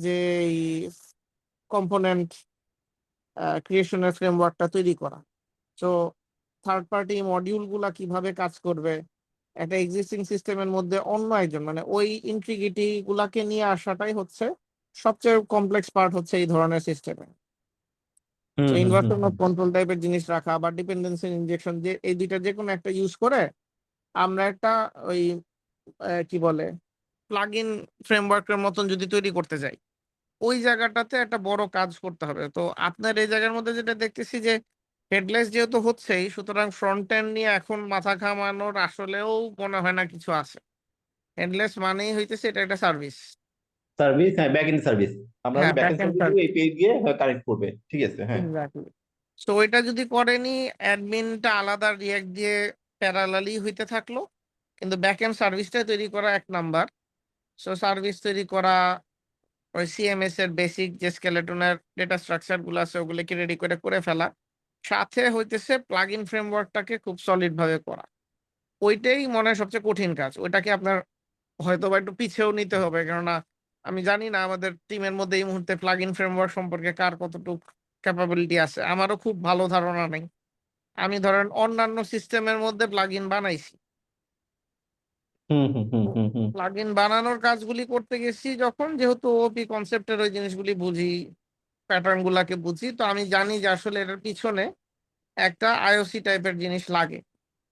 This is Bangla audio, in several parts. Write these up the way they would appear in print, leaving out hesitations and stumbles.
যে কম্পোনেন্ট ক্রিয়েশনের ফ্রেমওয়ার্কটা তৈরি করা। তো থার্ড পার্টি মডিউল গুলা কিভাবে কাজ করবে, একটা এক্সিস্টিং সিস্টেমের মধ্যে অন্য একজন মানে ওই ইন্টিগ্রিটি গুলাকে নিয়ে আসাটাই হচ্ছে সবচেয়ে কমপ্লেক্স পার্ট হচ্ছে এই ধরনের সিস্টেমে। তো হুম হুম হুম ইনভার্সন অফ হুম। কন্ট্রোল টাইপের জিনিস রাখা বা ডিপেন্ডেন্সি ইনজেকশন, যে এই দুইটা যে কোনো একটা ইউজ করে আমরা একটা ওই কি বলে প্লাগ ইন ফ্রেমওয়ার্কের মতন যদি তৈরি করতে যাই, ওই জায়গাটাতে একটা বড় কাজ করতে হবে। তো আপনার এই জায়গার মধ্যে যেটা দেখতেছি যে হেডলেস যেহেতু হচ্ছেই, সুতরাং ফ্রন্ট এন্ড নিয়ে এখন মাথা ঘামানোর আসলেও মনে হয় না কিছু আছে। হেডলেস মানেই হইতেছে এটা একটা সার্ভিস। সার্ভিস, হ্যাঁ, ব্যাক এন্ড সার্ভিস। আমরা হ্যাঁ, হচ্ছে back back end end service service, এই পেজ গিয়ে কানেক্ট করবে, ঠিক আছে, হ্যাঁ। এক্স্যাক্টলি। তো ওইটা যদি করেনি, অ্যাডমিনটা আলাদা রিয়াক্ট দিয়ে প্যারালালি হইতে থাকলো, কিন্তু ব্যাক এন্ড সার্ভিসটা তৈরি করা এক নাম্বার। সো সার্ভিস তৈরি করা, ওই সিএমএস এর বেসিক যে স্কেলেটনের ডেটা স্ট্রাকচার গুলো আছে ওগুলোকে রেডি করে করে ফেলা, সাথে হইতেছে প্লাগ ইন ফ্রেমওয়ার্কটাকে খুব সলিড ভাবে করা। ওইটাই মনে হয় সবচেয়ে কঠিন কাজ। ওইটাকে আপনার হয়তো বা একটু পিছেও নিতে হবে, কেননা আমি জানি না আমাদের টিমের মধ্যে এই মুহূর্তে প্লাগ ইন ফ্রেমওয়ার্ক সম্পর্কে কার কতটুকু ক্যাপাবিলিটি আছে। আমারও খুব ভালো ধারণা নেই। আমি ধরেন অন্যান্য সিস্টেমের মধ্যে প্লাগ ইন বানাইছি, হুম হুম হুম হুম হুম। প্লাগ ইন বানানোর কাজগুলি করতে গেছি যখন, যেহেতু ওপি কনসেপ্টের ওই জিনিসগুলি বুঝি, প্যাটার্ন গুলাকে বুঝি, তো আমি জানি যে আসলে এটার পিছনে একটা আইওসি টাইপের জিনিস লাগে।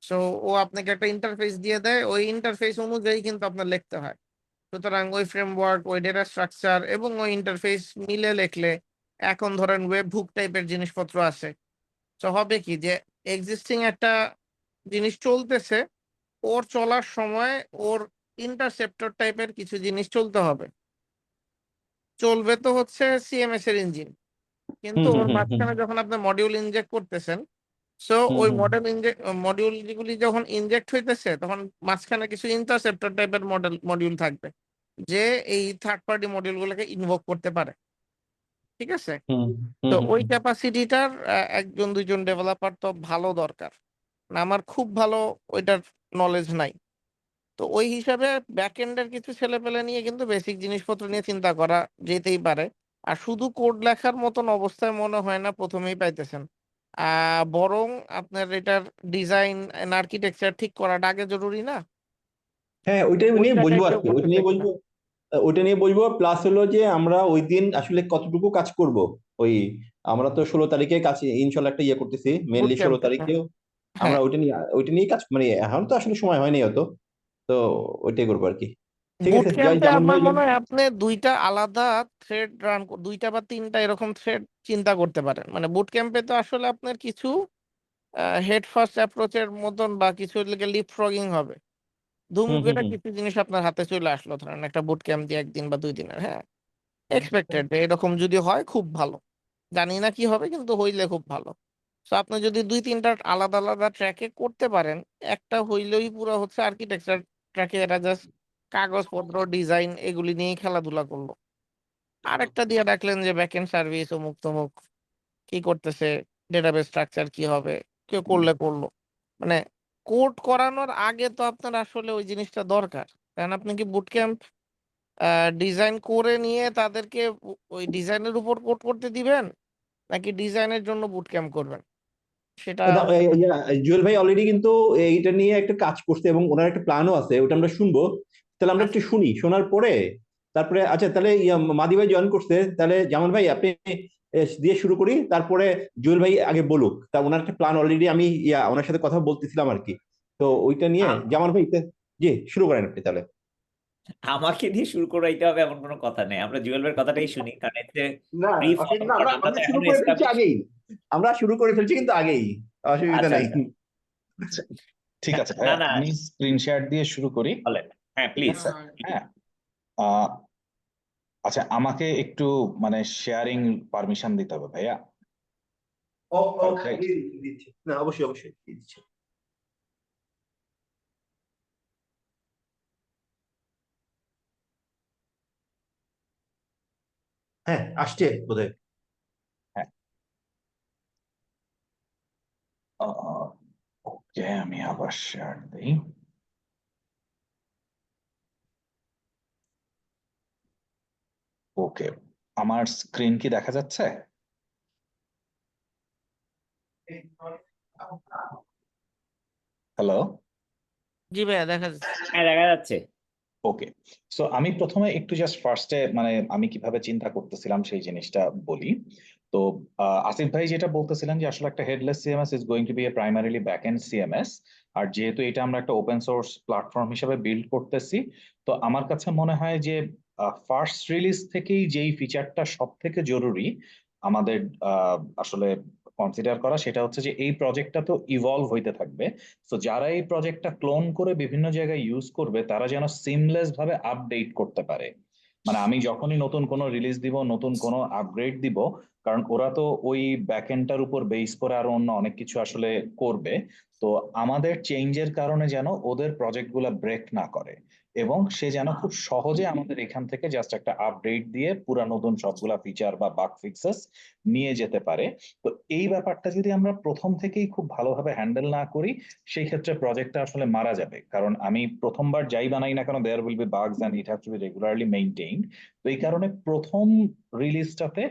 সো ও আপনাকে একটা ইন্টারফেস দিয়ে দেয়, ওই ইন্টারফেস অনুযায়ী কিন্তু আপনার লিখতে হয়। সুতরাং ওই ফ্রেমওয়ার্ক, ওই ডেটা স্ট্রাকচার এবং ওই ইন্টারফেস মিলে লিখলে, এখন ধরেন ওয়েব হুক টাইপের জিনিসপত্র আছে। তো হবে কি যে এক্সিস্টিং একটা জিনিস চলতেছে, ওর চলার সময় ওর ইন্টারসেপ্টর টাইপের কিছু জিনিস চলতে হবে। চলবে তো হচ্ছে সিএমএস এর ইঞ্জিন, হুম কিন্তু হুম ওর হুম হুম মাঝখানে যখন আপনি মডিউল ইনজেক্ট করতেছেন, সো হুম ওই হুম। মডিউল যেগুলি যখন ইনজেক্ট হইতেছে, তখন মাঝখানে কিছু ইন্টারসেপ্টর টাইপের মডিউল থাকবে, যে এই থার্ড পার্টি মডিউল গুলোকে ইনভোক করতে পারে। ঠিক আছে। হুম হুম তো হুম ওই হুম। ক্যাপাসিটিটার একজন দুইজন ডেভেলপার তো ভালো দরকার। না, আমার খুব ভালো ওইটার নলেজ নাই। তো ওই হিসাবে ব্যাকএন্ডের কিছু ছেলেপেলে নিয়ে কিন্তু বেসিক জিনিসপত্র নিয়ে চিন্তা করা যেতেই পারে। আর শুধু কোড লেখার মতন অবস্থায় মনে হয় না প্রথমেই পাইতেছেন। বরং আপনার এটার ডিজাইন এন্ড আর্কিটেকচার ঠিক করাটা আগে জরুরি না? হ্যাঁ, ওইটাই ওই নিয়ে জায়গায় বসবো আর কেউ কি, ওইটা করতেছে নিয়ে কিনা? বসবো। ওইটা নিয়ে বসবো, প্লাস হলো যে আমরা ওই দিন আসলে কতটুকু কাজ করব। ওই আমরা তো 16 তারিখে কাজ ইনশাল্লাহ একটা ইয়ে করতেছি, বুট মেনলি ষোলো ক্যাম্পে, হ্যাঁ। তারিখেও আমরা হ্যাঁ, ওইটা নিয়ে কাজ, মানে এখন তো আসলে সময় হয়নি অত। তো ওইটাই করবো আর কি। ঠিক বুট আছে, জয় ক্যাম্পে যেমন আমার ভাই। মনে হয় আপনি দুইটা আলাদা থ্রেড দুইটা বা তিনটা এরকম থ্রেড চিন্তা করতে পারেন। মানে বুট ক্যাম্পে তো আসলে আপনার কিছু হেড ফার্স্ট অ্যাপ্রোচের মতন বা কিছু লিপ ফ্রগিং হবে। ধুম হুম হুম করে হুম। কিছু জিনিস আপনার হাতে চলে আসলো, ধরেন একটা বুট ক্যাম্প দিয়ে 1 দিন বা 2 দিনের, হ্যাঁ। এক্সপেক্টেড এরকম যদি হয় খুব ভালো। জানি না কি হবে, কিন্তু হইলে খুব ভালো। তো আপনি যদি 2-3টা আলাদা আলাদা ট্র্যাকে করতে পারেন, একটা হইলেই পুরো হচ্ছে আর্কিটেকচার ট্র্যাকে এরা জাস্ট কাগজপত্র ডিজাইন এগুলি নিয়েই খেলাধুলা করলো। আরেকটা দিয়ে রাখলেন যে ব্যাকএন্ড সার্ভিস অমুক তমুক কি করতেছে, ডেটাবেস স্ট্রাকচার কি হবে, কেউ করলে করলো। মানে কোড করানোর আগে তো আপনার আসলে ওই জিনিসটা দরকার। কারণ আপনি কি বুট ক্যাম্প ডিজাইন করে নিয়ে তাদেরকে ওই ডিজাইনের উপর কোড করতে দিবেন, নাকি ডিজাইনের জন্য বুট ক্যাম্প করবেন, সেটা জুয়েল ভাই অলরেডি কিন্তু এইটা নিয়ে একটা কাজ করছে এবং ওনার একটা প্ল্যানও আছে, ওটা আমরা শুনবো। তাহলে আমরা একটু আচ্ছা। শুনি, শোনার পরে তারপরে আচ্ছা তাহলে মাদি ভাই জয়েন করছে, তাহলে জামান ভাই আপনি দিয়ে শুরু করি, তারপরে জুয়েল ভাই আগে বলুক। তা ওনার একটা প্ল্যান অলরেডি, আমি ওনার সাথে কথা বলতেছিলাম আর কি। তো ওইটা নিয়ে আ- জামান ভাই জি শুরু করেন আপনি তাহলে। আমাকে দিয়ে শুরু করাইতে হবে এমন কোনো কথা নেই, আমরা জুয়েল ভাইয়ের কথাটাই শুনি, কারণ এতে না প্রি অসুবিধা না, কারণ আমরা আমরা আমরা তো শুরু এখনো করে ফেলছি এস্টাবলিশ। আগেই। আমরা শুরু করে ফেলছি কিন্তু আগেই, অসুবিধা আচ্ছা নাই। আচ্ছা। আচ্ছা, ঠিক আছে না ভাইয়া, না, আমি স্ক্রিন শেয়ার দিয়ে শুরু করি। বলেন। হ্যাঁ প্লিজ। হ্যাঁ, আহ, আচ্ছা আমাকে একটু মানে শেয়ারিং পারমিশন দিতে হবে ভাইয়া। ও ও ওকে, দিচ্ছি না, অবশ্যই অবশ্যই দিচ্ছি। হ্যাঁ আসছে বোধহয়। হ্যাঁ, ওকে, আমি আবার শেয়ার দিই। ওকে, আমার স্ক্রিন কি দেখা যাচ্ছে? হ্যালো। জি ভাইয়া, দেখা যাচ্ছে। হ্যাঁ, দেখা যাচ্ছে। ওকে, সো আমি প্রথমে একটু জাস্ট ফার্স্টে মানে আমি কিভাবে চিন্তা করতেছিলাম সেই জিনিসটা বলি। তো আসিফ ভাই যেটা বলতেছিলেন যে আসলে একটা headless CMS is going to be a primarily back end CMS, আর যেহেতু এটা আমরা একটা ওপেন সোর্স প্ল্যাটফর্ম হিসেবে বিল্ড করতেছি, তো আমার কাছে মনে হয় যে ফার্স্ট রিলিজ থেকেই যেই ফিচারটা সব থেকে জরুরি আমাদের আসলে কনসিডার করা, সেটা হচ্ছে যে এই প্রজেক্টটা তো ইভলভ হইতে থাকবে। তো যারা এই প্রজেক্টটা ক্লোন করে বিভিন্ন জায়গায় ইউজ করবে তারা যেন সিমলেস ভাবে আপডেট করতে পারে। মানে আমি যখনই নতুন কোনো রিলিজ দিব, নতুন কোনো আপগ্রেড দিব, কারণ ওরা তো ওই ব্যাকএন্ডটার উপর বেস করে আরো অন্য অনেক কিছু আসলে করবে। তো আমাদের চেঞ্জের কারণে যেন ওদের প্রজেক্ট গুলা ব্রেক না করে, এবং সে যেন খুব সহজে আমাদের এখান থেকে জাস্ট একটা আপডেট দিয়ে পুরা নতুন সবগুলা ফিচার বা বাগ ফিক্সেস নিয়ে যেতে পারে। তো এই ব্যাপারটা যদি আমরা প্রথম থেকেই খুব ভালোভাবে হ্যান্ডেল না করি, সেই ক্ষেত্রে প্রজেক্টটা আসলে মারা যাবে। কারণ আমি প্রথমবার যাই বানাই না কেন, there will be bugs and it has to be regularly maintained. তো এই কারণে প্রথম রিলিজটাতে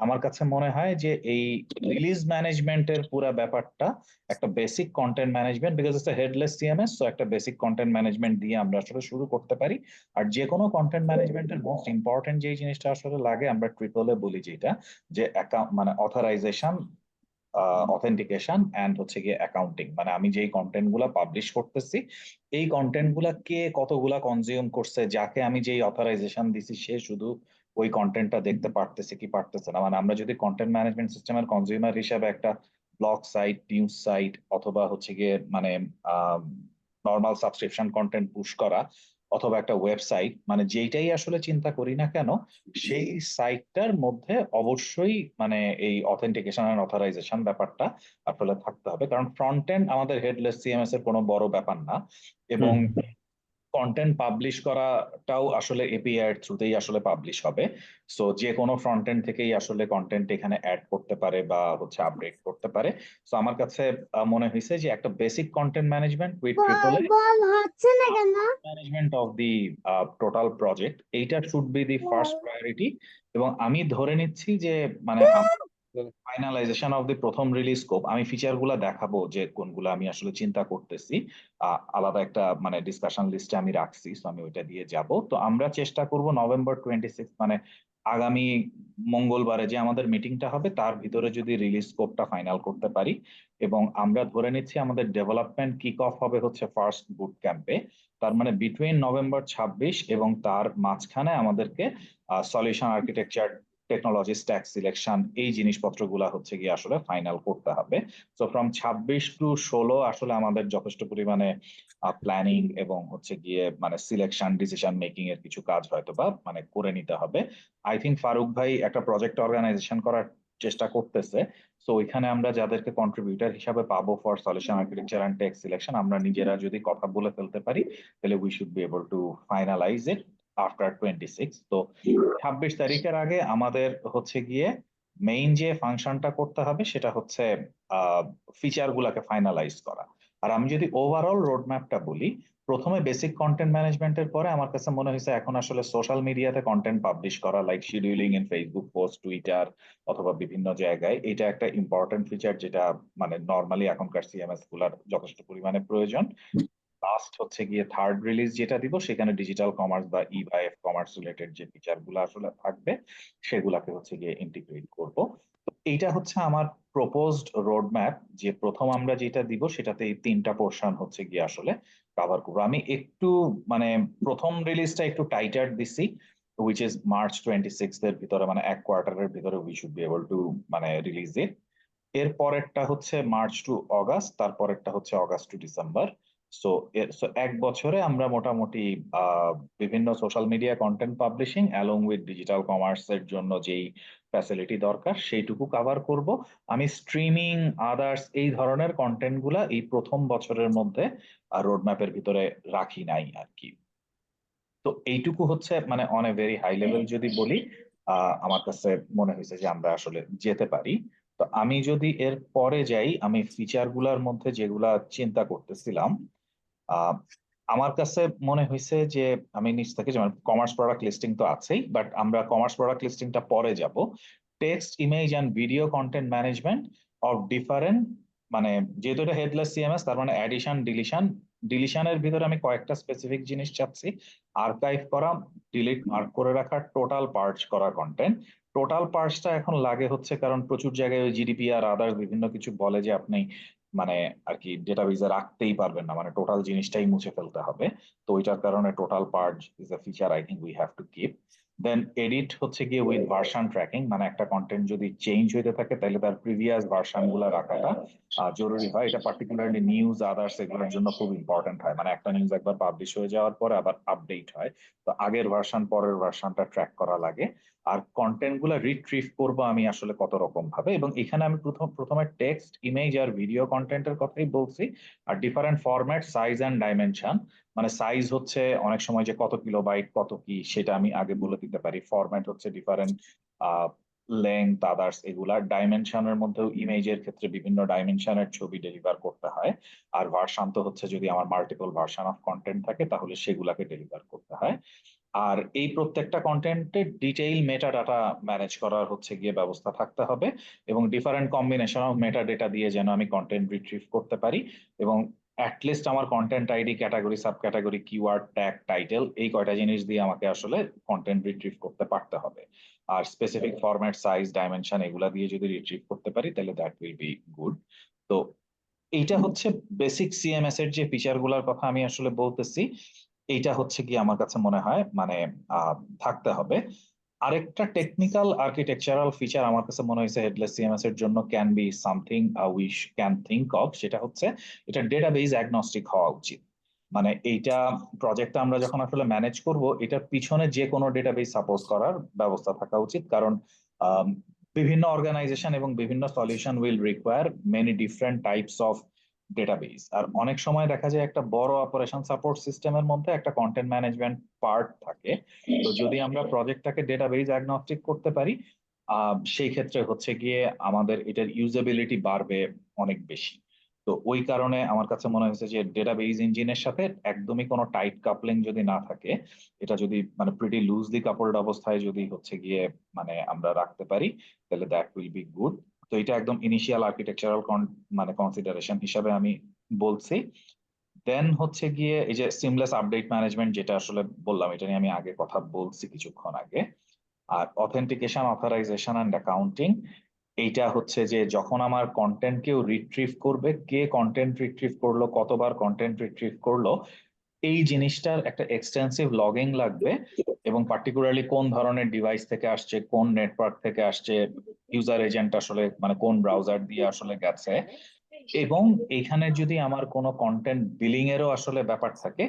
আমার কাছে মনে হয় যে এই রিলিজ ম্যানেজমেন্টের পুরো ব্যাপারটা একটা basic content management, because it's headless CMS, so একটা বেসিক কন্টেন্ট ম্যানেজমেন্ট দিয়ে আমরা আসলে শুরু করতে পারি। আর যে কোনো কন্টেন্ট ম্যানেজমেন্টের মোস্ট ইম্পর্টেন্ট যে জিনিসটা আসলে লাগে, আমরা ট্রিপলে বলি যেটা, যে অ্যাকাউন্ট মানে অথরাইজেশন, অথেন্টিকেশন এন্ড হচ্ছে গিয়ে অ্যাকাউন্টিং। মানে আমি যেই কন্টেন্ট গুলা পাবলিশ করতেছি, এই কন্টেন্ট গুলা কে কতগুলা কনজিউম করছে, যাকে আমি যেই অথরাইজেশন দিছি সে শুধু ওই কন্টেন্টটা দেখতে পারতেছে কি পারতেছে না। মানে আমরা যদি কন্টেন্ট ম্যানেজমেন্ট সিস্টেমের কনজিউমার হিসাবে একটা ব্লগ সাইট, নিউজ সাইট, অথবা হচ্ছে গিয়ে মানে নর্মাল সাবস্ক্রিপশন কন্টেন্ট পুশ করা, অথবা একটা ওয়েবসাইট, মানে যেইটাই আসলে চিন্তা করি না কেন, সেই সাইটটার মধ্যে অবশ্যই মানে এই অথেন্টিকেশন এন্ড অথরাইজেশন ব্যাপারটা আসলে থাকতে হবে। কারণ ফ্রন্ট এন্ড আমাদের হেডলেস সিএমএস এর কোনো বড় ব্যাপার না, এবং কন্টেন্ট পাবলিশ করাটাও আসলে এপিআই এর থ্রুতেই আসলে পাবলিশ হবে। সো যে কোনো ফ্রন্ট এন্ড থেকেই আসলে কন্টেন্ট এখানে অ্যাড করতে পারে বা হচ্ছে আপডেট করতে পারে। সো আমার কাছে মনে হয়েছে যে একটা basic content management with triple management of the total project, এইটা should be the first priority. এবং আমি ধরে নিচ্ছি যে মানে ফাইনালাইজেশন অফ দি প্রথম রিলিজ স্কোপ, আমি ফিচার গুলা দেখাবো যে কোনগুলো আমি আসলে চিন্তা করতেছি, আলাদা একটা মানে ডিসকাশন লিস্টে আমি রাখছি, তো আমি ওইটা দিয়ে যাব। তো আমরা চেষ্টা করব নভেম্বর 26, মানে আগামী মঙ্গলবারে যে আমাদের মিটিংটা হবে তার ভিতরে যদি রিলিজ স্কোপটা ফাইনাল করতে পারি। এবং আমরা ধরে নিচ্ছি আমাদের ডেভেলপমেন্ট কিক অফ হবে হচ্ছে ফার্স্ট বুট ক্যাম্পে। তার মানে বিটুইন নভেম্বর 26 এবং তার মাঝখানে আমাদেরকে solution architecture, technology stack selection, এই জিনিসপত্রগুলা হচ্ছে গিয়ে আসলে ফাইনাল করতে হবে। সো ফ্রম 26 টু 16 আসলে আমাদের যথেষ্ট পরিমাণে প্ল্যানিং এবং হচ্ছে গিয়ে মানে সিলেকশন, ডিসিশন মেকিং এর কিছু কাজ হয়তো বা মানে করে নিতে হবে। আই থিঙ্ক ফারুক ভাই একটা প্রজেক্ট অর্গানাইজেশন করার চেষ্টা করতেছে। সো ওইখানে আমরা যাদেরকে কন্ট্রিবিউটর হিসাবে পাবো for solution architecture and tech selection, আমরা নিজেরা যদি কথা বলে ফেলতে পারি, তাহলে we should be able to finalize it after 26। তো 26 তারিখের আগে আমাদের হচ্ছে গিয়ে মেইন যে ফাংশনটা করতে হবে সেটা হচ্ছে ফিচার গুলাকে ফাইনালাইজ করা। আর আমি যদি ওভারঅল রোডম্যাপটা বলি, প্রথমে বেসিক কন্টেন্ট ম্যানেজমেন্টের পরে আমার কাছে মনে হয়েছে এখন আসলে সোশ্যাল মিডিয়াতে কন্টেন্ট পাবলিশ করা, like scheduling in Facebook post, Twitter, অথবা বিভিন্ন জায়গায়, এটা একটা ইম্পর্টেন্ট ফিচার যেটা মানে নর্মালি এখনকার সিএমএস গুলার যথেষ্ট পরিমাণে প্রয়োজন। লাস্ট হচ্ছে গিয়ে থার্ড রিলিজ যেটা দিব, সেখানে ডিজিটাল কমার্স বা ই বা এফ কমার্স রিলেটেড যে ফিচার গুলো আসলে থাকবে সেগুলাকে হচ্ছে গিয়ে ইন্টিগ্রেট করব। তো এইটা হচ্ছে আমার প্রপোজড রোড ম্যাপ, যে প্রথম আমরা যেটা দিব সেটাতে এই 3টা পোর্শন হচ্ছে গিয়ে আসলে কভার করবো। আমি একটু মানে প্রথম রিলিজটা একটু টাইটার দিছি, উইচ ইজ মার্চ 26 এর ভিতরে, মানে এক কোয়ার্টারের ভিতরে we should be able two মানে রিলিজ ইট। এর পরেরটা হচ্ছে মার্চ টু অগাস্ট, তারপরেরটা হচ্ছে অগাস্ট টু ডিসেম্বর। সো এক বছরে আমরা মোটামুটি বিভিন্ন social media content publishing along with digital commerce এর জন্য যেই ফ্যাসিলিটি দরকার সেইটুকু কভার করব। আমি স্ট্রিমিং, আদার্স এই ধরনের কন্টেন্ট গুলা এই প্রথম বছরের মধ্যে রোডম্যাপের ভিতরে রাখি নাই আর কি। তো এইটুকু হচ্ছে মানে on a very high level যদি বলি, আমার কাছে মনে হয়েছে যে আমরা আসলে যেতে পারি। তো আমি যদি এর পরে যাই, আমি ফিচার গুলার মধ্যে যেগুলা চিন্তা করতেছিলাম, আহ আমার কাছে মনে হয়েছে যে আমি নিচ থেকে যেমন কমার্স প্রোডাক্ট লিস্টিং তো আছেই, বাট আমরা কমার্স প্রোডাক্ট লিস্টিংটা পরে যাব। Text, image and video content management of different, মানে যেহেতু এটা হেডলেস সিএমএস, তার মানে অ্যাডিশন, ডিলিশনের ভিতরে আমি কয়েকটা স্পেসিফিক জিনিস চাচ্ছি। আর্কাইভ করা, ডিলিট, মার্ক করে রাখা, টোটাল পার্চ করা কন্টেন্ট। টোটাল পার্চটা এখন লাগে হচ্ছে কারণ প্রচুর জায়গায় ওই জিডিপিআর আদার্স বিভিন্ন কিছু বলে যে আপনি মানে আর কি ডেটাবেজে রাখতেই পারবেন না, মানে টোটাল জিনিসটাই মুছে ফেলতে হবে। তো ওইটার কারণে total purge is a feature I think we have to keep. Then edit হচ্ছে গিয়ে উইথ ভার্সন ট্র্যাকিং, মানে একটা কন্টেন্ট যদি চেঞ্জ হইতে থাকে তাহলে তার প্রিভিয়াস ভার্সন গুলা রাখাটা জরুরি হয়। এটা পার্টিকুলারলি নিউজ আদার্স এগুলোর জন্য খুব ইম্পর্টেন্ট হয়, মানে একটা নিউজ একবার পাবলিশ হয়ে যাওয়ার পরে আবার আপডেট হয়, তো আগের ভার্সন পরের ভার্সনটা ট্র্যাক করা লাগে। আর কন্টেন্ট গুলা রিট্রিভ করবো আমি আসলে কত রকম ভাবে, এবং এখানে আমি প্রথমে টেক্সট, ইমেজ আর ভিডিও কন্টেন্টের কথাই বলছি। আর different format, size and dimension, মানে সাইজ হচ্ছে অনেক সময় যে কত কিলোবাইট কত কি সেটা আমি আগে বলে দিতে পারি। ফরম্যাট হচ্ছে ডিফারেন্ট লেংথ আদার্স এগুলা। ডাইমেনশনের মধ্যেও ইমেজের ক্ষেত্রে বিভিন্ন ডাইমেনশনের ছবি ডেলিভার করতে হয়। আর ভার্সান তো হচ্ছে যদি আমার মাল্টিপল ভার্সন অফ কন্টেন্ট থাকে তাহলে সেগুলাকে ডেলিভার করতে হয়। আর এই প্রত্যেকটা কন্টেন্টের ডিটেইল মেটা ডাটা ম্যানেজ করার হচ্ছে গিয়ে ব্যবস্থা থাকতে হবে, এবং different combination of meta data দিয়ে যেন আমি কন্টেন্ট রিট্রিভ করতে পারি, এবং অ্যাটলিস্ট আমার content ID, category, sub category, keyword, tag, title, এই কয়টা জিনিস দিয়ে আমাকে আসলে কন্টেন্ট রিট্রিভ করতে পারতে হবে। আর স্পেসিফিক ফরম্যাট, সাইজ, ডাইমেনশন এগুলা দিয়ে যদি রিট্রিভ করতে পারি তাহলে দ্যাট উইল বি গুড। তো এইটা হচ্ছে বেসিক সিএমএস এর যে ফিচার গুলার কথা আমি আসলে বলতেছি, এইটা হচ্ছে কি আমার কাছে মনে হয় মানে থাকতে হবে। আরেকটা টেকনিক্যাল আর্কিটেকচারাল ফিচার আমার কাছে মনে হয়েছে হেডলেস সিএমএস এর জন্য can be something we can think of, সেটা হচ্ছে এটা ডেটাবেজ অ্যাগনস্টিক হওয়া উচিত। মানে এইটা প্রজেক্টটা আমরা যখন আসলে ম্যানেজ করব, এটার পিছনে যে কোনো ডেটাবেজ সাপোর্ট করার ব্যবস্থা থাকা উচিত, কারণ বিভিন্ন অর্গানাইজেশন এবং বিভিন্ন solution will require many different types of database. আর অনেক সময় দেখা যায় একটা বড় অপারেশন সাপোর্ট সিস্টেমের মধ্যে একটা কন্টেন্ট ম্যানেজমেন্ট পার্ট থাকে। তো যদি আমরা প্রজেক্টটাকে ডেটাবেস অ্যাগনস্টিক করতে পারি, সেই ক্ষেত্রে হচ্ছে গিয়ে আমাদের এটার ইউজেবিলিটি বাড়বে অনেক বেশি। তো ওই কারণে আমার কাছে মনে হয়েছে যে ডেটাবেস ইঞ্জিনের সাথে একদমই কোনো টাইট কাপলিং যদি না থাকে, এটা যদি মানে প্রিটি লুজলি কাপড়ড অবস্থায় যদি হচ্ছে গিয়ে মানে আমরা রাখতে পারি তাহলে দ্যাট উইল বি গুড। তো এটা একদম ইনিশিয়াল আর্কিটেকচারাল মানে কনসিডারেশন হিসাবে আমি বলছি। দেন হচ্ছে গিয়ে এই যে সিমলেস আপডেট ম্যানেজমেন্ট যেটা আসলে বললাম, এটা নিয়ে আমি আগে কথা বলছি কিছুক্ষণ আগে। আর অথেন্টিকেশন, অথরাইজেশন অ্যান্ড অ্যাকাউন্টিং, এইটা হচ্ছে যে যখন আমার কন্টেন্ট কেউ রিট্রিভ করবে, কে কন্টেন্ট রিট্রিভ করলো, কতবার কন্টেন্ট রিট্রিভ করলো, এই জিনিসটার একটা এক্সটেন্সিভ লগিং লাগবে, এবং পার্টিকুলারলি কোন ধরনের ডিভাইস থেকে আসছে, কোন নেটওয়ার্ক থেকে আসছে, ইউজার এজেন্ট আসলে মানে কোন ব্রাউজার দিয়ে আসলে গেছে। এবং এখানে যদি আমার কোনো কন্টেন্ট বিলিং এরও আসলে ব্যাপার থাকে,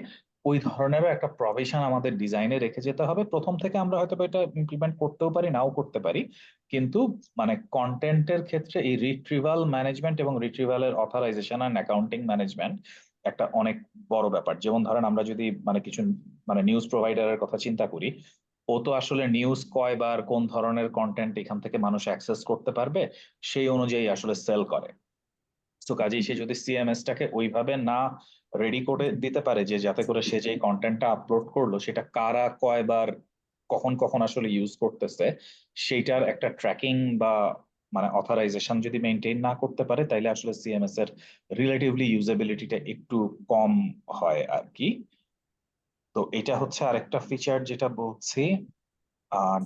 ওই ধরনেরও একটা প্রভিশন আমাদের ডিজাইনে রেখে যেতে হবে। প্রথম থেকে আমরা হয়তো এটা ইমপ্লিমেন্ট করতেও পারি, নাও করতে পারি, কিন্তু মানে কন্টেন্টের ক্ষেত্রে এই রিট্রিভাল ম্যানেজমেন্ট এবং রিট্রিভালের অথরাইজেশন অ্যান্ড অ্যাকাউন্টিং ম্যানেজমেন্ট একটা অনেক বড় ব্যাপার। যেমন ধরেন আমরা যদি মানে কিছু মানে নিউজ প্রোভাইডারের কথা চিন্তা করি, ও তো আসলে নিউজ কয়বার কোন ধরনের কন্টেন্ট এখান থেকে মানুষ অ্যাক্সেস করতে পারবে সেই অনুযায়ী আসলে সেল করে। তো কাজেই সে যদি সিএমএস টাকে ওইভাবে না রেডি করে দিতে পারে যে যাতে করে সে যে কন্টেন্টটা আপলোড করলো সেটা কারা কয়বার কখন কখন আসলে ইউজ করতেছে, সেইটার একটা ট্র্যাকিং বা মানে অথরাইজেশন যদি মেনটেন না করতে পারে, তাইলে আসলে সিএমএস এর রিলেটিভলি ইউজেবিলিটিটা একটু কম হয় আর কি। তো এটা হচ্ছে আরেকটা ফিচার যেটা বলছি,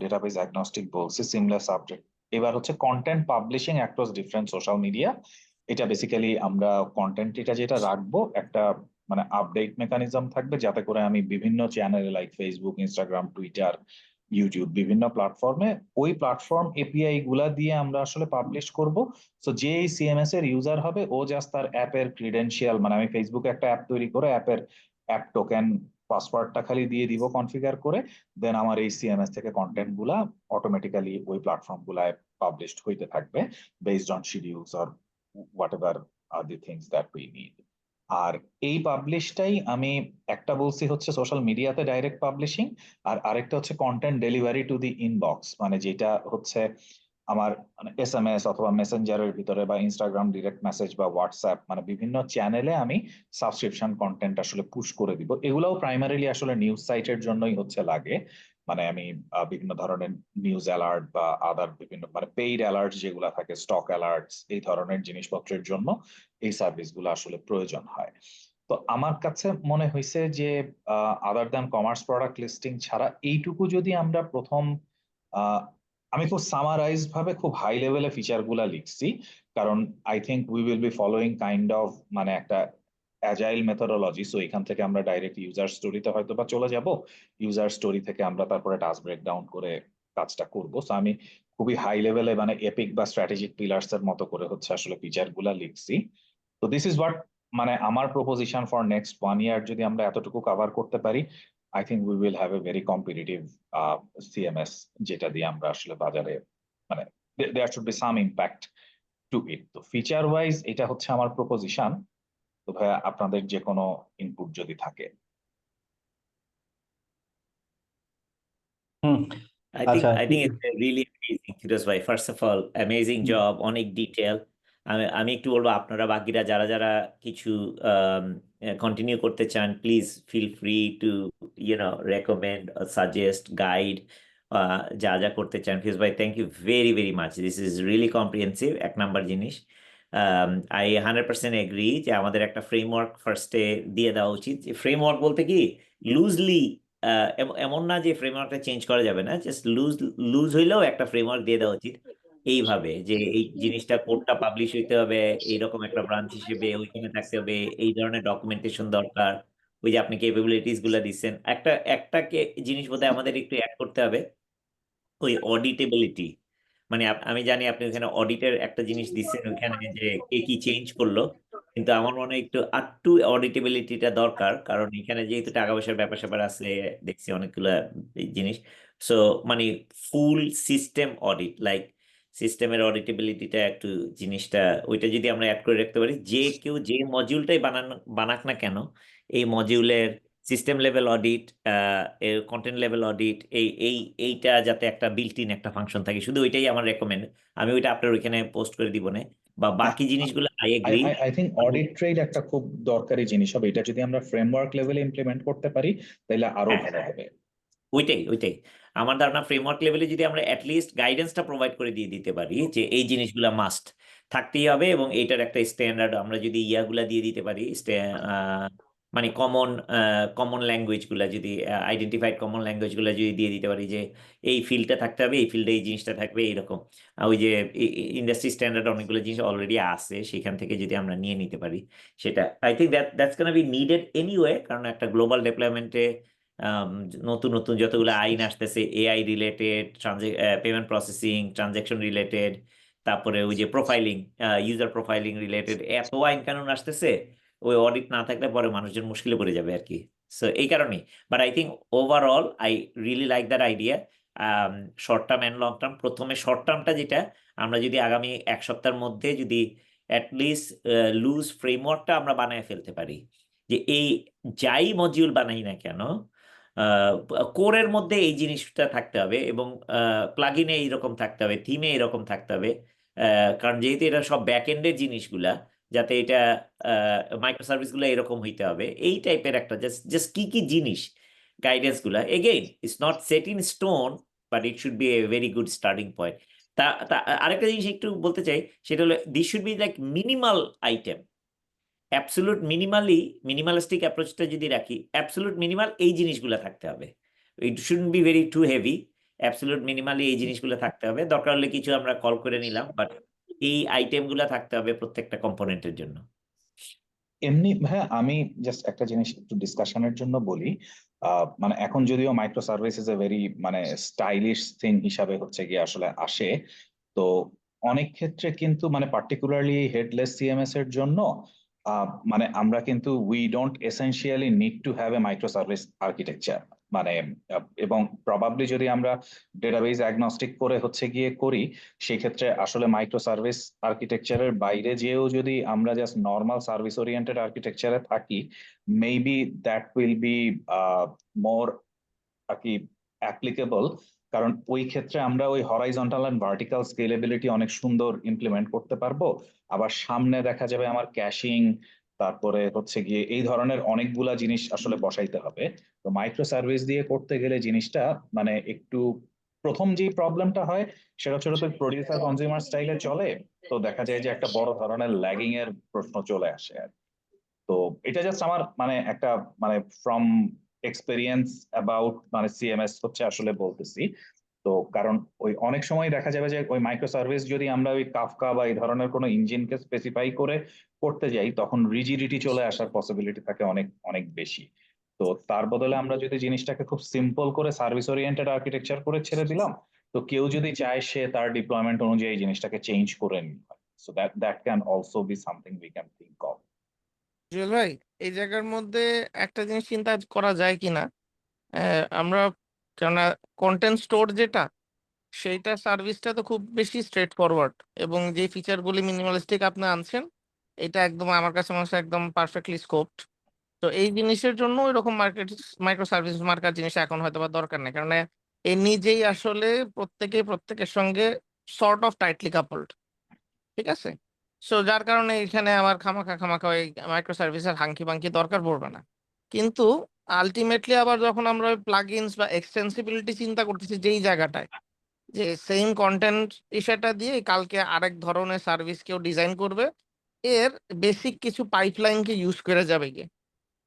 ডেটাবেজ অ্যাগনস্টিক বলছি, সিমলেস আপডেট। এবার হচ্ছে content publishing across different social media. এটা বেসিক্যালি আমরা কন্টেন্ট এটা যেটা রাখবো একটা মানে আপডেট মেকানিজম থাকবে, যাতে করে আমি বিভিন্ন চ্যানেলে like Facebook, Instagram, Twitter, YouTube, বিভিন্ন প্ল্যাটফর্মে ওই প্ল্যাটফর্ম এপিআই গুলা দিয়ে আমরা আসলে পাবলিশ করব। তো যে সিএমএস এর ইউজার হবে ও জাস্ট তার অ্যাপের ক্রিডেন্সিয়াল, মানে আমি ফেসবুকে একটা অ্যাপ তৈরি করে অ্যাপের অ্যাপ টোকেন পাসওয়ার্ডটা খালি দিয়ে দিব কনফিগার করে, দেন আমার এই সিএমএস থেকে কন্টেন্ট গুলা অটোমেটিক্যালি ওই প্ল্যাটফর্ম গুলায় পাবলিশড হইতে থাকবে based on schedules or whatever are the things that we need. আর এই পাবলিশটাই আমি একটা বলছি হচ্ছে সোশ্যাল মিডিয়াতে ডাইরেক্ট পাবলিশিং, আর আরেকটা হচ্ছে content delivery to the inbox, মানে যেটা হচ্ছে আমার মানে SMS অথবা মেসেঞ্জারের ভিতরে বা ইনস্টাগ্রাম ডিরেক্ট মেসেজ বা হোয়াটসঅ্যাপ মানে বিভিন্ন চ্যানেলে আমি সাবস্ক্রিপশন কন্টেন্ট আসলে পুশ করে দিব। এগুলোও প্রাইমারিলি আসলে নিউজ সাইটের জন্যই হচ্ছে লাগে। মানে আমি বিভিন্ন ধরনের নিউজ অ্যালার্ট বা আদার বিভিন্ন মানে পেইড অ্যালার্ট যেগুলো থাকে, স্টক অ্যালার্টস, এই ধরনের জিনিসপত্রের জন্য এই সার্ভিসগুলো আসলে প্রয়োজন হয়। তো আমার কাছে মনে হয়েছে যে other than commerce product listing ছাড়া এইটুকু যদি আমরা প্রথম আমি খুব সামারাইজড ভাবে খুব হাই লেভেলে ফিচার গুলা লিখছি, কারণ I think we will be following kind of মানে একটা অ্যাজাইল মেথোডোলজি। সো এখান থেকে আমরা ডাইরেক্ট ইউজার স্টোরিতে হয়তো বা চলে যাব, ইউজার স্টোরি থেকে আমরা তারপরে টাস্ক ব্রেকডাউন করে কাজটা করবো। সো আমি খুবই হাই লেভেলে মানে এপিক বা স্ট্র্যাটেজিক পিলার্স এর মতো করে হচ্ছে আসলে ফিচার গুলা লিখছি। তো দিস ইজ হোয়াট মানে আমার প্রপোজিশন ফর নেক্সট 1 ইয়ার যদি আমরা এতটুকু কভার করতে পারি, I think we will have a very competitive CMS, যেটা দিয়ে আমরা আসলে বাজারে মানে there should be some impact to it. তো ফিচার ওয়াইজ এটা হচ্ছে আমার প্রপোজিশন। তো ভাইয়া আপনাদের যে কোনো ইনপুট যদি থাকে। আচ্ছা, I think it's really amazing, Firoz ভাই। First of all amazing job, অনেক ডিটেল। আমি একটু বলবো, আপনারা বাকিরা যারা যারা কিছু কন্টিনিউ করতে চান, please feel free to recommend, suggest, guide যা যা করতে চান। ফিরোজ ভাই, thank you very very much. This is really comprehensive. এক নাম্বার জিনিস, আই 100% এগ্রি যে আমাদের একটা ফ্রেমওয়ার্ক ফার্স্টে দিয়ে দেওয়া উচিত। ফ্রেমওয়ার্ক বলতে কি, লুজলি এমন না যে ফ্রেমওয়ার্কটা চেঞ্জ করা যাবে না, জাস্ট লুজ হইলেও একটা ফ্রেমওয়ার্ক দিয়ে দেওয়া উচিত, এইভাবে যে এই জিনিসটা কোডটা পাবলিশ হইতে হবে, এইরকম একটা ব্রাঞ্চ হিসেবে ওইখানে থাকতে হবে, এই ধরনের ডকুমেন্টেশন দরকার। ওই যে আপনি ক্যাপাবিলিটিস গুলা দিচ্ছেন, একটা জিনিস বোধহয় আমাদের একটু অ্যাড করতে হবে, ওই অডিটেবিলিটি। মানে আমি জানি আপনি ওখানে অডিটের একটা জিনিস দিচ্ছেন ওইখানে, যে কে কি চেঞ্জ করলো, কিন্তু আমার মনে হয় একটু আটটু অডিটেবিলিটিটা দরকার, কারণ এখানে যেহেতু টাকা পয়সার ব্যাপার স্যাপার আছে, দেখছি অনেকগুলো জিনিস। সো মানে ফুল সিস্টেম অডিট, লাইক সিস্টেমের অডিটেবিলিটিটা একটু জিনিসটা, ওইটা যদি আমরা অ্যাড করে রাখতে পারি, যে কেউ যে মডিউলটাই বানাক না কেন, এই মডিউলের সিস্টেম লেভেল অডিট, এর কন্টেন্ট লেভেল অডিট, এইটা যাতে একটা বিল্ট ইন একটা ফাংশন থাকে, শুধু ওইটাই আমার রেকমেন্ড। আমি ওইটা আপনার ওইখানে পোস্ট করে দিব না, বা বাকি জিনিসগুলো I agree. I think audit trail একটা খুব দরকারি জিনিস হবে। এটা যদি আমরা ফ্রেমওয়ার্ক লেভেলে ইমপ্লিমেন্ট করতে পারি তাহলে আরো ভালো হবে। ওইটাই আমার ধারণা। ফ্রেমওয়ার্ক লেভেলে যদি আমরা অ্যাটলিস্ট গাইডেন্সটা প্রোভাইড করে দিয়ে দিতে পারি যে এই জিনিসগুলো মাস্ট থাকতেই হবে, এবং এইটার একটা স্ট্যান্ডার্ড আমরা যদি ইয়াগুলা দিয়ে দিতে পারি, মানে কমন ল্যাঙ্গুয়েজ গুলা যদি, আইডেন্টিফাইড কমন ল্যাঙ্গুয়েজ গুলা যদি দিয়ে দিতে পারি, যে এই ফিল্ডটা থাকতে হবে, এই ফিল্ডে এই জিনিসটা থাকবে, এইরকম। ওই যে ইন্ডাস্ট্রি স্ট্যান্ডার্ড অনেকগুলো জিনিস অলরেডি আছে, সেখান থেকে যদি আমরা নিয়ে নিতে পারি, সেটা I think that's gonna be needed anyway. কারণ একটা গ্লোবাল ডেভেলপমেন্টে নতুন নতুন যতগুলো আইন আসতেছে, AI related, payment processing, transaction related, তারপরে ওই যে প্রোফাইলিং, ইউজার প্রোফাইলিং রিলেটেড, এত আইন কানুন আসতেছে, ওই অডিট না থাকলে পরে মানুষজন মুশকিলে পড়ে যাবে আর কি। সো এই কারণেই, but I think overall I really like that idea. Short term and long term, প্রথমে শর্ট টার্মটা যেটা, আমরা যদি আগামী 1 সপ্তাহের মধ্যে যদি অ্যাটলিস্ট লুজ ফ্রেমওয়ার্কটা আমরা বানায় ফেলতে পারি, যে এই যাই মডিউল বানাই না কেন, কোরের মধ্যে এই জিনিসটা থাকতে হবে, এবং প্লাগইনে এইরকম থাকতে হবে, থিমে এরকম থাকতে হবে। কারণ যেহেতু এটা সব ব্যাক এন্ডের জিনিসগুলা, যাতে এটা মাইক্রো সার্ভিস গুলো এরকম হইতে হবে, এই টাইপের একটা জাস্ট কি কি জিনিস, গাইডেন্স গুলা, again it's not set in stone, but it should be a very good starting point. আরেকটা জিনিস একটু বলতে চাই, সেটা হলো this should be like minimal item. Absolute minimalistic অ্যাপ্রোচটা যদি রাখি, অ্যাবসোলুট মিনিমাল এই জিনিসগুলো থাকতে হবে। It shouldn't be very too heavy. Absolute minimally এই জিনিসগুলো থাকতে হবে, দরকার হলে কিছু আমরা কল করে নিলাম, বাট এই আইটেমগুলো থাকতে হবে প্রত্যেকটা কম্পোনেন্টের জন্য। এমনি হ্যাঁ, আমি জাস্ট একটা জিনিস একটু ডিসকাশনের জন্য বলি। মানে এখন যদিও micro service is a very মানে স্টাইলিশ থিং হিসাবে হচ্ছে গিয়ে আসলে আসে, তো অনেক ক্ষেত্রে কিন্তু মানে পার্টিকুলারলি হেডলেস সিএমএস এর জন্য মানে আমরা কিন্তু we don't essentially need to have a micro service architecture. মানে এবং প্রবাবলি যদি আমরা ডেটাবেজ অ্যাগনস্টিক করে হচ্ছে গিয়ে করি, সেক্ষেত্রে আসলে মাইক্রো সার্ভিস আর্কিটেকচারের বাইরে যেও যদি আমরা জাস্ট নর্মাল সার্ভিস ওরিয়েন্টেড আর্কিটেকচারে থাকি, maybe that will be more আর কি অ্যাপ্লিকেবল। কারণ ওই ক্ষেত্রে আমরা ওই হরাইজন্টাল এন্ড ভার্টিক্যাল স্কেলেবিলিটি অনেক সুন্দর ইমপ্লিমেন্ট করতে পারবো। আবার সামনে দেখা যাবে আমার ক্যাশিং, তারপরে হচ্ছে গিয়ে এই ধরনের অনেকগুলা জিনিস আসলে বসাইতে হবে। তো মাইক্রো সার্ভিস দিয়ে করতে গেলে জিনিসটা মানে একটু প্রথম যে প্রবলেমটা হয় সেটা হচ্ছে প্রডিউসার কনজিউমার স্টাইলে চলে, তো দেখা যায় যে একটা বড় ধরনের ল্যাগিং এর প্রশ্ন চলে আসে আর কি। তো এটা জাস্ট আমার মানে একটা মানে ফ্রম এক্সপেরিয়েন্স অ্যাবাউট মানে সিএমএস হচ্ছে আসলে বলতেছি। তো কারণ ওই অনেক সময় দেখা যাবে যে ওই মাইক্রো সার্ভিস যদি আমরা ওই কাফকা বা এই ধরনের কোনো ইঞ্জিনকে স্পেসিফাই করে করতে যাই, তখন রিজিডিটি চলে আসার পসিবিলিটি থাকে অনেক অনেক বেশি। তো তার বদলে আমরা যদি জিনিসটাকে খুব সিম্পল করে সার্ভিস ওরিয়েন্টেড আর্কিটেকচার করে ছেড়ে দিলাম, তো কেউ যদি চায় সে তার ডিপ্লয়মেন্ট অনুযায়ী জিনিসটাকে চেঞ্জ করে নিতে পারে। So that can also be something we can think of. Jewel ভাই, এই জায়গার মধ্যে একটা জিনিস চিন্তা করা যায় কিনা, আমরা কেননা কন্টেন্ট স্টোর যেটা, সেইটা সার্ভিসটা তো খুব বেশি স্ট্রেট ফরওয়ার্ড, এবং যে ফিচারগুলি মিনিমালিস্টিক আপনি আনছেন এটা একদম আমার কাছে মনে হচ্ছে একদম পারফেক্টলি স্কোপড। তো এই জিনিসের জন্য ওইরকম মাইক্রো সার্ভিস মার্কার জিনিস এখন হয়তো বা দরকার নেই, কারণ এ নিজেই আসলে প্রত্যেকের সঙ্গে সর্ট অফ টাইটলি কাপলড। ঠিক আছে। সো যার কারণে এখানে আমার খামাখা ওই মাইক্রো সার্ভিসের হাঙ্কি পাঙ্কি দরকার পড়বে না। কিন্তু আলটিমেটলি আবার যখন আমরা ওই প্লাগইনস বা এক্সটেন্সিবিলিটি চিন্তা করতেছি যেই জায়গাটায়, যে সেম কন্টেন্ট ইস্যাটা দিয়ে কালকে আরেক ধরনের সার্ভিস কেউ ডিজাইন করবে, এর বেসিক কিছু পাইপলাইনকে ইউজ করে যাবে গিয়ে,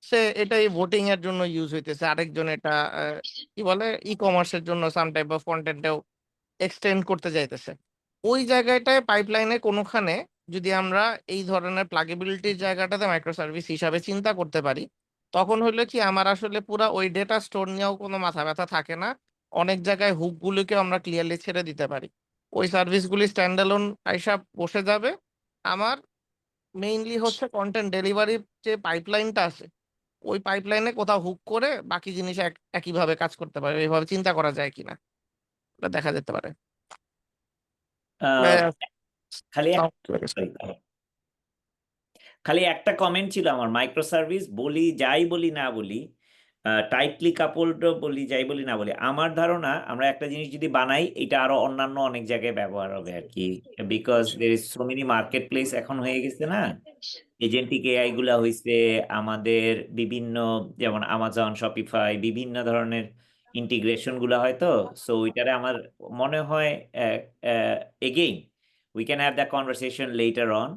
সে এটাই ভোটিং এর জন্য ইউজ হইতেছে, আরেকজন এটা কি বলে ই কমার্সের জন্য সাম টাইপ অফ কন্টেন্টেও এক্সটেন্ড করতে যাইতেছে। ওই জায়গাটায় পাইপলাইনে কোনোখানে যদি আমরা এই ধরনের প্লাগেবিলিটির জায়গাটাতে মাইক্রো সার্ভিস হিসাবে চিন্তা করতে পারি, তখন হলো কি আমার আসলে পুরা ওই ডেটা স্টোর নিয়েও কোনো মাথা ব্যথা থাকে না। অনেক জায়গায় হুকগুলোকে আমরা ক্লিয়ারলি ছেড়ে দিতে পারি, ওই সার্ভিসগুলি স্ট্যান্ডালোন আইসা বসে যাবে। আমার মেইনলি হচ্ছে কন্টেন্ট ডেলিভারির যে পাইপলাইনটা আছে, ওই পাইপলাইনে কোথাও হুক করে বাকি জিনিস একইভাবে কাজ করতে পারে। এইভাবে চিন্তা করা যায় কিনা এটা দেখা যেতে পারে। আহ, খালি এক Sounds like sorry, খালি একটা কমেন্ট ছিল আমার। মাইক্রো সার্ভিস বলি যাই বলি না বলি, টাইটলি কাপলড বলি যাই বলি না বলি, আমার ধারণা আমরা একটা জিনিস যদি বানাই এটা আরো অন্যান্য অনেক জায়গায় ব্যবহার হবে আর কি। Because there is so many market place এখন হয়ে গেছে না, এজেন্টিক এআই গুলা হইছে আমাদের বিভিন্ন, যেমন আমাজন, শপিফাই, বিভিন্ন ধরনের ইন্টিগ্রেশন গুলা হয়তো। সো ওইটারে আমার মনে হয় again we can have the conversation letter on.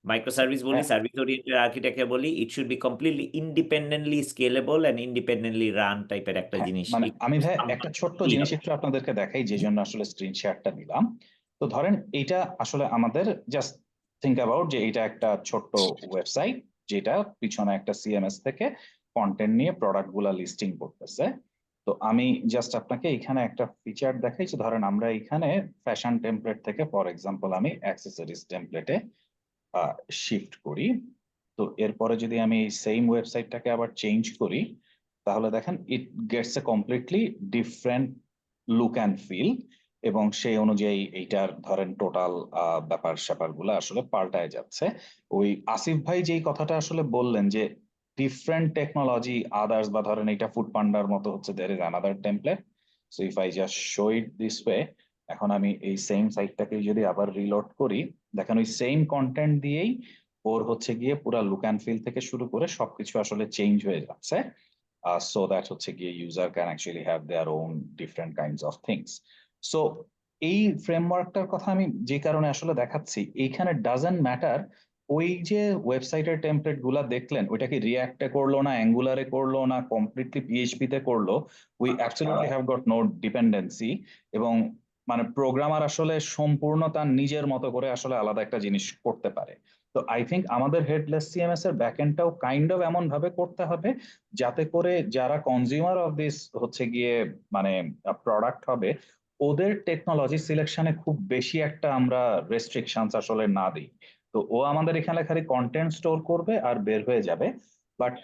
Micro service বলি, সার্ভিস ওরিয়েন্টেড আর্কিটেকচার বলি, ইট should B completely independently scalable and independently run টাইপের একটা হ্যাঁ, জিনিস। মানে আমি ভাই একটা ছোট্ট জিনিস একটু আপনাদেরকে দেখাই, যে জন্য আসলে স্ক্রিন শেয়ারটা দিলাম। তো ধরেন এটা আসলে আমাদের জাস্ট থিঙ্ক অ্যাবাউট যে এটা একটা ছোট্ট ওয়েবসাইট, যেটা পিছনে একটা সিএমএস থেকে কন্টেন্ট নিয়ে প্রোডাক্ট গুলা লিস্টিং করতেছে। তো আমি জাস্ট আপনাকে এখানে একটা ফিচার দেখাই, যে ধরেন আমরা এখানে ফ্যাশন টেমপ্লেট থেকে ফর এক্সাম্পল আমি অ্যাক্সেসরিজ টেমপ্লেটে শিফট করি। তো এরপরে যদি আমি এই সেম ওয়েবসাইটটাকে আবার চেঞ্জ করি, তাহলে দেখেন it gets a completely different look and feel, এবং সেই অনুযায়ী এইটার ধরেন টোটাল ব্যাপার স্যাপার গুলো আসলে পাল্টায় যাচ্ছে। ওই আসিফ ভাই যেই কথাটা আসলে বললেন যে ডিফারেন্ট টেকনোলজি আদার্স, বা ধরেন এটা ফুড পান্ডার মতো হচ্ছে there is another template. So if I just show it this way, এখন আমি এই সেম সাইটটাকে যদি আবার রিলোড করি, দেখেন ওই সেম কন্টেন্ট দিয়েই ওর হচ্ছে গিয়ে পুরা লুক অ্যান্ড ফিল থেকে শুরু করে সবকিছু আসলে চেঞ্জ হয়ে যাচ্ছে। সো দ্যাট হচ্ছে গিয়ে user can actually have their own different kinds of things. So এই ফ্রেমওয়ার্কটার কথা আমি যে কারণে আসলে দেখাচ্ছি, এইখানে ডাজন্ট ম্যাটার ওই যে ওয়েবসাইটের টেমপ্লেট গুলা দেখলেন ওইটা কি রিয়াক্টে করলো না অ্যাঙ্গুলারে করলো না কমপ্লিটলি পিএইচপি তে করলো, we absolutely have got no dependency. এবং মানে প্রোগ্রামার আসলে সম্পূর্ণ তার নিজের মতো করে আসলে আলাদা একটা জিনিস করতে পারে। তো আই থিঙ্ক আমাদের হেডলেস সিএমএস এর ব্যাকএন্ডটাও কাইন্ড অফ এমন ভাবে করতে হবে যাতে করে যারা কনজিউমার অফ দিস হচ্ছে গিয়ে মানে প্রোডাক্ট হবে, ওদের টেকনোলজি সিলেকশনে খুব বেশি একটা আমরা রেস্ট্রিকশনস আসলে না দিই। তো ও আমাদের এখানে খালি কন্টেন্ট স্টোর করবে আর বের হয়ে যাবে। বাট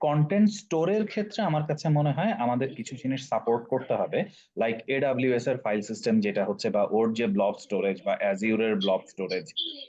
কন্টেন্ট স্টোরের ক্ষেত্রে আমার কাছে মনে হয় আমাদের কিছু জিনিস সাপোর্ট করতে হবে, লাইক এডব্লিউএস এর ফাইল সিস্টেম যেটা হচ্ছে, বা ওর যে ব্লব স্টোরেজ বা অ্যাজিউরের ব্লব স্টোরেজ।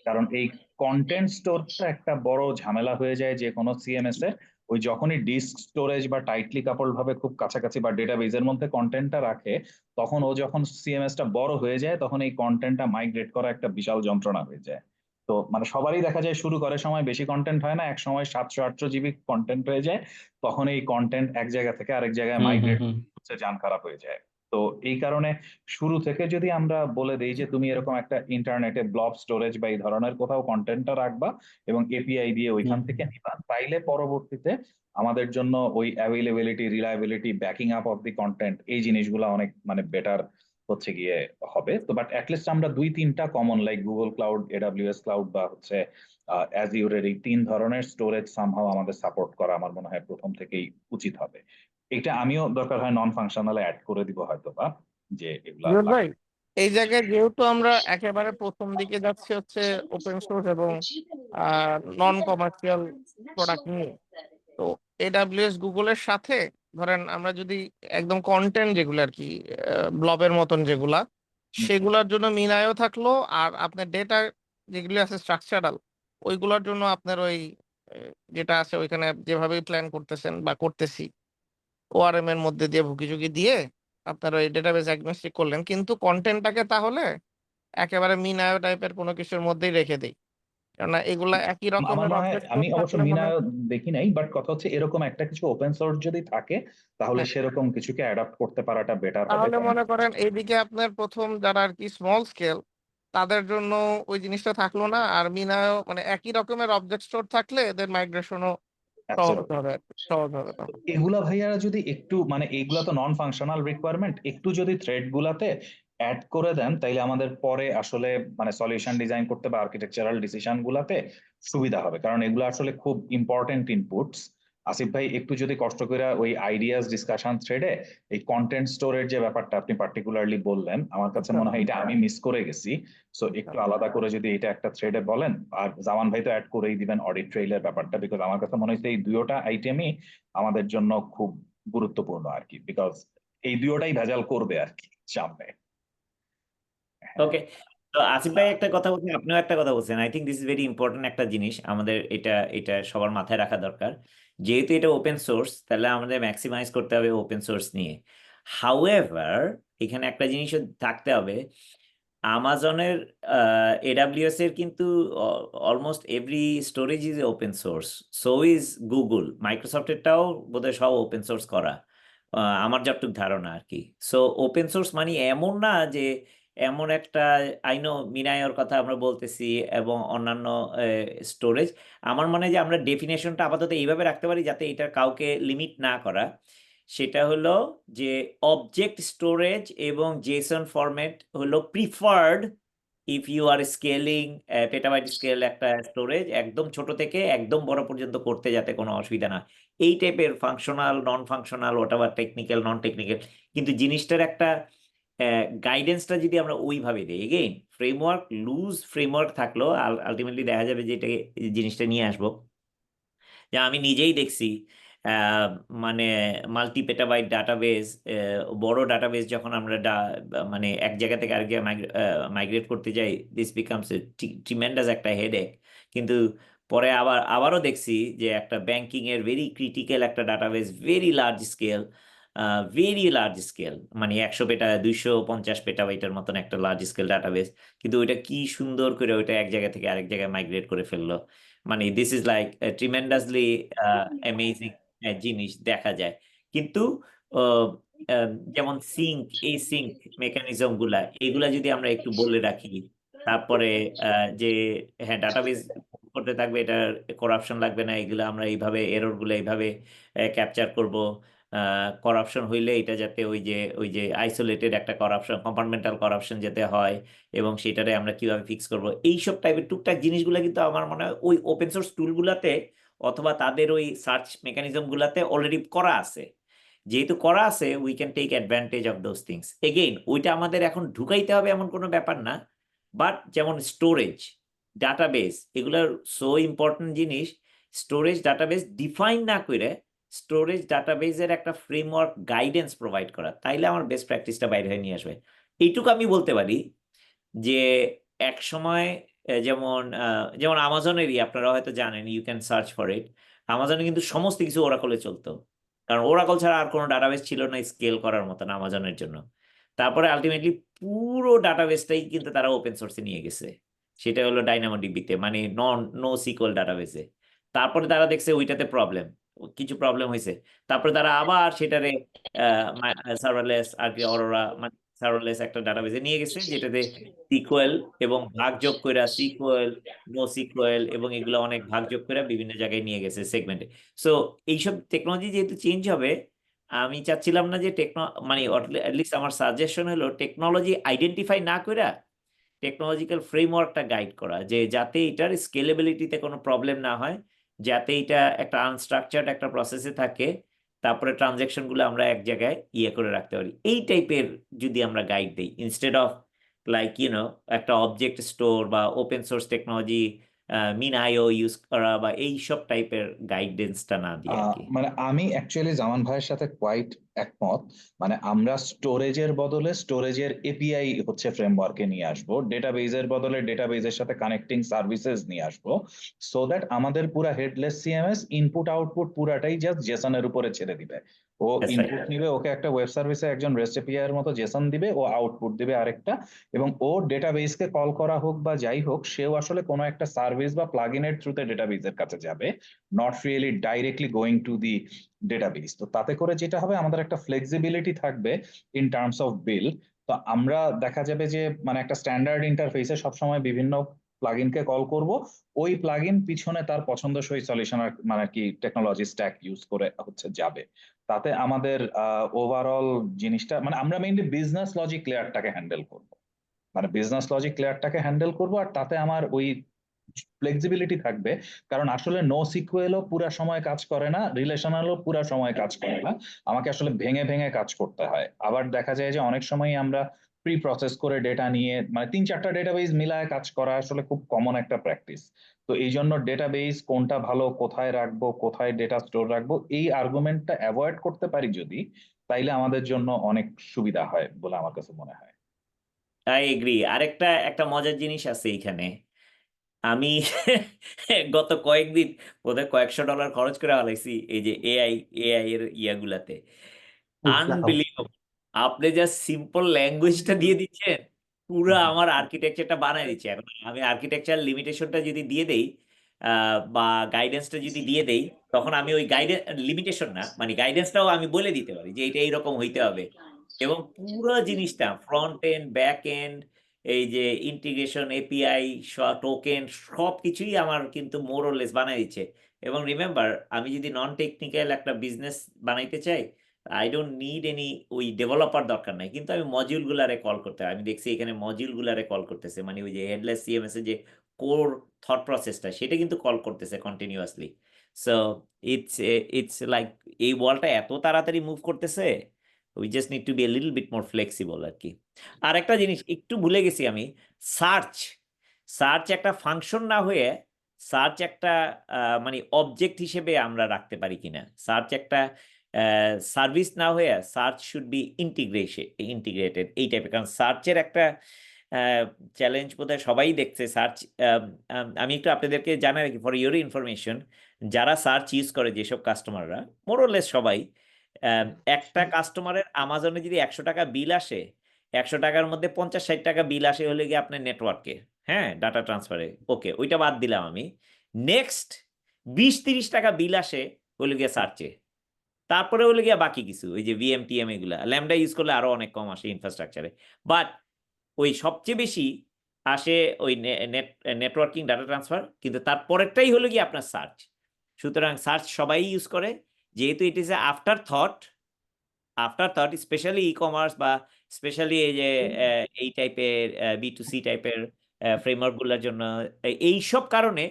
কারণ এই কন্টেন্ট স্টোরটা একটা বড় ঝামেলা হয়ে যায় যে কোনো সিএমএস এর, ওই যখনই ডিস্ক স্টোরেজ বা টাইটলি কাপড় ভাবে খুব কাছাকাছি বা ডেটাবেজের মধ্যে কন্টেন্টটা রাখে, তখন ও যখন সিএমএস টা বড় হয়ে যায় তখন এই কন্টেন্টটা মাইগ্রেট করা একটা বিশাল যন্ত্রণা হয়ে যায়। তো মানে সবারই দেখা যায় শুরু করে সময় বেশি কন্টেন্ট হয় না, এক সময় 700-800 জিবি কন্টেন্ট হয়ে যায়, তখন এই কন্টেন্ট এক জায়গা থেকে আরেক জায়গায় মাইগ্রেট হচ্ছে যান খারাপ হয়ে যায়। তো এই কারণে শুরু থেকে যদি আমরা বলে দিই যে তুমি এরকম একটা ইন্টারনেটে ব্লব স্টোরেজ বা এই ধরনের কোথাও কন্টেন্টটা রাখবা এবং এপিআই দিয়ে ওইখান থেকে নিবা, তাইলে পরবর্তীতে আমাদের জন্য ওই availability, reliability, backing up of the content, এই জিনিসগুলো অনেক মানে বেটার হচ্ছে গিয়ে হবে। তো বাট অ্যাটলিস্ট আমরা 2-3টা common like Google cloud, AWS cloud বা হচ্ছে অ্যাজিউরের এই 3 ধরনের স্টোরেজ সামহাও আমাদের সাপোর্ট করা আমার মনে হয় প্রথম থেকেই উচিত হবে। এটা আমিও দরকার হয় নন ফাংশনালে অ্যাড করে দিব হয়তো বা, যে এগুলা জুয়েল ভাই, এই জায়গায় যেহেতু আমরা একেবারে প্রথম দিকে যাচ্ছি হচ্ছে ওপেন সোর্স এবং নন কমার্শিয়াল প্রোডাক্ট নিয়ে, তো এডাব্লিউএস গুগলের সাথে ধরেন আমরা যদি একদম কন্টেন্ট যেগুলো আর কি ব্লবের মতন যেগুলা, সেগুলোর জন্য মিনায়ও থাকলো, আর আপনার ডেটা যেগুলো আছে স্ট্রাকচারাল, ওইগুলোর জন্য আপনার ওই যেটা আছে ওইখানে যেভাবে প্ল্যান করতেছেন বা করতেছি ওআরএম এর মধ্যে দিয়ে ভুকিঝুঁকি দিয়ে আপনার ওই ডেটাবেস অ্যাগনস্টিক করলেন, কিন্তু কন্টেন্টটাকে তাহলে একেবারে মিনায়ো টাইপের কোনো কিছুর মধ্যেই রেখে দেই, কেননা এগুলা একই আমার রকমের মনে হয়, অবজেক্ট আমি অবশ্য থাকলে মিনা মনে হয় দেখি নাই, বাট কথা হচ্ছে এরকম একটা কিছু ওপেন সোর্স যদি থাকে তাহলে হ্যাঁ, সেরকম কিছুকে অ্যাডাপ্ট করতে পারাটা বেটার হবে। তাহলে কারণ মনে করেন এইদিকে আপনার প্রথম যারা আর কি স্মল স্কেল তাদের জন্য ওই জিনিসটা থাকলো না, আর মিনায়ো মানে একই রকমের অবজেক্ট স্টোর থাকলে এদের মাইগ্রেশনও সহজ হবে আর কি, সহজ হবে তখন। এগুলা ভাইয়ারা যদি একটু মানে এইগুলা তো নন ফাংশনাল রিকোয়ারমেন্ট, একটু যদি থ্রেড গুলাতে অ্যাড করে দেন তাইলে আমাদের পরে আসলে মানে সলিউশন ডিজাইন করতে বা আর্কিটেকচারাল ডিসিশন গুলাতে সুবিধা হবে, কারণ এগুলো আসলে খুব ইম্পর্টেন্ট ইনপুটস। আসিফ ভাই একটু যদি কষ্ট করে ওই আইডিয়াস ডিসকাশন থ্রেডে এই কন্টেন্ট স্টোরের যে ব্যাপারটা আপনি পার্টিকুলারলি বললেন, আমার কাছে মনে হয় এটা আমি মিস করে গেছি। সো একটু আলাদা করে যদি এটা একটা থ্রেডে বলেন, আর জামান ভাই তো অ্যাড করেই দিবেন অডিট ট্রেইলের ব্যাপারটা, বিকজ আমার কাছে মনে হচ্ছে এই দুইটা আইটেমই আমাদের জন্য খুব গুরুত্বপূর্ণ আর কি, বিকজ এই দুইটাই ভেজাল করবে আর কি সামনে। ওকে, তো আসিফ ভাই একটা কথা বলছেন, আপনিও একটা কথা বলছেন, I think this is very important একটা জিনিস, আমাদের এটা এটা সবার মাথায় রাখা দরকার। যেহেতু এটা ওপেন সোর্স, তাহলে আমাদের ম্যাক্সিমাইজ করতে হবে ওপেন সোর্স নিয়ে। হাউএভার, এখানে একটা জিনিসও থাকতে হবে, আমাজনের এডাব্লিউএস এর কিন্তু almost every storage is open source, so is Google, মাইক্রোসফটেরটাও বোধহয় সব ওপেন সোর্স করা, আমার যতটুকু ধারণা আর কি। সো ওপেন সোর্স মানে এমন না যে এমন একটা, আইনো মিনায়োর কথা আমরা বলতেছি এবং অন্যান্য স্টোরেজ, আমার মনে হয় যে আমরা ডেফিনেশনটা আপাতত এইভাবে রাখতে পারি যাতে এটা কাউকে লিমিট না করা। সেটা হলো যে অবজেক্ট স্টোরেজ এবং জেসন ফরম্যাট হলো preferred if you are scaling petabyte scale একটা স্টোরেজ একদম ছোট থেকে একদম বড় পর্যন্ত করতে, যাতে কোনো অসুবিধা না, এই টাইপের ফাংশনাল নন ফাংশনাল ওটাবার টেকনিক্যাল নন টেকনিক্যাল, কিন্তু জিনিসটার একটা গাইডেন্সটা যদি আমরা ওইভাবে দিই, এগেইন ফ্রেমওয়ার্ক, লুজ ফ্রেমওয়ার্ক থাকলো আলটিমেটলি দেখা যাবে যে এটাকে জিনিসটা নিয়ে আসবো। যা আমি নিজেই দেখছি, আহ, মানে মাল্টি পেটাবাইট ডাটাবেস, বড় ডাটাবেস যখন আমরা মানে এক জায়গা থেকে আরেক জায়গায় মাইগ্রেট করতে যাই, দিস বিকামস ট্রিমেন্ডাস একটা হেডেক। কিন্তু পরে আবারও দেখছি যে একটা ব্যাংকিং এর ভেরি ক্রিটিক্যাল একটা ডাটাবেস, ভেরি লার্জ স্কেল, মানে 250 পেটাবাইটের মতন একটা লার্জ স্কেল ডাটাবেস, কিন্তু ওইটা কি সুন্দর করে ওইটা এক জায়গা থেকে আরেক জায়গায় মাইগ্রেট করে ফেললো। মানে this is like tremendously amazing জিনিস দেখা যায়। কিন্তু আহ, যেমন এই সিঙ্ক মেকানিজম গুলা, এগুলা যদি আমরা একটু বলে রাখি, তারপরে যে হ্যাঁ ডাটাবেস করতে থাকবে, এটা করাপশন লাগবে না, এগুলো আমরা এইভাবে এরর গুলো এইভাবে ক্যাপচার করব, করাপশন হইলে এটা যাতে ওই যে আইসোলেটেড একটা করাপশন, কম্পার্টমেন্টাল করাপশন যাতে হয়, এবং সেটারে আমরা কিভাবে ফিক্স করব, এইসব টাইপের টুকটাক জিনিসগুলো কিন্তু আমার মনে হয় ওই ওপেন সোর্স টুলগুলাতে অথবা তাদের ওই সার্চ মেকানিজম গুলাতে অলরেডি করা আছে। যেহেতু করা আছে, we can take advantage of those things. Again ওইটা আমাদের এখন ঢুকাইতে হবে এমন কোনো ব্যাপার না, বাট যেমন স্টোরেজ, ডাটাবেস, এগুলোর সো ইম্পর্টেন্ট জিনিস, স্টোরেজ ডাটাবেস ডিফাইন না করে স্টোরেজ ডাটাবেসের একটা ফ্রেমওয়ার্ক গাইডেন্স প্রোভাইড করা, তাইলে আমার বেস্ট প্র্যাকটিসটা বাইরে হয়ে নিয়ে আসবে। এইটুকু আমি বলতে পারি যে এক সময় যেমন যেমন আমাজনেরই আপনারা হয়তো জানেন, you can search for it, আমাজনে কিন্তু সমস্ত কিছু ওরাকলে চলতো, কারণ ওরাকল ছাড়া আর কোনো ডাটাবেস ছিল না স্কেল করার মতন আমাজনের জন্য। তারপরে আলটিমেটলি পুরো ডাটাবেসটাই কিন্তু তারা ওপেন সোর্সে নিয়ে গেছে, সেটা হলো ডাইনামোডিবিতে, মানে নো সিকুয়েল ডাটাবেসে। তারপরে তারা দেখছে ওইটাতে প্রবলেম, কিছু প্রবলেম হয়েছে, তারপরে তারা আবার সেটারে সার্ভারলেস আর কি অরোরা মানে সার্ভারলেস একটা ডাটাবেসে নিয়ে গেছে, যেটাতে সিকুয়েল এবং ভাগ যোগ করে সিকুয়েল, নো সিকুয়েল এবং এগুলো অনেক ভাগ যোগ করে বিভিন্ন জায়গায় নিয়ে গেছে সেগমেন্টে। সো এইসব টেকনোলজি যেহেতু চেঞ্জ হবে, আমি চাচ্ছিলাম না যে মানে অ্যাটলিস্ট আমার সাজেশন হলো টেকনোলজি আইডেন্টিফাই না করে টেকনোলজিক্যাল ফ্রেমওয়ার্কটা গাইড করা, যে যাতে এটার স্কেলেবিলিটিতে কোনো প্রবলেম না হয়, যাতে এটা একটা আনস্ট্রাকচার্ড একটা প্রসেসে থাকে, তারপরে ট্রানজ্যাকশন গুলো আমরা এক জায়গায় করে রাখতে পারি। এই টাইপের যদি আমরা গাইড দিই ইনস্টেড অফ লাইক একটা অবজেক্ট স্টোর বা ওপেন সোর্স টেকনোলজি মিনআইও ইউজ করা বা এইসব টাইপের গাইডেন্সটা না দিয়ে আর কি। মানে আমি অ্যাকচুয়ালি জামান ভাইয়ের সাথে কোয়াইট একমত। মানে আমরা স্টোরেজের বদলে স্টোরেজের এপিআই হচ্ছে ফ্রেমওয়ার্কে নিয়ে আসবো, ডেটাবেজের বদলে ডেটাবেজের সাথে কানেক্টিং সার্ভিসেস নিয়ে আসবো, সো দ্যাট আমাদের পুরা হেডলেস সিএমএস ইনপুট আউটপুট পুরাটাই জাস্ট জেসনের উপরে ছেড়ে দিবে। ও That's right. ইনপুট নিবে, ওকে একটা ওয়েব সার্ভিসে একজন রেস্ট এপিআই এর মতো জেসন দিবে, ও আউটপুট দিবে আরেকটা, এবং ও ডেটাবেসকে কল করা হোক বা যাই হোক, সেও আসলে কোনো একটা সার্ভিস বা প্লাগইনের থ্রুতে ডেটাবেসের কাছে যাবে, not really directly going to the database. তো তাতে করে যেটা হবে, আমাদের একটা ফ্লেক্সিবিলিটি থাকবে ইন টার্মস অফ বিল। তো আমরা দেখা যাবে যে মানে একটা স্ট্যান্ডার্ড ইন্টারফেসে সবসময় বিভিন্ন প্লাগইনকে কল করব, ওই প্লাগইন পিছনে তার পছন্দসই সলিউশন মানে কি টেকনোলজি স্ট্যাক ইউজ করে হচ্ছে যাবে। তাতে আমাদের ওভারঅল জিনিসটা মানে আমরা মেইনলি বিজনেস লজিক লেয়ারটাকে হ্যান্ডেল করব, মানে বিজনেস লজিক লেয়ারটাকে হ্যান্ডেল করব, আর তাতে আমার ওই ফ্লেক্সিবিলিটি থাকবে। কারণ আসলে নো সিকুয়েলও পুরা সময় কাজ করে না, রিলেশনালও পুরা সময় কাজ করে না, আমাকে আসলে ভেঙে ভেঙে কাজ করতে হয়। আবার দেখা যায় যে অনেক সময় আমরা প্রি প্রসেস করে ডেটা নিয়ে মানে 3-4টা ডেটাবেস মিলায় কাজ করা আসলে খুব কমন একটা প্র্যাকটিস। তো এই জন্য ডেটাবেস কোনটা ভালো, কোথায় রাখবো, কোথায় ডেটা স্টোর রাখবো, এই আর্গুমেন্টটা অ্যাভয়েড করতে পারি যদি, তাইলে আমাদের জন্য অনেক সুবিধা হয় বলে আমার কাছে মনে হয়। I agree. আরেকটা একটা মজার জিনিস আছে এইখানে, আমি গত কয়েকদিন বোধহয় $কয়েকশো খরচ করে ফেলাইছি এই যে এআই এর ইয়াগুলাতে। আনবিলিভেবল! আপনি জাস্ট সিম্পল ল্যাঙ্গুয়েজটা দিয়ে দিচ্ছেন, পুরা আমার আর্কিটেকচারটা বানায় দিচ্ছে। এখন আমি আর্কিটেকচার লিমিটেশনটা যদি দিয়ে দেই বা গাইডেন্সটা যদি দিয়ে দেই, তখন আমি ওই গাইডেন্স লিমিটেশন না মানে গাইডেন্সটাও আমি বলে দিতে পারি যে এটা এইরকম হইতে হবে, এবং পুরো জিনিসটা ফ্রন্ট এন্ড ব্যাক এন্ড এই যে ইন্টিগ্রেশন এপিআই টোকেন সবকিছুই আমার কিন্তু মোর অর লেস বানাই দিচ্ছে। এবং রিমেম্বার, আমি যদি নন টেকনিক্যাল একটা বিজনেস বানাইতে চাই, আই ডোন্ট নিড এনি ওই ডেভেলপার দরকার নাই, কিন্তু আমি মডিউল গুলারে কল করতে হয়। আমি দেখছি এখানে মডিউল গুলারে কল করতেছে, মানে ওই যে হেডলেস সিএমএস এর যে কোর থট প্রসেসটা সেটা কিন্তু কল করতেছে continuously. So it's it's like এই ওয়ালটা এত তাড়াতাড়ি মুভ করতেছে, we just need to be a little bit more flexible আর কি। আর একটা জিনিস একটু ভুলে গেছি আমি, সার্চ সার্চ একটা ফাংশন না হয়ে সার্চ একটা মানে অবজেক্ট হিসেবে আমরা রাখতে পারি কিনা, সার্চ একটা সার্ভিস না হয়ে সার্চ শুড বি ইন্টিগ্রেটেড এই টাইপের। কারণ সার্চের একটা চ্যালেঞ্জ বোধহয় সবাই দেখছে। সার্চ আমি একটু আপনাদেরকে জানাই রাখি ফর ইউর ইনফরমেশন, যারা সার্চ ইউজ করে যেসব কাস্টমাররা মোরলেস সবাই, একটা কাস্টমারের আমাজনে যদি $100 বিল আসে, $100 মধ্যে 50-60 টাকা বিল আসে হলে গিয়ে আপনার নেটওয়ার্কে, হ্যাঁ, ডাটা ট্রান্সফারে, ওকে ওইটা বাদ দিলাম আমি। নেক্সট 20-30 টাকা বিল আসে হলে গিয়ে সার্চে, তারপরে হলে গিয়ে বাকি কিছু ওই যে ভিএমটিএম এগুলা ল্যামডা ইউজ করলে আরো অনেক কম আসে ইনফ্রাস্ট্রাকচারে, বাট ওই সবচেয়ে বেশি আসে ওই নেটওয়ার্কিং ডাটা ট্রান্সফার, কিন্তু তারপরেরটাই হলো গিয়ে আপনার সার্চ। সুতরাং সার্চ সবাই ইউজ করে, যেহেতু it is a after thought specially e commerce বা স্পেশালি এই যে এই টাইপের B2C টাইপের ফ্রেমওয়ার্ক গুলোর জন্য, এই সব কারণে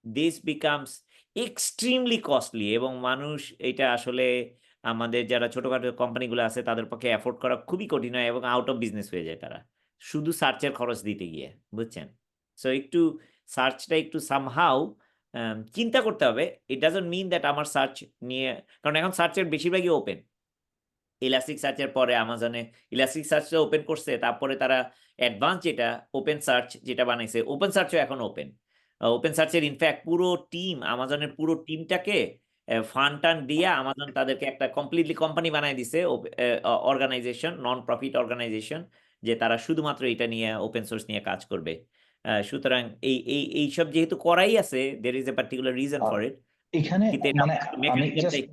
দিস বিকামস এক্সট্রিমলি কস্টলি, এবং মানুষ এটা আসলে আমাদের যারা ছোটখাটো কোম্পানিগুলো আছে তাদের পক্ষে অ্যাফোর্ড করা খুবই কঠিন হয় এবং আউট অফ বিজনেস হয়ে যায় তারা শুধু সার্চের খরচ দিতে গিয়ে, বুঝছেন? সো একটু সার্চটা একটু সামহাউ চিন্তা করতে হবে। ইট ডাজন্ট মিন দ্যাট আমার সার্চ নিয়ে, কারণ এখন সার্চের বেশিরভাগই ওপেন। ইলাস্টিক সার্চের পরে আমাজনে ইলাস্টিক সার্চটা ওপেন করছে, তারপরে তারা অ্যাডভান্স যেটা ওপেন সার্চ যেটা বানাইছে, ওপেন সার্চও এখন ওপেন। ওপেন সার্চের ইনফ্যাক্ট পুরো টিম, আমাজনের পুরো টিমটাকে ফান্ড টান দিয়ে আমাজন তাদেরকে একটা কমপ্লিটলি কোম্পানি বানায় দিছে, অর্গানাইজেশন, নন প্রফিট অর্গানাইজেশন, যে তারা শুধুমাত্র এটা নিয়ে ওপেন সোর্স নিয়ে কাজ করবে। সুতরাং এইসব যেহেতু করাই আছে, there is a particular reason for it, এখানে কিন্তু এটা মানে আমি মেকানিজমটা জাস্ট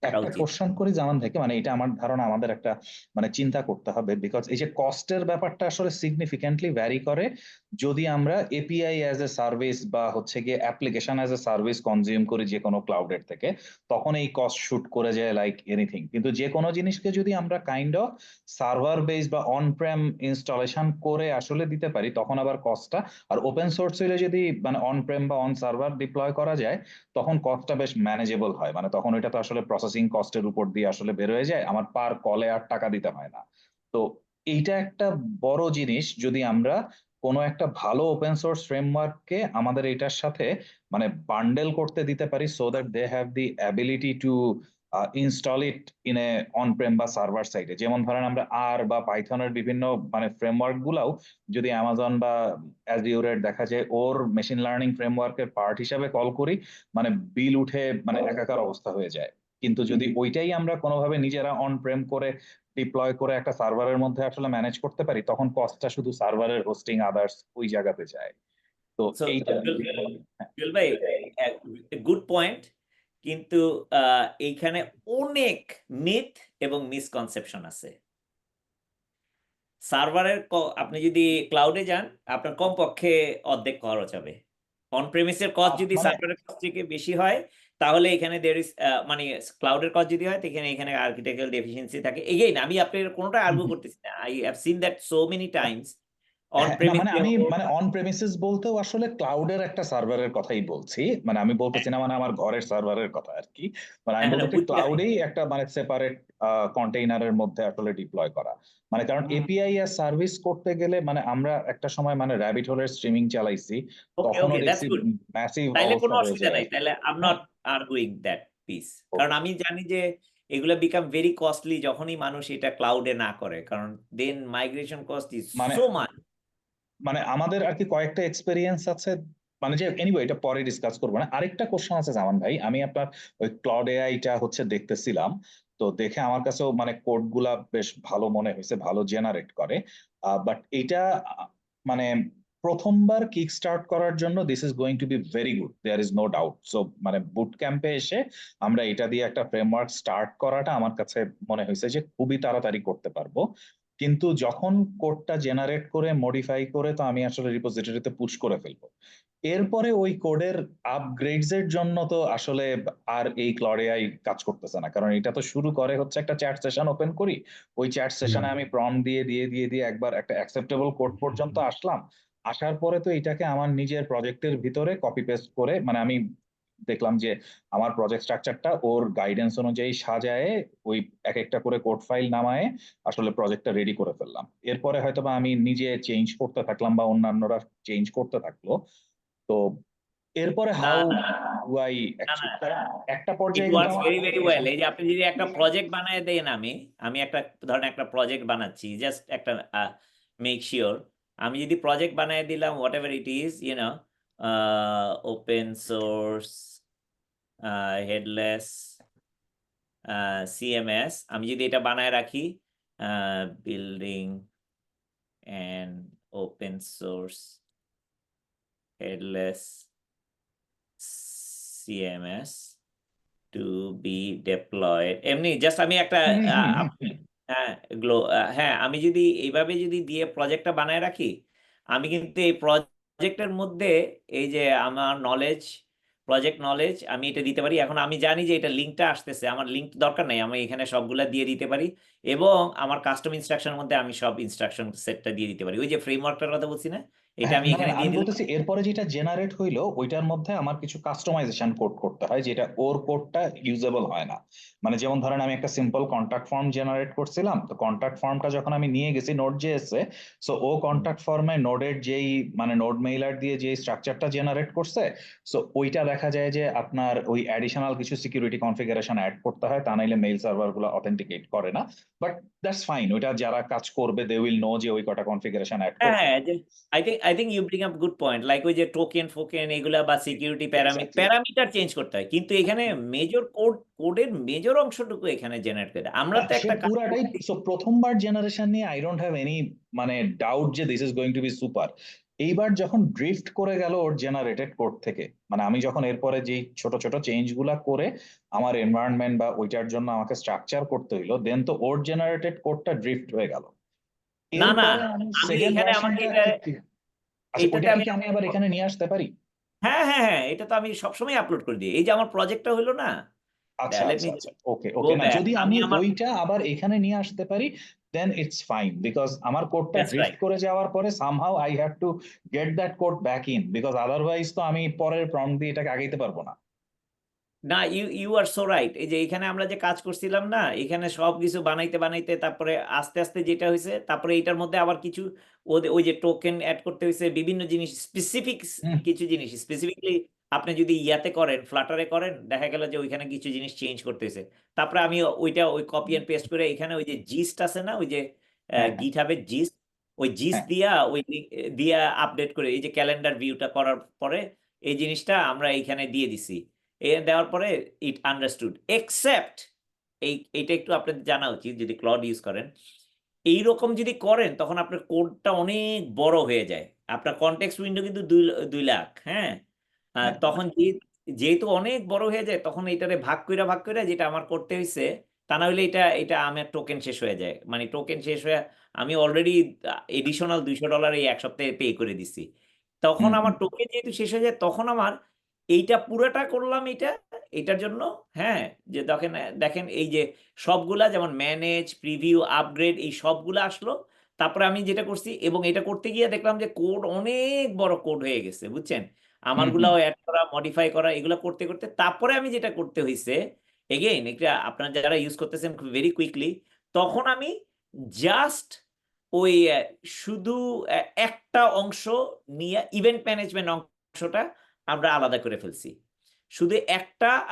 থাকা একটা উচিত। কোশ্চেন করি জামান থেকে, মানে এটা আমার ধারণা আমাদের একটা মানে চিন্তা করতে হবে, বিকজ এই যে কস্টের ব্যাপারটা আসলে সিগনিফিকেন্টলি ভ্যারি করে যদি আমরা এপিআই অ্যাজ এ সার্ভিস বা হচ্ছে গিয়ে application as a service consume করি যে কোনো ক্লাউডের থেকে, তখন এই কস্ট শুট করে যায় লাইক এনিথিং। কিন্তু যে কোনো জিনিসকে যদি আমরা কাইন্ড অফ সার্ভার বেস বা অন প্রেম ইনস্টলেশন করে আসলে দিতে পারি, তখন আবার কস্টটা, আর ওপেন সোর্স হলে যদি মানে অন প্রেম বা অন সার্ভার ডিপ্লয় করা যায়, তখন কস্টটা বেশ ম্যানেজেবল হয়। মানে তখন ওইটা তো আসলে প্রসেসিং কস্টের উপর দিয়ে আসলে বের হয়ে যায়, আমার পার কলে আর টাকা দিতে হয় না। তো এইটা একটা বড় জিনিস, যদি আমরা কোনো একটা ভালো ওপেন সোর্স ফ্রেমওয়ার্ককে আমাদের এটার সাথে মানে বান্ডেল করতে দিতে পারি, so that they have the ability to install it in a on prem বা সার্ভার সাইডে। যেমন ধরেন আমরা আর বা পাইথনের বিভিন্ন মানে ফ্রেমওয়ার্ক গুলাও যদি অ্যামাজন বা অ্যাজিওরের দেখা যায় ওর মেশিন লার্নিং ফ্রেমওয়ার্কের পার্ট হিসাবে কল করি, মানে বিল উঠে মানে একাকার অবস্থা হয়ে যায়। কিন্তু যদি ওইটাই আমরা কোনোভাবে নিজেরা অন প্রেম করে ডিপ্লয় করে একটা সার্ভারের মধ্যে আসলে ম্যানেজ করতে পারি, তখন কস্টটা শুধু সার্ভারের হোস্টিং আদার্স ওই জায়গাতে যায়। তো সো এইটা জুয়েল ভাই, গুড পয়েন্ট, কিন্তু এইখানে অনেক মিথ এবং মিসকনসেপশন আছে। সার্ভারের আপনি যদি ক্লাউডে যান, আপনার কমপক্ষে অর্ধেক খরচ হবে। অন প্রেমিসের কস্ট যদি মানে সার্ভারের কস্ট থেকে বেশি হয়, তাহলে এখানে দের ইজ মানে ক্লাউডের কস্ট যদি হয়, তাহলে এখানে আর্কিটেকচারাল ডেফিসিয়েন্সি থাকে। এগেইন আমি আপনার কোনোটা আর্গু করতেছি না, I have seen that so many Times on না মানে প্রেমিসে। আমি মানে অন প্রেমিসেস বলতেও আসলে ক্লাউডের একটা সার্ভারের কথাই বলছি, মানে আমি বলতেছি না মানে আমার ঘরের সার্ভারের কথা আর কি। মানে আমি বলতেছি ক্লাউডেই একটা মানে সেপারেট কন্টেইনারের মধ্যে আসলে ডিপ্লয় করা, মানে কারণ এপিআই আর সার্ভিস করতে গেলে মানে আমরা একটা সময় মানে র্যাবিট হোলের স্ট্রিমিং চালাইছি, ওকে তখনও ওকে, দ্যাটস দেখছি গুড। ম্যাসিভ তাইলে অবস্থা কোনো হয়ে অসুবিধা যায়। নাই, তাইলে আই এম হ্যাঁ, নট আর্গুইং দ্যাট পিস। কারণ ওকে। আমি জানি যে এগুলো বিকাম ভেরি কস্টলি যখনই মানুষ এটা ক্লাউডে না করে, কারণ দেন মাইগ্রেশন কস্ট ইজ মানে সো মাচ। মানে আমাদের আর কি কয়েকটা এক্সপেরিয়েন্স আছে, মানে যে এনিওয়ে এটা পরে ডিসকাস করবো না। আরেকটা কোশ্চেন আছে জামান ভাই, আমি আপনার ওই ক্লাউড এআইটা হচ্ছে দেখতেছিলাম, তো দেখে আমার কাছেও মানে কোড গুলা বেশ ভালো মনে হয়েছে, ভালো জেনারেট করে। বাট এটা মানে প্রথমবার কিক স্টার্ট করার জন্য this is going to be very good, there is no doubt. So মানে বুট ক্যাম্পে এসে আমরা এটা দিয়ে একটা ফ্রেমওয়ার্ক স্টার্ট করাটা আমার কাছে মনে হয়েছে যে খুবই তাড়াতাড়ি করতে পারবো। কিন্তু যখন কোডটা জেনারেট করে মডিফাই করে তো আমি আসলে রিপোজিটরিতে পুশ করে ফেলবো, এরপরে ওই কোডের আপগ্রেডস এর জন্য তো আসলে আর এই ক্লাউড এআই কাজ করতেছে না, কারণ এটা তো শুরু করে হচ্ছে একটা চ্যাট সেশন ওপেন করি, ওই চ্যাট সেশনে আমি প্রম্পট দিয়ে একবার একটা অ্যাকসেপ্টেবল কোড পর্যন্ত আসলাম, আসার পরে তো এটাকে আমার নিজের প্রজেক্টের ভিতরে কপি পেস্ট করে মানে আমি দেখলাম যে আমার প্রজেক্ট স্ট্রাকচারটা ওর গাইডেন্স অনুযায়ী সাজায়ে ওই এক একটা করে কোড ফাইল নামায়ে আসলে প্রজেক্টটা রেডি করে ফেললাম। এরপরে হয়তো বা আমি নিজে চেঞ্জ করতে থাকলাম বা অন্যান্যরা চেঞ্জ করতে থাকলো। তো এরপরে না হাউ না ডু আই না না, অ্যাকচুয়ালি একটা ইট পর্যায়ে কিন্তু ওয়ার্কস আমার ভেরি ভেরি ওয়েল। এই যে আপনি যদি একটা প্রজেক্ট বানায় দেন, আমি একটা ধরেন একটা প্রজেক্ট বানাচ্ছি, জাস্ট একটা মেক শিওর, আমি যদি প্রজেক্ট বানায় দিলাম whatever it is, open source headless CMS, আমি যদি এটা বানায় রাখি building and open source headless CMS to be deployed, এমনি জাস্ট আমি একটা হ্যাঁ হ্যাঁ, আমি যদি এইভাবে যদি দিয়ে প্রজেক্টটা বানায় রাখি, আমি কিন্তু এই প্রজেক্টের মধ্যে এই যে আমার প্রজেক্ট নলেজ আমি এটা দিতে পারি। এখন আমি জানি যে এটা লিঙ্কটা আসতেছে, আমার লিঙ্ক দরকার নাই, আমি এখানে সবগুলা দিয়ে দিতে পারি, এবং আমার কাস্টম ইনস্ট্রাকশনের মধ্যে আমি সব ইনস্ট্রাকশন সেটটা দিয়ে দিতে পারি। ওই যে ফ্রেমওয়ার্কটার কথা বলছি না, এটা আমি না এখানে না, দিয়ে আমি দিলাম। বলতেছি এরপরে যেটা জেনারেট হইলো ওইটার মধ্যে আমার কিছু কাস্টমাইজেশন কোড করতে হয়, যেটা ওর কোডটা ইউজেবল হয় না। মানে যেমন ধরেন আমি একটা সিম্পল কন্ট্যাক্ট ফর্ম জেনারেট করছিলাম, তো কন্ট্যাক্ট ফর্মটা যখন আমি নিয়ে গেছি নোড জেএসে, সো ও কন্ট্যাক্ট ফর্মে নোডের যেই মানে নোড মেইলার দিয়ে যে স্ট্রাকচারটা জেনারেট করছে, সো ওইটা দেখা যায় যে আপনার ওই অ্যাডিশনাল কিছু সিকিউরিটি কনফিগারেশন অ্যাড করতে হয়, তা নাইলে মেইল সার্ভার গুলো অথেন্টিকেট করে না। বাট দ্যাটস ফাইন, ওইটা যারা কাজ করবে দে উইল নো যে ওই কটা কনফিগারেশন অ্যাড হ্যাঁ করতে হ্যাঁ হবে। I think you bring up good point, like ওই যে টোকেন ফোকেন এগুলা বা সিকিউরিটি এক্স্যাক্টলি। প্যারামিটার চেঞ্জ করতে হয়, কিন্তু এখানে মেজর কোডের মেজর অংশটুকু এখানে জেনারেট করে দেয়। আমরা তো সে একটা কাজ পুরাটাই, করছি। সো প্রথমবার জেনারেশন নিয়ে আই ডোন্ট হ্যাভ এনি মানে ডাউট যে this is going to be super. এইবার যখন ড্রিফট করে গেল ওর জেনারেটেড কোড থেকে, মানে আমি যখন এরপরে যে ছোট ছোট চেঞ্জ গুলা করে আমার এনভায়রনমেন্ট বা ওইটার জন্য আমাকে স্ট্রাকচার করতে হইলো, দেন তো ওর জেনারেটেড কোডটা ড্রিফট হয়ে গেল। না না, এরপরে আমি আমি সেকেন্ড এখানে আমাকে ভার্সনটা এটা আচ্ছা এটাতে ওইটাকে আমি কি আমি আবার এখানে নিয়ে আসতে পারি? হ্যাঁ হ্যাঁ হ্যাঁ, এটা তো আমি সবসময় আপলোড করে দিই। এই যে আমার প্রজেক্টটা হলো না, আচ্ছা লেট আচ্ছা মি আচ্ছা, ওকে গো ওকে, না ব্যাক। যদি আমি আমি আমার ওইটা আবার এখানে নিয়ে আসতে পারি দেন ইটস ফাইন, বিকজ আমার কোডটা দ্যাটস ড্রিফট রাইট। করে যাওয়ার পরে somehow I have to get that code back in, because otherwise তো আমি পরের প্রম্পট দিয়ে এটাকে আগাইতে পারবো না। না, you you are so right. এই যে এখানে আমরা যে কাজ করছিলাম না, এখানে সব কিছু বানাইতে বানাইতে তারপরে আস্তে আস্তে যেটা হয়েছে, তারপরে এটার মধ্যে আবার কিছু ওই যে টোকেন অ্যাড করতে হয়েছে, বিভিন্ন জিনিস স্পেসিফিক, হুম, কিছু জিনিস স্পেসিফিকলি আপনি যদি ইয়াতে করেন, ফ্লাটারে করেন, দেখা গেল যে ওইখানে কিছু জিনিস চেঞ্জ করতে হয়েছে। তারপরে আমি ওইটা ওই কপি এন্ড পেস্ট করে এখানে ওই যে জিস্ট আছে না, ওই যে হ্যাঁ হ্যাঁ গিটহাবের জিস্ট, ওই জিস্ট হ্যাঁ দিয়া ওই দিয়া আপডেট করে এই যে ক্যালেন্ডার ভিউটা করার পরে এই জিনিসটা আমরা এইখানে দিয়ে দিছি। দেওয়ার পরে ইট আন্ডারস্টুড এক্সেপ্ট এইটা একটু আপনাদের জানা উচিত, যদি ক্লড ইউজ করেন এইরকম যদি করেন, তখন আপনার কোডটা অনেক বড় হয়ে যায়। আপনার কনটেক্সট উইন্ডো কিন্তু 2 লাখ, হ্যাঁ। হ্যাঁ তখন যেহেতু অনেক বড় হয়ে যায়, তখন এইটারে ভাগ কইরা যেটা আমার করতে হয়েছে, তা না হলে এটা এটা আমার টোকেন শেষ হয়ে যায়। মানে টোকেন শেষ হয়ে আমি অলরেডি এডিশনাল $200 এই এক সপ্তাহে পে করে দিছি। তখন হুম আমার হুম টোকেন যেহেতু শেষ হয়ে যায়, তখন আমার এইটা পুরোটা করলাম এটার জন্য, হ্যাঁ। যে দেখেন দেখেন এই যে সবগুলা যেমন ম্যানেজ, প্রিভিউ, আপগ্রেড, এই সবগুলা আসলো। তারপরে আমি যেটা করছি, এবং এটা করতে গিয়ে দেখলাম যে কোড অনেক বড় কোড হয়ে গেছে, বুঝছেন। হুম হুম আমারগুলাও অ্যাড করা, মডিফাই করা, এগুলো করতে করতে তারপরে আমি যেটা করতে হয়েছে, এগেইন এটা আপনারা যারা ইউজ করতেছেন ভেরি কুইকলি, তখন আমি জাস্ট ওই শুধু একটা অংশ নিয়ে ইভেন্ট ম্যানেজমেন্ট অংশটা আমরা আলাদা করে ফেলছি। শুধু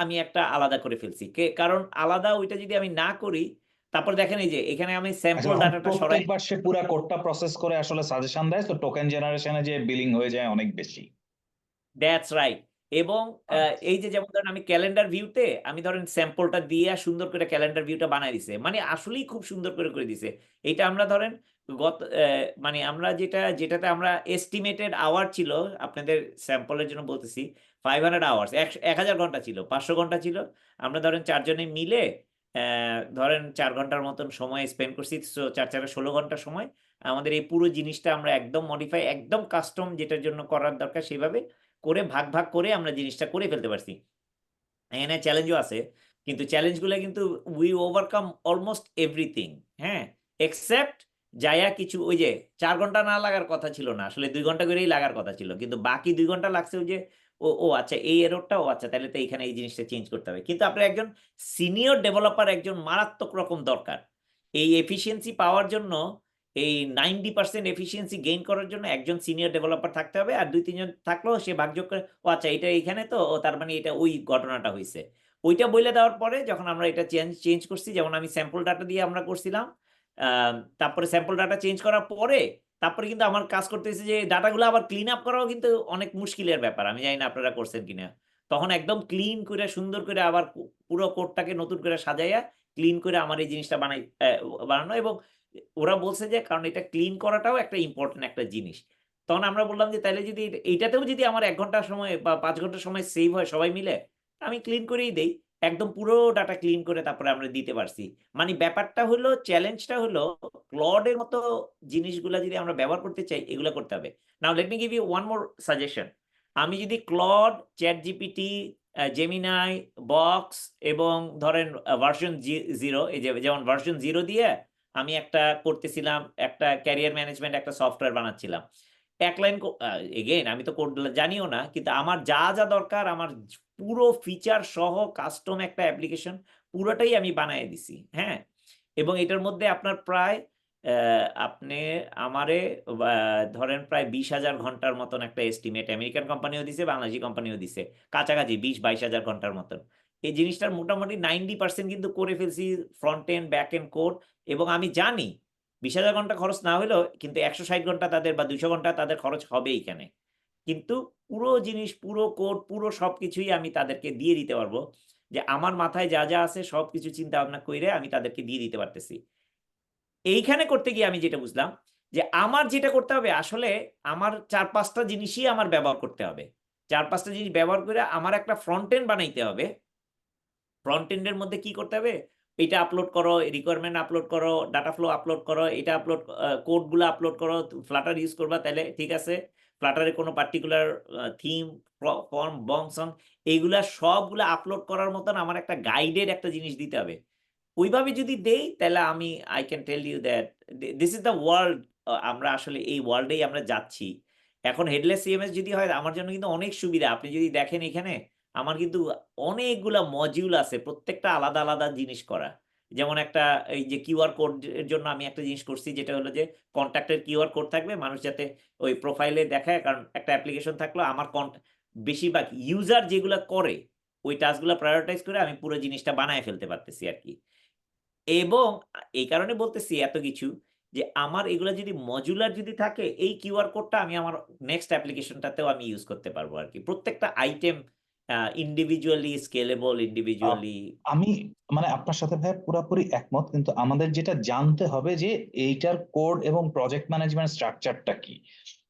আমি একটা আলাদা করে ফেলছি, কারণ আলাদা ওইটা যদি আমি না করি, তারপর দেখেন এই যে এখানে আমি আচ্ছা, স্যাম্পল যখন ডাটাটা সরাই। প্রত্যেকবার সে পুরা কোডটা প্রসেস করে আসলে সাজেশন দেয়, তো টোকেন জেনারেশনে যে বিলিং হয়ে যায় অনেক বেশি। That's right. এবং এই যে যেমন ধরেন আমি ক্যালেন্ডার ভিউতে আমি ধরেন স্যাম্পলটা দিয়ে সুন্দর করে ক্যালেন্ডার ভিউটা বানাই দিছে, মানে আসলেই খুব সুন্দর করে করে দিছে। এটা আমরা ধরেন মানে আমরা যেটাতে আমরা এস্টিমেটেড আওয়ার ছিল, আপনাদের স্যাম্পলের জন্য বলতেছি, 500 আওয়ার্স, 1000 ঘন্টা ছিল, 500 ঘন্টা ছিল। আমরা ধরেন চারজনে মিলে ধরেন 4 ঘন্টার মতন সময় স্পেন্ড করছি। সো 4 4 16 ঘন্টা সময় আমাদের এই পুরো জিনিসটা আমরা একদম মডিফাই, একদম কাস্টম যেটার জন্য করার দরকার সেভাবে করে ভাগ করে আমরা জিনিসটা করে ফেলতে পারছি। এখানে চ্যালেঞ্জও আছে, কিন্তু চ্যালেঞ্জগুলো কিন্তু উই ওভারকাম অলমোস্ট এভরিথিং, হ্যাঁ। এক্সেপ্ট যায়া কিছু ওই যে 4 ঘন্টা না লাগার কথা ছিল না, আসলে 2 ঘন্টা করেই লাগার কথা ছিল, কিন্তু বাকি 2 ঘন্টা লাগছে ওই যে ও ও আচ্ছা এই এররটা, ও আচ্ছা তাহলে তো এখানে এই জিনিসটা চেঞ্জ করতে হবে। কিন্তু আপনার একজন সিনিয়র ডেভেলপার একজন মারাত্মক রকম দরকার এই এফিসিয়েন্সি পাওয়ার জন্য। এই 90% এফিসিয়েন্সি গেইন করার জন্য একজন সিনিয়র ডেভেলপার থাকতে হবে, আর 2 3 জন থাকলেও সে ভাগযোগ করে, ও আচ্ছা এটা এইখানে তো, ও তার মানে এটা ওই ঘটনাটা হইছে। ওইটা বইলে দেওয়ার পরে যখন আমরা এটা চেঞ্জ করছি, যেমন আমি স্যাম্পল ডাটা দিয়ে আমরা করছিলাম। তারপরে স্যাম্পল ডাটা চেঞ্জ করার পরে তারপরে কিন্তু আমার কাজ করতে হয়েছে যে ডাটাগুলো আবার ক্লিন আপ করাও কিন্তু অনেক মুশকিলের ব্যাপার। আমি জানি না আপনারা করছেন কিনা। তখন একদম ক্লিন করে সুন্দর করে আবার পুরো কোডটাকে নতুন করে সাজাইয়া ক্লিন করে আমার এই জিনিসটা বানানো। এবং ওরা বলছে যে কারণ এটা ক্লিন করাটাও একটা ইম্পোর্টেন্ট একটা জিনিস। তখন আমরা বললাম যে তাইলে যদি এইটাতেও যদি আমার ১ ঘন্টা সময় বা ৫ ঘন্টা সময় সেভ হয় সবাই মিলে, আমি ক্লিন করেই দেই। একদম পুরো ডাটা ক্লিন করে তারপরে আমরা দিতে পারছি। মানে ব্যাপারটা হলো, চ্যালেঞ্জটা হলো ক্লড এর মতো জিনিসগুলা যদি আমরা ব্যবহার করতে চাই, এগুলা করতে হবে। Now let me give you one more suggestion. আমি যদি ক্লড, ChatGPT, Gemini, বক্স এবং ধরেন ভার্সন 0, এই যে যেমন ভার্সন 0 দিয়ে আমি একটা করতেছিলাম, একটা ক্যারিয়ার ম্যানেজমেন্ট একটা সফটওয়্যার বানাচ্ছিলাম। এক লাইন এগেইন আমি তো কোড জানিও না, কিন্তু আমার যা দরকার আমার পুরো ফিচার সহ কাস্টম একটা অ্যাপ্লিকেশন পুরোটাই আমি বানায় দিছি, হ্যাঁ। এবং এটার মধ্যে আপনার প্রায় আপনি আমারে ধরেন প্রায় 20,000 ঘন্টার মতন একটা এস্টিমেট আমেরিকান কোম্পানিও দিছে, বাংলাদেশি কোম্পানিও দিছে, কাছাকাছি 20-22,000 ঘন্টার মতন। এই জিনিসটার মোটামুটি 90% কিন্তু করে ফেলছি, front end back end code. এবং আমি জানি 20,000 ঘন্টা খরচ না হলেও কিন্তু 160 ঘন্টা তাদের বা 200 ঘন্টা তাদের খরচ হবে এইখানে। কিন্তু পুরো জিনিস, পুরো কোড, পুরো সবকিছুই আমি তাদেরকে দিয়ে দিতে পারবো, যে আমার মাথায় যা যা আছে সবকিছু চিন্তা ভাবনা করে আমি তাদেরকে দিয়ে দিতে পারতেছি। এইখানে করতে গিয়ে আমি যেটা বুঝলাম, যে আমার যেটা করতে হবে আসলে আমার 4-5টা জিনিসই আমার ব্যবহার করতে হবে। 4-5টা জিনিস ব্যবহার করে আমার একটা ফ্রন্ট এন্ড বানাইতে হবে। ফ্রন্ট এন্ড এর মধ্যে কি করতে হবে? এটা আপলোড করো, রিকোয়ারমেন্ট আপলোড করো, ডাটা ফ্লো আপলোড করো, এটা আপলোড, কোড গুলো আপলোড করো। ফ্লাটার ইউজ করবা তাহলে ঠিক আছে। ফ্লাটারে কোনো পার্টিকুলার থিম, ফর্ম, বং সং এইগুলা সবগুলা আপলোড করার মতন আমার একটা গাইডেড একটা জিনিস দিতে হবে। ওইভাবে যদি দেই তাহলে আমি I can tell you that this is the world. আমরা আসলে এই ওয়ার্ল্ডেই আমরা যাচ্ছি। এখন হেডলেস সিএমএস যদি হয় আমার জন্য কিন্তু অনেক সুবিধা। আপনি যদি দেখেন এখানে আমার কিন্তু অনেকগুলা মডিউল আছে, প্রত্যেকটা আলাদা আলাদা জিনিস করা। যেমন একটা এই যে কিউআর কোড এর জন্য আমি একটা জিনিস করছি, যেটা হলো যে কন্ট্যাক্টের কিউআর কোড থাকবে, মানুষ যাতে ওই প্রোফাইলে দেখায়। কারণ একটা অ্যাপ্লিকেশন থাকলো আমার বেশিরভাগ ইউজার যেগুলা করে ওই টাস্কগুলো প্রায়োরিটাইজ করে আমি পুরো জিনিসটা বানায় ফেলতে পারতেছি আর কি। এবং এই কারণে বলতেছি এত কিছু, যে আমার এগুলা যদি মডুলার যদি থাকে, এই কিউআর কোডটা আমি আমার নেক্সট অ্যাপ্লিকেশনটাতেও আমি ইউজ করতে পারবো আর কি। প্রত্যেকটা আইটেম ইন্ডিভিজুয়ালি স্কেলেবল, আহ, ইন্ডিভিজুয়ালি। আমি মানে আপনার সাথে ভাই পুরোপুরি একমত, কিন্তু আমাদের যেটা জানতে হবে যে এইটার কোড এবং প্রজেক্ট ম্যানেজমেন্ট স্ট্রাকচারটা কি।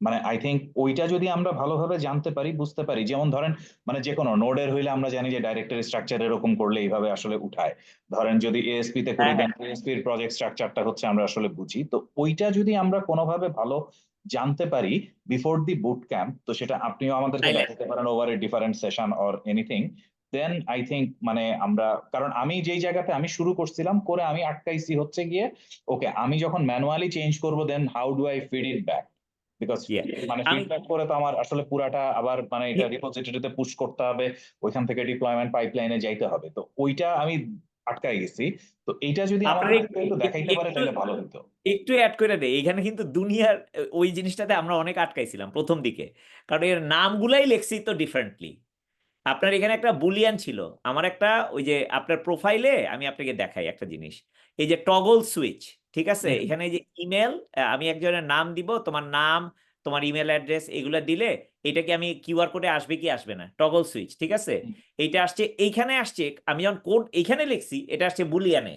মানে আই থিংক ওইটা যদি আমরা ভালোভাবে জানতে পারি, বুঝতে পারি, যেমন ধরেন মানে যে কোনো নোডের হইলে আমরা জানি যে ডাইরেক্টরি স্ট্রাকচার এরকম করলে এইভাবে আসলে উঠায়। ধরেন যদি এএসপি তে করি, হ্যাঁ, হ্যাঁ, দেন এএসপি এর প্রজেক্ট স্ট্রাকচারটা হচ্ছে আমরা আসলে বুঝি। তো ওইটা যদি আমরা কোনোভাবে ভালো জানতে পারি বিফোর দি বুট ক্যাম্প, তো সেটা আপনিও আমাদেরকে তাইলে দেখাতে পারেন over a different session or anything. Then I think মানে আমরা, কারণ আমি যেই জায়গাতে আমি শুরু করছিলাম করে আমি আটকাইছি হচ্ছে গিয়ে, ওকে আমি যখন ম্যানুয়ালি চেঞ্জ করব then how do I feed it back, because yeah. মানে আমি ফিডব্যাক করে তো আমার আসলে পুরাটা আবার মানে এটা রিপোজিটরিতে পুশ করতে হবে, ওইখান থেকে ডিপ্লয়মেন্ট পাইপলাইনে যাইতে হবে, তো ওইটা আমি আটকাই গেছি। তো এইটা যদি আপনার আমাদের একটু দেখাইতে পারে একটু তাহলে ভালো হতো। একটু অ্যাড করে দেয় এখানে, কিন্তু দুনিয়ার ওই জিনিসটাতে আমরা অনেক আটকাইছিলাম প্রথম দিকে, কারণ এর নামগুলাই লেখছি তো ডিফারেন্টলি। আপনার এখানে একটা বুলিয়ান ছিল, আমার একটা ওই যে আপনার প্রোফাইলে আমি আপনাকে দেখাই একটা জিনিস, এই যে টগল সুইচ, ঠিক আছে? এখানে এই যে ইমেল, আমি একজনের নাম দিব, তোমার নাম, তোমার ইমেল অ্যাড্রেস এগুলো দিলে এটা কি আমি কিউআর কোডে আসবে কি আসবে না, টগল সুইচ, ঠিক আছে? এইটা আসছে এইখানে আসছে, আমি যখন কোড এইখানে লিখছি এটা আসছে বুলিয়ানে,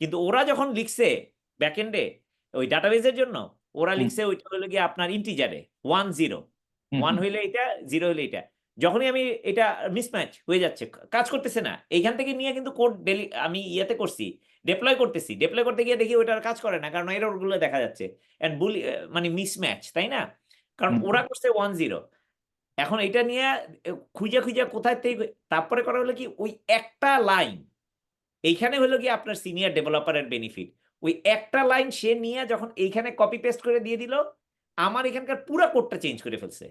কিন্তু ওরা যখন লিখছে ব্যাকএন্ডে ওই ডাটাবেজের জন্য, ওরা লিখছে ওইটা হলো গিয়ে আপনার ইন্টিজারে 1-0, 1 হইলে এটা, 0 হইলে এটা। যখনই আমি এটা মিসম্যাচ হয়ে যাচ্ছে, কাজ করতেছে না, এইখান থেকে নিয়ে কিন্তু কোড আমি ইয়েতে করছি, ডেপ্লয় করতেছি, ডেপ্লয় করতে গিয়ে দেখি ওইটার কাজ করে না, কারণ এরর গুলো দেখা যাচ্ছে এন্ড মানে মিসম্যাচ, তাই না? কারণ ওরা করছে 1-0। এখন এটা নিয়ে খুঁজে খুঁজে কোথায় থেকে তারপরে করা হলো কি, ওই একটা লাইন এইখানে হলো কি আপনার সিনিয়র ডেভেলপারের বেনিফিট, ওই একটা লাইন সে নিয়ে যখন এইখানে কপি পেস্ট করে দিয়ে দিল, আমার এখানকার পুরো কোডটা চেঞ্জ করে ফেলছে।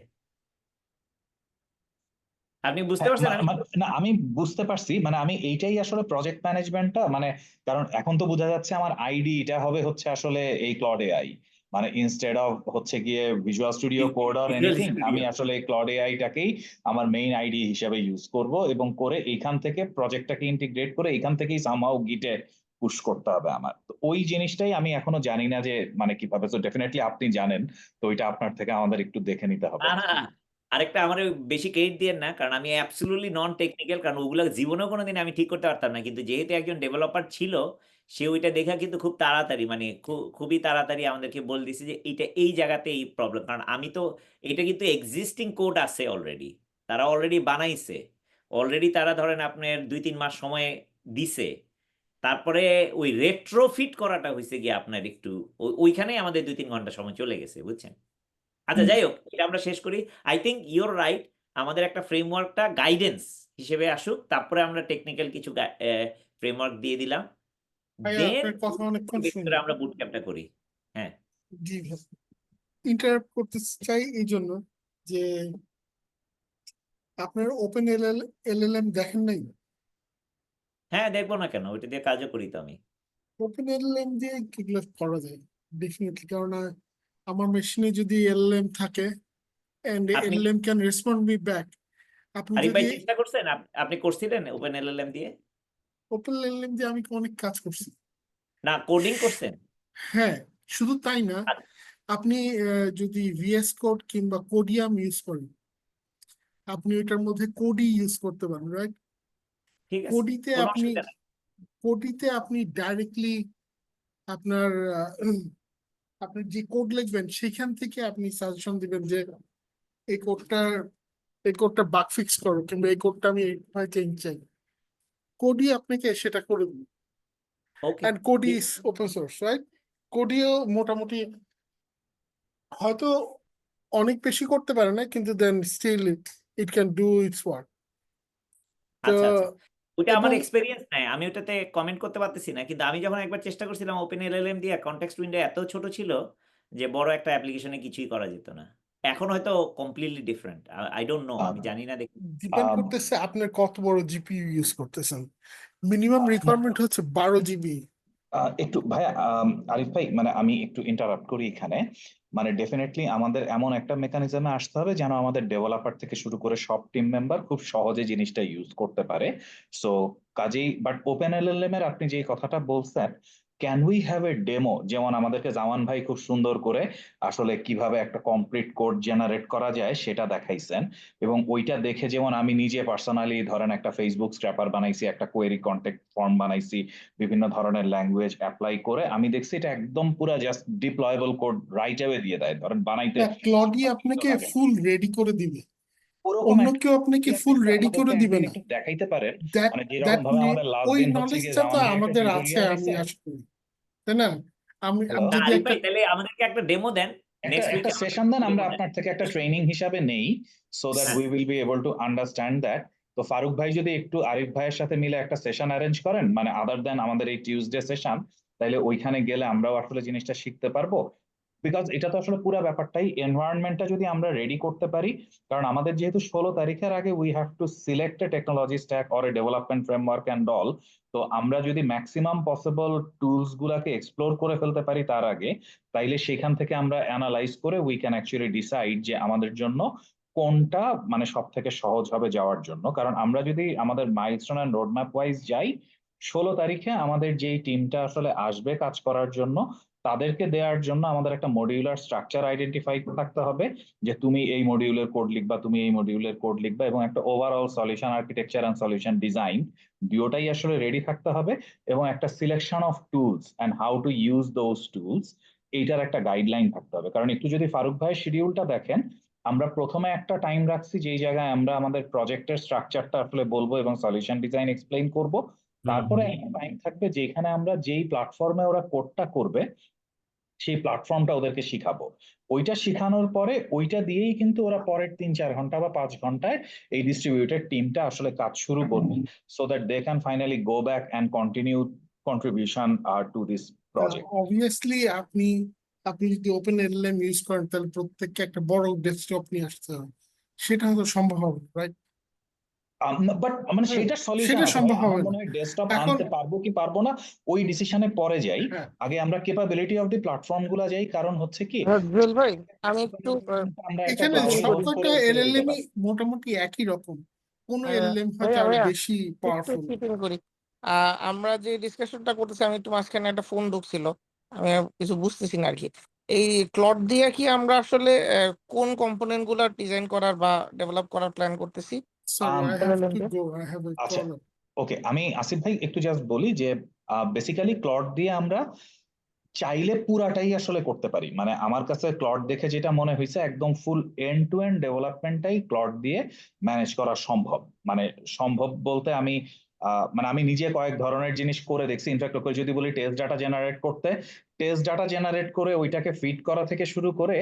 আপনি বুঝতে পারছেন আমি? না আমি বুঝতে পারছি, মানে আমি এইটাই আসলে প্রজেক্ট ম্যানেজমেন্টটা মানে, কারণ এখন তো বোঝা যাচ্ছে আমার আইডি এটা হবে হচ্ছে আসলে এই ক্লড এআই, মানে ইনস্টেড অফ হচ্ছে গিয়ে visual studio code or visual anything, আমি স্টুডিও। আসলে ক্লড এআইটাকেই আমার মেইন আইডি হিসেবে ইউজ করব, এবং করে এইখান থেকে প্রজেক্টটাকে ইন্টিগ্রেট করে এইখান থেকেই সামহাউ গিটে পুশ করতে হবে আমার। তো ওই জিনিসটাই আমি এখনো জানি না যে মানে কিভাবে, তো ডেফিনেটলি আপনি জানেন, তো ওইটা আপনার থেকে আমাদের একটু দেখে নিতে হবে। না, না, আরেকটা আমার বেশি ক্রেডিট দিয়ে না, কারণ আমি অ্যাবসলিউটলি নন টেকনিক্যাল, কারণ ওগুলো জীবনেও কোনোদিন আমি ঠিক করতে পারতাম না, কিন্তু যেহেতু একজন ডেভেলপার ছিল, সে ওইটা দেখা কিন্তু খুব তাড়াতাড়ি, মানে খুবই তাড়াতাড়ি আমাদেরকে বলে দিছে যে এইটা এই জায়গাতে এই প্রবলেম। কারণ আমি তো, এটা কিন্তু এক্সিস্টিং কোড আছে অলরেডি, তারা অলরেডি বানাইছে, অলরেডি তারা ধরেন আপনার 2-3 মাস সময় দিছে, তারপরে ওই রেট্রোফিট করাটা হয়েছে গিয়ে আপনার একটু ওইখানে আমাদের 2-3 ঘন্টা সময় চলে গেছে, বুঝছেন? আচ্ছা, যাই হোক, এটা আমরা শেষ করি। আই থিঙ্ক ইউর রাইট, আমাদের একটা ফ্রেমওয়ার্কটা গাইডেন্স হিসেবে আসুক, তারপরে আমরা টেকনিক্যাল কিছু ফ্রেমওয়ার্ক দিয়ে দিলাম, ভাইয়া দেন আপনার কথা অনেকক্ষণ ভেতরে শুনলাম। আমরা বুট ক্যাম্পটা করি। হ্যাঁ, জি ভাই, ইন্টারাপ্ট করতে চাই এই জন্য যে আপনার ওপেন এলএলএম দেখেন নাই? হ্যাঁ, দেখবো না কেন, ওইটা দিয়ে কাজও করি তো আমি। ওপেন এলএলএম দিয়ে কিগুলো করা যায়? ডেফিনেটলি, কারণ আমার মেশিনে যদি এলএলএম থাকে and আপনি LLM can respond me back, আপনি আরিফ যদি ভাই চেষ্টা করছেন? আপনি করছিলেন ওপেন এলএলএম দিয়ে? ওপেন এলএলএম দিয়ে আমি অনেক কাজ করছি। না, কোডিং করছেন? হ্যাঁ, শুধু তাই না, আ- আপনি যদি ভিএস কোড কিংবা কোডিয়াম ইউজ করেন, আপনি ওইটার মধ্যে কোডি ইউজ করতে পারেন, রাইট? ঠিক আছে, কোডিতে কোনো আপনি অসুবিধা নাই। ডাইরেক্টলি আপনার আপনি যে কোড লিখবেন সেখান থেকে আপনি সাজেশন দিবেন যে এই কোডটা বাগ ফিক্স করো, কিংবা এই কোডটা আমি এইভাবে চেঞ্জ চাই। কোডি আপনাকে সেটা করে দিবে। Okay, and Cody is open source, right? কোডিও মোটামুটি হয়তো অনেক বেশি করতে পারে না, কিন্তু then still it can do its work. তো আচ্ছা আচ্ছা, ওটা আমার এবং এক্সপেরিয়েন্স নাই, আমি ওটাতে কমেন্ট করতে পারতেছি না। কিন্তু আমি যখন একবার চেষ্টা করছিলাম ওপেন এলএলএম দিয়ে, কনটেক্সট উইন্ডো এত ছোট ছিল যে বড় একটা অ্যাপ্লিকেশনে কিছুই করা যেত না। এখন হয়তো completely different, I don't no, আমি জানি না, দেখি। ডিপেন্ড করতেছে আপনার কত বড় জিপিইউ ইউজ করতেছেন। মিনিমাম রিকোয়ারমেন্ট হচ্ছে 12 GB। একটু ভাইয়া, আরিফ ভাই, মানে আমি একটু ইন্টারাপ্ট করি এখানে। মানে ডেফিনেটলি আমাদের এমন একটা মেকানিজমে আসতে হবে যেন আমাদের ডেভেলপার থেকে শুরু করে সব টিম মেম্বার খুব সহজে জিনিসটা ইউজ করতে পারে। সো কাজেই বাট ওপেন এলএলএম এর আপনি যে কথাটা বলছেন, can we have a demo? যেমন আমাদেরকে জামান ভাই খুব সুন্দর করে আসলে কিভাবে একটা কমপ্লিট কোড জেনারেট করা যায় সেটা দেখাইছেন, এবং ওইটা দেখে যেমন আমি নিজে পার্সোনালি ধরেন একটা ফেসবুক স্ক্র্যাপার বানাইছি, একটা কোয়েরি কন্ট্যাক্ট ফর্ম বানাইছি, বিভিন্ন ধরনের ল্যাঙ্গুয়েজ অ্যাপ্লাই করে আমি দেখছি এটা একদম পুরো জাস্ট ডিপ্লয়েবল কোড রাইট অ্যাওয়ে দিয়ে দেয়, ধরেন বানাইতে ক্লডি 5 মিনিটও আপনাকে লাগে না। ফুল রেডি করে দিবে, ওরকম অন্য একটা কেউ আপনাকে idea ফুল কিন্তু রেডি করে আমাদেরকে দিবে একদিন না। একটু দেখাইতে পারেন। দ্যাট মানে যেরকম দ্যাট ভাবে আমাদের লাস্ট ওই দিন হচ্ছে গিয়ে নলেজটা তো জামান ভাই একটা আমাদের আছে, টিউটোরিয়াল আমি দিছে। আশা করি, তাই না? আমি হ্যালো, না যদি আরিফ একটা ভাই, তাহলে আমাদেরকে একটা ডেমো দেন, একটা নেক্সট একটা উইকে আমাদের সেশন দেন, আমরা ডেমো দেন। আপনার থেকে একটা ট্রেনিং হিসাবে নেই, সো দ্যাট হ্যাঁ, we will be able to understand that. তো ফারুক ভাই যদি একটু আরিফ ভাইয়ের সাথে মিলে একটা সেশন অ্যারেঞ্জ করেন, মানে আদার দেন আমাদের এই টিউসডে সেশন, তাইলে ওইখানে গেলে আমরাও আসলে জিনিসটা শিখতে পারবো। বিকজ এটা তো আসলে পুরো ব্যাপারটাই এনভায়রনমেন্টটা যদি আমরা রেডি করতে পারি, কারণ আমাদের যেহেতু 16 তারিখের আগে we have to select A technology stack or a development framework and all. তো আমরা যদি ম্যাক্সিমাম পসিবল টুলস গুলাকে এক্সপ্লোর করে ফেলতে পারি তার আগে, তাইলে সেখান থেকে আমরা অ্যানালাইজ করে উই ক্যান অ্যাকচুয়ালি ডিসাইড যে আমাদের জন্য কোনটা মানে সব থেকে সহজ হবে যাওয়ার জন্য। কারণ আমরা যদি আমাদের মাইলস্টোন অ্যান্ড রোডম্যাপ ওয়াইজ যাই, 16 তারিখে আমাদের যেই টিমটা আসলে আসবে কাজ করার জন্য, তাদেরকে দেওয়ার জন্য আমাদের একটা মডিউলার স্ট্রাকচার আইডেন্টিফাই থাকতে হবে, যে তুমি এই মডিউলের কোড লিখবা, তুমি এই মডিউলের কোড লিখবা, এবং একটা overall solution architecture and solution design দুটোটাই আসলে রেডি থাকতে হবে, এবং একটা selection of tools and how to use those tools, এইটার একটা গাইডলাইন থাকতে হবে। কারণ একটু যদি ফারুক ভাইয়ের শিডিউলটা দেখেন, আমরা প্রথমে একটা টাইম রাখছি যেই জায়গায় আমরা আমাদের প্রজেক্টের স্ট্রাকচারটা আসলে বলবো এবং সলিউশন ডিজাইন এক্সপ্লেইন করব। তারপরে একটা টাইম থাকবে যেখানে আমরা যেই প্ল্যাটফর্মে ওরা কোডটা করবে সেই প্ল্যাটফর্মটা ওদেরকে শিখাবো। ওইটা শিখানোর পরে ওইটা দিয়েই কিন্তু ওরা পরের 3-4 ঘন্টা বা 5 ঘন্টায় এই ডিস্ট্রিবিউটেড টিমটা আসলে কাজ শুরু করবে, so that they can finally go back and continue contribution to this project. Obviously আপনি আপনি যদি ওপেন এলএলএম ইউজ করেন, তাহলে প্রত্যেককে একটা বড় ডেস্কটপ নিয়ে আসতে হবে, সেটা হয়তো সম্ভব হবে, রাইট? বাট মানে সেটা সলিউশন সেটা আছে ভাই, সম্ভব আমার হবে না মনে হয় ডেস্কটপ এখন। আনতে পারবো কি পারবো না ওই ডিসিশনে পরে যাই, হ্যাঁ, আগে আমরা ক্যাপাবিলিটি অফ দি প্ল্যাটফর্ম গুলা যাই। কারণ হচ্ছে কি জুয়েল ভাই, আমি একটু আমরা একটা এখানে চিটিং ক্লাউড করি। হাউস করে সবকটা ছেড়ে দিতে এলএলএমই পারি। মোটামুটি একই রকম, কোন এলএলএম হয়তো ভাইয়া আরো ভাইয়া বেশি একটু পাওয়ারফুল। চিটিং করি। আমরা যে ডিসকাশনটা করতেছি, আমি একটু মাঝখানে একটা ফোন ঢুকছিল, আমি আর কিছু বুঝতেছি না আর কি। এই ক্লড দিয়ে কি আমরা আসলে কোন কম্পোনেন্ট গুলা ডিজাইন করার বা ডেভেলপ করার প্ল্যান করতেছি sorry, I have LLM to দিয়ে? গো, আই হ্যাভ এ আচ্ছা, কল। ওকে, আমি আসিফ ভাই একটু জাস্ট বলি যে বেসিক্যালি ক্লড দিয়ে আমরা চাইলে পুরাটাই আসলে করতে পারি। মানে আমার কাছে ক্লড দেখে যেটা মনে হয়েছে, একদম ফুল এন্ড টু এন্ড ডেভেলপমেন্টটাই ক্লড দিয়ে ম্যানেজ করা সম্ভব। মানে সম্ভব বলতে আমি মানে আমি নিজে কয়েক ধরনের জিনিস করে দেখছি। ইনফ্যাক্ট ওকে যদি বলি টেস্ট ডাটা জেনারেট করতে, টেস্ট ডাটা জেনারেট করে ওইটাকে ফিট করা থেকে শুরু করে,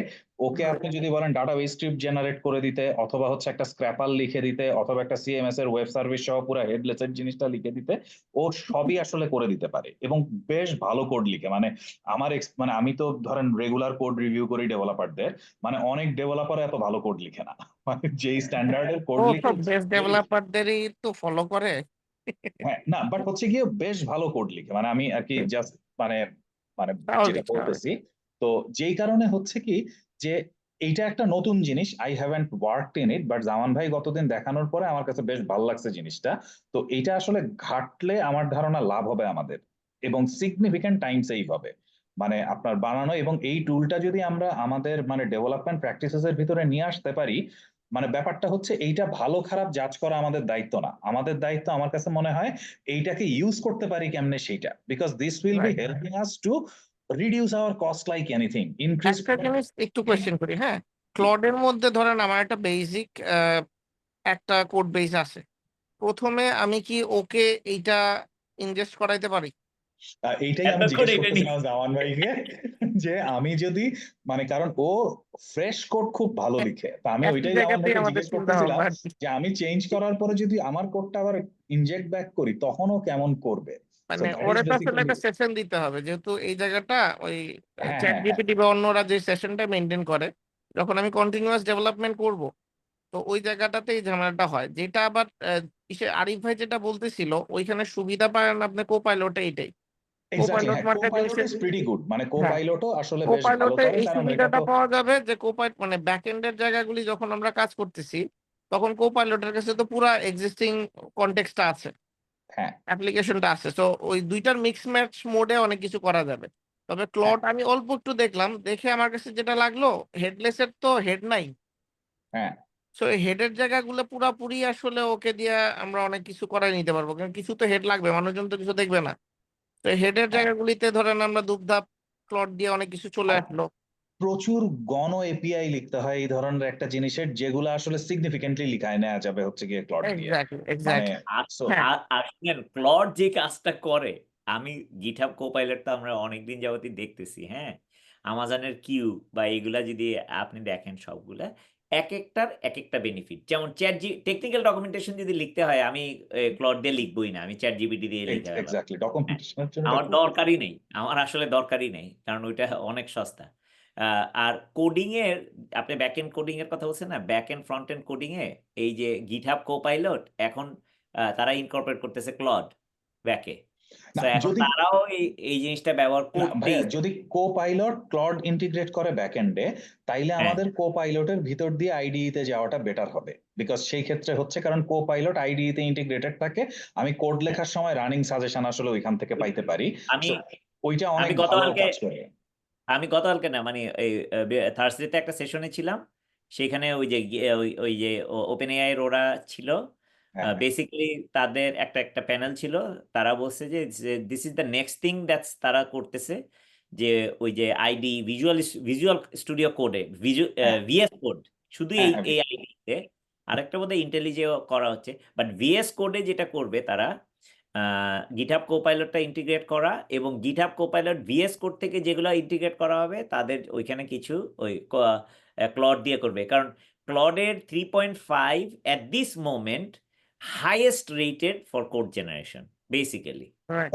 ওকে আপনি যদি বলেন ডাটাবেস স্ক্রিপ্ট জেনারেট করে দিতে, অথবা হচ্ছে একটা স্ক্র্যাপার লিখে দিতে, অথবা একটা সিএমএস এর ওয়েব সার্ভিস সহ পুরো হেডলেসের জিনিসটা লিখে দিতে, ও সবই আসলে করে দিতে পারে, এবং বেশ ভালো কোড লিখে। মানে আমার মানে আমি তো ধরেন রেগুলার কোড রিভিউ করি ডেভেলপারদের, মানে অনেক ডেভেলপার এত ভালো কোড লিখে না, মানে যেই স্ট্যান্ডার্ডের কোড ও লিখে সব বেস্ট ডেভেলপারদেরই তো ফলো করে। হ্যাঁ, না বাট হচ্ছে গিয়ে বেশ ভালো কোড লিখে। মানে আমি আর কি জাস্ট মানে মানে যেটা স্বাভাবিক বলতেছি, স্বাভাবিক। তো যেই কারণে হচ্ছে কি যে এইটা একটা নতুন জিনিস, I haven't worked in it, but Zaman ভাই গতদিন দেখানোর পরে আমার কাছে বেশ ভালো লাগছে জিনিসটা। তো এইটা আসলে ঘাটলে আমার ধারণা লাভ হবে আমাদের, এবং সিগনিফিক্যান্ট টাইম সেভ হবে। মানে আপনার বানানো, এবং এই টুলটা যদি আমরা আমাদের মানে ডেভেলপমেন্ট প্র্যাকটিসেস এর ভিতরে নিয়ে আসতে পারি, মানে ব্যাপারটা হচ্ছে এইটা ভালো খারাপ জাজ করা আমাদের দায়িত্ব না, আমাদের দায়িত্ব আমার কাছে মনে হয় এইটাকে ইউজ করতে পারি কেমনে সেইটা, because this will be right. Helping us to reduce our cost like anything, increase. একটা জিনিস একটু কোয়েশ্চেন করি, হ্যাঁ, ক্লডের মধ্যে ধরেন আমার একটা বেসিক একটা কোড বেস আছে, প্রথমে আমি কি ওকে এইটা ইনজেস্ট করাইতে পারি? এইটাই আমি এতক্ষণ জিজ্ঞেস এটা নিয়ে করতেছিলাম জামান ভাইকে, যে আমি যদি মানে, কারণ ও ফ্রেশ কোড খুব ভালো লিখে, তা আমি একই ওইটাই জামান জায়গাতেই ভাইকে আমাদের জিজ্ঞেস চিন্তা করতেছিলাম ভাবনা আর কি। যে আমি চেঞ্জ করার পরে যদি আমার কোডটা আবার ইনজেক্ট ব্যাক করি তখন ও কেমন করবে। সো মানে দ্যাট ইজ ওরে তো আসলে বেসিক্যালি। একটা সেশন দিতে হবে, যেহেতু এই জায়গাটা ওই হ্যাঁ চ্যাট হ্যাঁ হ্যাঁ জিপিটি বা অন্যরা যে সেশনটা মেনটেন করে, যখন আমি কন্টিনিউয়াস ডেভেলপমেন্ট করব, তো ওই জায়গাটাতে এই ঝামেলাটা হয়। যেটা আবার আরিফ ভাই যেটা বলতেছিল, ওইখানে সুবিধা পান আপনি কোপাইলটে, এইটাই এক্স্যাক্টলি, কোপাইলট হ্যাঁ, মানে কোপাইলট জিনিসের, ইজ প্রিটি গুড, মানে হ্যাঁ, কোপাইলটও আসলে বেশ ভালো কোপাইলটে করে, এই কারণ এটা সুবিধাটা তো পাওয়া যাবে যে মানে ব্যাকএন্ডের জায়গাগুলি যখন আমরা কাজ করতেছি, তখন কোপাইলটের কাছে তো পুরা এক্সিস্টিং কনটেক্সটটা আছে, হ্যাঁ অ্যাপ্লিকেশনটা আছে, তো ওই দুইটার মিক্স ম্যাচ মোডে অনেক কিছু করা যাবে। তবে হ্যাঁ ক্লড আমি অল্প একটু দেখলাম, দেখে আমার কাছে যেটা লাগলো, হেডলেসের তো হেড নাই, হ্যাঁ সো এই হেডের জায়গাগুলো পুরাপুরি আসলে ওকে দিয়ে আমরা অনেক কিছু করাই নিতে পারবো, কারণ কিছু তো হেড লাগবে, মানুষজন তো কিছু দেখবে না। তো হেডের হ্যাঁ। জায়গাগুলিতে ধরেন আমরা দুপধাপ ক্লড দিয়ে অনেক কিছু চলে আর আসলো। প্রচুর গণ এপিআই লিখতে হয় এই ধরনের একটা জিনিসের, যেগুলো আসলে সিগনিফিকেন্টলি লিখায় নেওয়া যাবে হচ্ছে গিয়ে ক্লড দিয়ে। এক্স্যাক্টলি মানে এক্স্যাক্টলি। সো হ্যাঁ, আর শুনেন, ক্লড যে কাজটা করে, আমি গিটহাব কোপাইলট তো আমরা অনেকদিন যাবতই দেখতেছি, হ্যাঁ, আমাজনের কিউ বা এগুলা যদি আপনি দেখেন সবগুলা, এক একটার এক একটা বেনিফিট। যেমন টেকনিক্যাল ডকুমেন্টেশন যদি লিখতে হয়, আমি ক্লড দিয়ে লিখবই না, আমি চ্যাট জিপিটি দিয়ে লিখে ফেলাম। এক্স্যাক্টলি, হ্যাঁ, ডকুমেন্টেশনের জন্য আমার দরকারই নেই, আমার আসলে দরকারই নেই, কারণ ওইটা অনেক সস্তা। আর কোডিং এর, আপনি ব্যাক এন্ড কোডিং এর কথা বলছেন না, back end front end coding এ এই যে গিটহাব কোপাইলট এখন তারা ইনকর্পোরেট করতেছে ক্লড ব্যাকে, না। সো এখন যদি তারাও এই জিনিসটা ব্যবহার না ভাইয়া, করতেই। যদি কোপাইলট ক্লড ইন্টিগ্রেট করে ব্যাকএন্ডে, তাইলে হ্যাঁ, আমাদের কোপাইলটের ভিতর দিয়ে আইডিই তে যাওয়াটা বেটার হবে, বিকজ সেই ক্ষেত্রে হচ্ছে কারণ কোপাইলট আইডিই তে ইন্টিগ্রেটেড থাকে, আমি কোড হ্যাঁ। লেখার সময় রানিং সাজেশন আসলে ওইখান থেকে পাইতে পারি। আমি সো ওইটা আমি অনেক ভালো গতকালকে কাজ করে। আমি গতকালকে না, মানে এই থার্সডেতে একটা সেশনে ছিলাম, সেখানে ওই যে ওই যে ওপেন এআই এর ওরা ছিল, হ্যাঁ হ্যাঁ বেসিক্যালি তাদের একটা একটা প্যানেল ছিল, তারা বলছে যে this is the next thing that's তারা করতেছে, যে ওই যে আইডি ভিজুয়াল স্টুডিও কোডে হ্যাঁ ভিএস কোড, শুধু হ্যাঁ এই হ্যাঁ এই আইডিতে, আরেকটা বোধহয় ইন্টেলিজেও করা হচ্ছে, বাট ভিএস কোডে যেটা করবে তারা, গিটহাব কোপাইলটটা ইন্টিগ্রেট করা, এবং গিটহাব কোপাইলট ভিএস কোড থেকে যেগুলো ইন্টিগ্রেট করা হবে তাদের ওইখানে কিছু ওই ক্লড দিয়ে করবে, কারণ ক্লডের 3.5 at this moment highest rated for code generation basically. Right.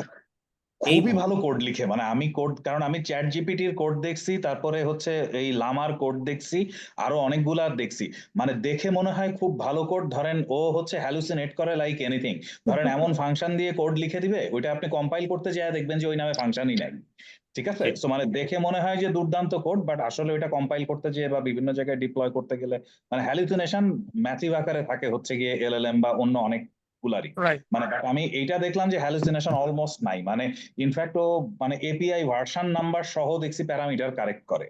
এই খুবই মুহূর্তে ভালো কোড লিখে, মানে আমি কোড, কারণ আমি চ্যাট জিপিটির কোড দেখছি, তারপরে হচ্ছে এই লামার কোড দেখছি, আরো অনেকগুলা দেখছি, মানে দেখে মনে হয় খুব ভালো কোড। ধরেন ও হচ্ছে হ্যালুসিনেট করে লাইক এনিথিং, ধরেন এমন ফাংশন দিয়ে কোড লিখে দিবে, ওইটা আপনি কম্পাইল করতে যায় দেখবেন যে ওই নামে ফাংশনই নাই। ঠিক আছে, ঠিক। সো মানে দেখে মনে হয় যে দুর্দান্ত কোড, বাট আসলে ওইটা কম্পাইল করতে যেয়ে বা বিভিন্ন জায়গায় ডিপ্লয় করতে গেলে মানে হ্যালুসিনেশন ম্যাসিভ আকারে থাকে হচ্ছে গিয়ে এলএলএম বা অন্য অনেক গুলারই। রাইট। মানে but আমি এইটা দেখলাম যে হ্যালুসিনেশন অলমোস্ট নাই, মানে ইনফ্যাক্ট ও মানে এপিআই ভার্সন নাম্বার সহ দেখছি প্যারামিটার কারেক্ট করে।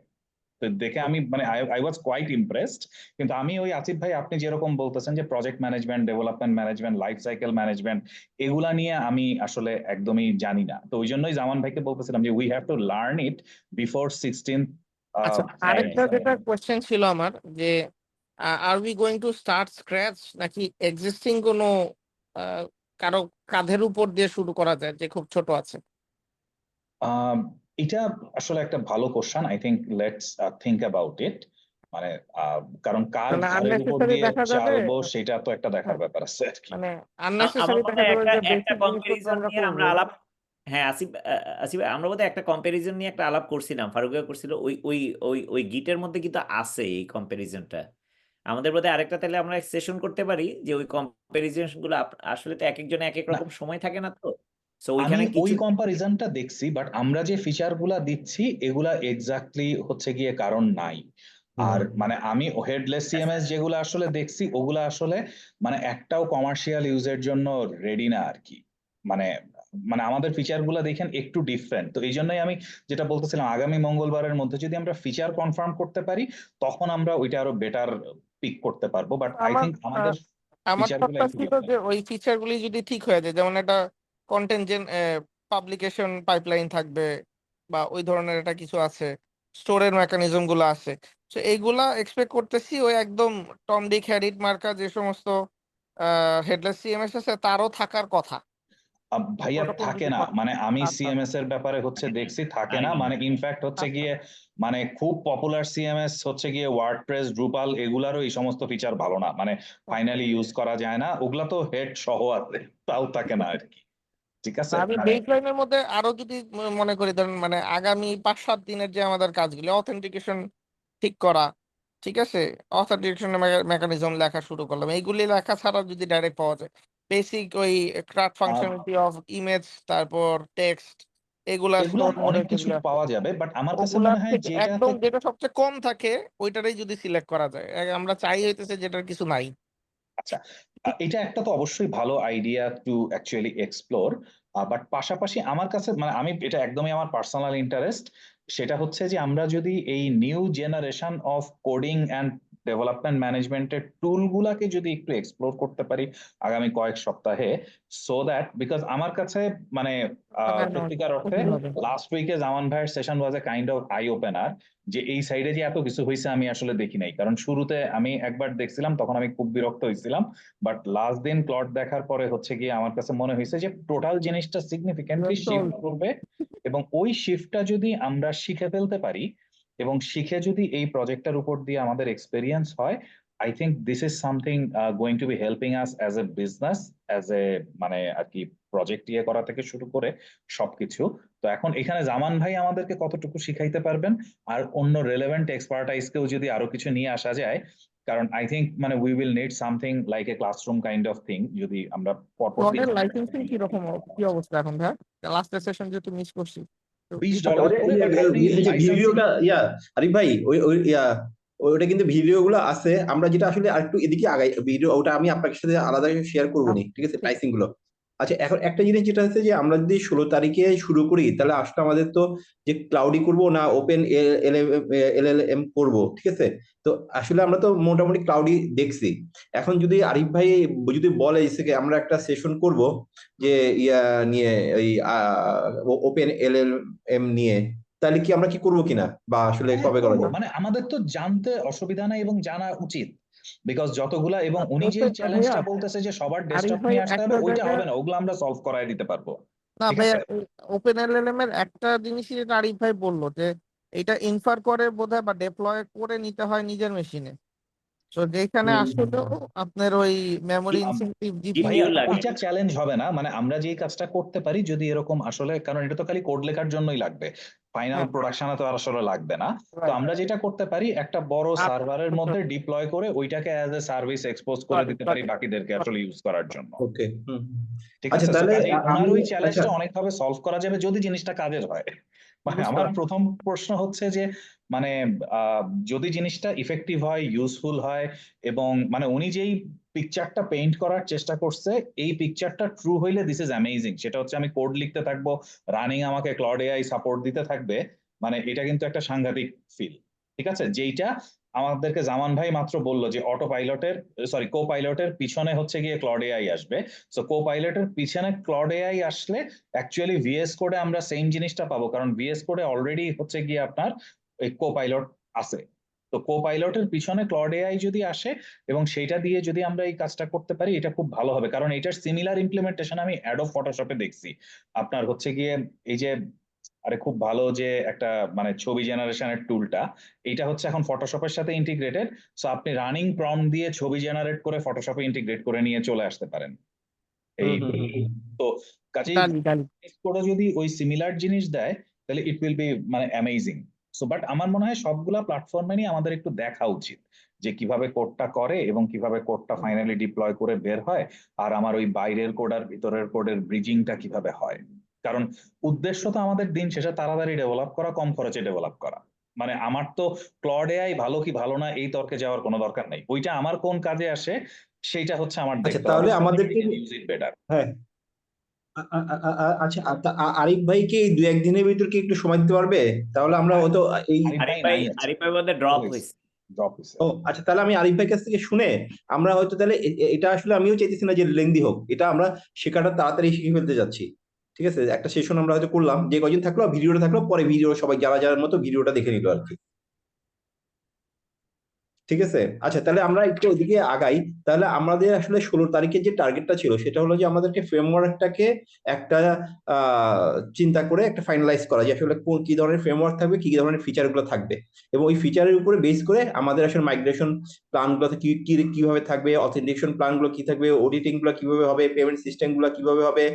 তো দেখে আমি মানে আই ওয়াজ কোয়াইট ইমপ্রেসড। কিন্তু আমি ওই আসিফ ভাই আপনি যেরকম বলতেছেন যে project management, development management, life cycle management, এগুলা নিয়ে আমি আসলে একদমই জানি না। তো ওই জন্যই জামান ভাইকে বলতেছিলাম যে we have to learn it before 16th আচ্ছা, আরেকটা যেটা কোয়েশ্চেন ছিল আমার, যে are we going to start scratch, নাকি এক্সিস্টিং কোনো আহ, কারো কাঁধের উপর দিয়ে শুরু করা যায় যে খুব ছোট আছে? এটা আসলে একটা ভালো question, I think let's think about it. মানে কারণ কার মানে ঘাড়ের উপর আননেসেসারি দিয়ে দেখা যাবে, চালবো সেটা তো একটা দেখার হ্যাঁ, ব্যাপার আছে আর কি। মানে আমার আননেসেসারি মতে দেখা যাবে একটা যে একটা বেসিক জিনিসপত্র কম্পারিজন আমরা নিয়ে আমরা করবো। আলাপ, হ্যাঁ আসিফ, আসিফ আমরা বোধহয় একটা কম্পারিজন নিয়ে একটা আলাপ করছিলাম, ফারুকও করছিল, ওই ওই ওই ওই গিটের মধ্যে কিন্তু আছে এই কম্পারিজনটা। আমাদের বোধহয় আরেকটা, তাহলে আমরা সেশন করতে পারি যে ওই কম্পারিজন গুলো আসলে তো এক একজনে এক এক না রকম সময় থাকে না তো। সো আমি ওইখানে ওই কিছু কম্পারিজনটা দেখছি, বাট আমরা যে ফিচার গুলা দিচ্ছি এগুলা এক্স্যাক্টলি হচ্ছে গিয়ে কারণ নাই। আর মানে আমি হেডলেস সিএমএস যেগুলো আসলে দেখছি ওগুলা আসলে মানে একটাও কমার্শিয়াল ইউজের জন্য রেডি না আর কি। মানে মানে আমাদের ফিচার গুলা দেখেন একটু ডিফারেন্ট, তো এই জন্যই আমি যেটা বলতেছিলাম আগামী মঙ্গলবারের মধ্যে যদি আমরা ফিচার কনফার্ম করতে পারি তখন আমরা ওইটা আরো বেটার পিক করতে পারবো, বাট আই আমার থিঙ্ক আমাদের আমার ফিচার গুলো কথা একটু ছিল যে ডিফারেন্ট। ওই ফিচার গুলি যদি ঠিক হয়ে যায়, যেমন একটা কন্টেন্ট পাবলিকেশন পাইপলাইন থাকবে বা ওই ধরনের একটা কিছু আছে, স্টোরের মেকানিজম গুলো আছে, তো এইগুলা এক্সপেক্ট করতেছি ওই একদম টম ডিক হ্যারিট মার্কা যে সমস্ত হেডলেস সিএমএস আছে তারও থাকার কথা। ভাইয়া প্রোটোকল থাকে যদি না, মানে আমি আচ্ছা সিএমএস এর ব্যাপারে হচ্ছে দেখছি থাকে না, মানে ইনফ্যাক্ট হচ্ছে আচ্ছা গিয়ে মানে খুব পপুলার সিএমএস হচ্ছে গিয়ে ওয়ার্ডপ্রেস, ড্রুপাল এগুলারও এই সমস্ত ফিচার ভালো না, মানে ফাইনালি ইউজ করা যায় না, ওগুলা তো হেড সহ আছে, তাও থাকে না আর কি। ঠিক আছে, আমি মানে বেসলাইনের মধ্যে আরো যদি মনে করি, ধরেন মানে আগামী 5-7 দিনের যে আমাদের কাজগুলো, অথেন্টিকেশন ঠিক করা, ঠিক আছে, অথেন্টিকেশন মেকানিজম লেখা শুরু করলাম, এইগুলি লেখা ছাড়া যদি ডাইরেক্ট পাওয়া যায়, বেসিক ওই craft uh, functionality of image, তারপর টেক্সট, এগুলা এগুলা স্টোর মোডে অনেক কিছু যেগুলো আছে পাওয়া যাবে, বাট আমার কাছে ওগুলার মনে হয় থেকে যেটা একদম থেকে যেটা সবচেয়ে কম থাকে ওইটারই যদি সিলেক্ট করা যায়। আমরা চাই হইতেছে যেটার কিছু নাই। আচ্ছা, এটা একটা তো অবশ্যই ভালো idea to actually explore, but পাশাপাশি আমার কাছে মানে আমি এটা একদমই আমার পার্সোনাল ইন্টারেস্ট, সেটা হচ্ছে যে আমরা যদি এই new generation of coding and development ম্যানেজমেন্টের টুল গুলাকে যদি একটু এক্সপ্লোর করতে পারি আগামী কয়েক সপ্তাহে, সো দ্যাট বিকজ আমার কাছে মানে সত্যিকার অর্থে কঠিন হবে। লাস্ট উইকে জামান ভাইয়ের session was a kind of I opener, যে এই সাইডে যে এত কিছু হয়েছে আমি আসলে দেখি নাই, কারণ শুরুতে আমি একবার দেখছিলাম তখন আমি খুব বিরক্ত হয়েছিলাম, বাট লাস্ট দিন প্লট দেখার পরে হচ্ছে গিয়ে আমার কাছে মনে হয়েছে যে টোটাল জিনিসটা সিগনিফিকেন্টলি শিফট করবে, এবং ওই শিফটটা যদি আমরা শিখে ফেলতে পারি এবং শিখে যদি এই প্রজেক্টটার উপর দিয়ে আমাদের এক্সপেরিয়েন্স হয়, I think this is something going to be helping us as a business, as a মানে আর কি প্রজেক্ট ইয়ে করা থেকে শুরু করে সবকিছু। তো এখন এখানে জামান ভাই আমাদেরকে কতটুকু শিখাইতে পারবেন, আর অন্য রেলেভেন্ট এক্সপার্টাইজকেও যদি আরো কিছু নিয়ে আসা যায়, কারণ আই থিঙ্ক মানে we will need something like a classroom kind of thing যদি আমরা পরপর ক্লডের লাইসেন্সিং কিরকম, কি অবস্থা এখন ভাই? লাস্ট সেশন যেহেতু মিস করছি, তো আচ্ছা, $20 ওটা করে, বাট আপনি এই যে লাইসেন্সিং ভিডিওটা আরিফ ভাই, ওই ওই ওটা কিন্তু ভিডিও গুলো আছে, আমরা যেটা আসলে আরেকটু এদিকে আগাই ভিডিও, ওটা আমি আপনার সাথে আলাদা শেয়ার করবো নি, ঠিক আছে, ঠিক প্রাইসিং গুলো। আচ্ছা, এখন একটা জিনিস যেটা হচ্ছে যে আমরা যদি 16 তারিখে শুরু করি তাহলে আসলে আমাদের তো যে ক্লাউডি করব না ওপেন এলএলএম করব, ঠিক আছে। তো আসলে আমরা তো মোটামুটি ক্লাউডি দেখছি। এখন যদি আরিফ ভাই যদি বলে যে আমরা একটা সেশন করব যে ইয়া নিয়ে, এই ওপেন এলএলএম নিয়ে, তাহলে কি আমরা কি করবো কিনা, বা আসলে কবে করা করবো, যায়? মানে আমাদের তো জানতে অসুবিধা নাই এবং জানা উচিত, বিকজ যতগুলা, এবং উনি যে ভাইয়া চ্যালেঞ্জটা বলতেছে যে সবার আরিফ ডেস্কটপ ভাই নিয়ে আসতে হবে, একটা ওইটা জায়গায়, হবে না, ওগুলো আমরা সলভ করায় দিতে পারবো। না ঠিক ভাইয়া, আছে, ওপেন এলএলএম এর একটা জিনিসই যেটা আরিফ ভাই বললো যে এটা ইনফার করে বোধহয় বা ডেপ্লয় করে নিতে হয় নিজের মেশিনে, তো যেখানে আসলেও আপনার ওই মেমোরি ইনসেনটিভ জিপিইউ জিপিইউ ভাইয়া লাগে। ওইটা চ্যালেঞ্জ হবে না, মানে আমরা যে কাজটা করতে পারি যদি এরকম আসলে, কারণ এটা তো খালি কোড লেখার জন্যই লাগবে, ফাইনাল হ্যাঁ প্রোডাকশনে তো আর আসলে লাগবে না। তো রাইট। আমরা যেটা করতে পারি একটা বড় আর সার্ভারের মধ্যে ডিপ্লয় করে ওইটাকে অ্যাজ এ সার্ভিস এক্সপোজ করে সরি দিতে পারি সরি বাকিদেরকে আসলে ইউজ করার জন্য। ওকে। ঠিক আচ্ছা, আছে, তো তাহলে কাজেই ওনার আমি, ওই আচ্ছা, চ্যালেঞ্জটা অনেকভাবে সলভ করা যাবে যদি জিনিসটা কাজের হয়। মানে বুঝতে আমার পারছি। প্রথম প্রশ্ন হচ্ছে যে মানে যদি জিনিসটা ইফেক্টিভ হয়, ইউজফুল হয়, এবং মানে উনি যেই পিকচারটা পেইন্ট করার চেষ্টা করছে এই পিকচারটা ট্রু হইলে দিস ইজ অ্যামেজিং, সেটা হচ্ছে আমি কোড লিখতে থাকবো, রানিং আমাকে ক্লড এআই সাপোর্ট দিতে থাকবে, মানে এটা কিন্তু একটা সাংঘাতিক ফিল। ঠিক আছে, যেইটা আমাদেরকে জামান ভাই মাত্র বললো যে অটো পাইলটের, সরি কো পাইলটের পিছনে হচ্ছে গিয়ে ক্লড এআই আসবে। সো কো পাইলটের পিছনে ক্লড এআই আসলে অ্যাকচুয়ালি ভিএস কোডে আমরা সেম জিনিসটা পাবো, কারণ ভিএস কোডে অলরেডি হচ্ছে গিয়ে আপনার ওই কো পাইলট আছে। তো কো পাইলটের পিছনে ক্লড এআই যদি আসে এবং সেইটা দিয়ে যদি আমরা এই কাজটা করতে পারি এটা খুব ভালো হবে, কারণ এটার সিমিলার ইমপ্লিমেন্টেশন আমি অ্যাডোব ফটোশপে দেখছি। আপনার হচ্ছে গিয়ে এই যে আরে খুব ভালো যে একটা মানে ছবি জেনারেশনের টুলটা, এইটা হচ্ছে এখন ফটোশপের সাথে ইন্টিগ্রেটেড। সো আপনি রানিং প্রম্পট দিয়ে ছবি জেনারেট করে ফটোশপে ইন্টিগ্রেট করে নিয়ে চলে আসতে পারেন এই। তো কাজেই ডালি ডালি। কোডে যদি ওই সিমিলার জিনিস দেয় তাহলে ইট উইল বি মানে অ্যামেজিং। সো বাট আমার মনে হয় সবগুলা প্ল্যাটফর্মেরই আমাদের একটু দেখা উচিত যে কিভাবে কোডটা করে এবং কিভাবে কোডটা ফাইনালি ডিপ্লয় করে বের হয়, আর আমার ওই বাইরের কোড আর ভিতরের কোডের ব্রিজিংটা কিভাবে হয়। কারণ উদ্দেশ্য তো আমাদের দিন শেষে তাড়াতাড়ি ডেভেলপ করা, কম খরচে ডেভেলপ করা। মানে আমার তো ক্লড এআই ভালো কি ভালো না এই তর্কে যাওয়ার কোনো দরকার নেই, ওইটা আমার কোন কাজে আসে সেইটা হচ্ছে আমার আচ্ছা দেখতে তাহলে হবে, so that we আমাদেরকে can use it better. হ্যাঁ আচ্ছা আরিফ ভাই কি 2-1 দিনের ভিতর কি একটু সময় দিতে পারবে? তাহলে আমরা হয়তো এই আরিফ ভাই আরিফ ভাই নাই আজকে, আরিফ ভাই বলতে ড্রপ হয়েছে, হয়েছে। ড্রপ হয়েছে। ও আচ্ছা, তাহলে আমি আরিফ ভাইয়ের কাছ থেকে শুনে আমরা হয়তো তাহলে এটা আসলে আমিও চাইতেছি না যে লেন্দি হোক, এটা আমরা শেখাটা তাড়াতাড়ি শিখে ফেলতে যাচ্ছি। ঠিক আছে, একটা সেশন আমরা হয়তো করলাম, যে কয়জন থাকলো ভিডিওটা থাকলো, পরে ভিডিও সবাই যারা যার মতো ভিডিওটা দেখে নিল আর কি। ঠিক আছে, আচ্ছা তাহলে আমরা একটু ওইদিকে আগাই। তাহলে আমাদের আসলে 16 তারিখে যে টার্গেটটা ছিল সেটা হলো যে আমাদেরকে ফ্রেমওয়ার্কটাকে একটা চিন্তা করে একটা ফাইনালাইজ করা, যে আসলে কি ধরনের ফ্রেমওয়ার্ক থাকবে, কি ধরনের ফিচার গুলো থাকবে, এবং ওই ফিচারের উপরে বেস করে আমাদের আসলে মাইগ্রেশন প্ল্যান গুলো কিভাবে থাকবে, অথেন্টিকেশন প্ল্যান গুলো কি থাকবে, অডিটিং গুলো কিভাবে হবে, পেমেন্ট সিস্টেম গুলো কিভাবে হবে।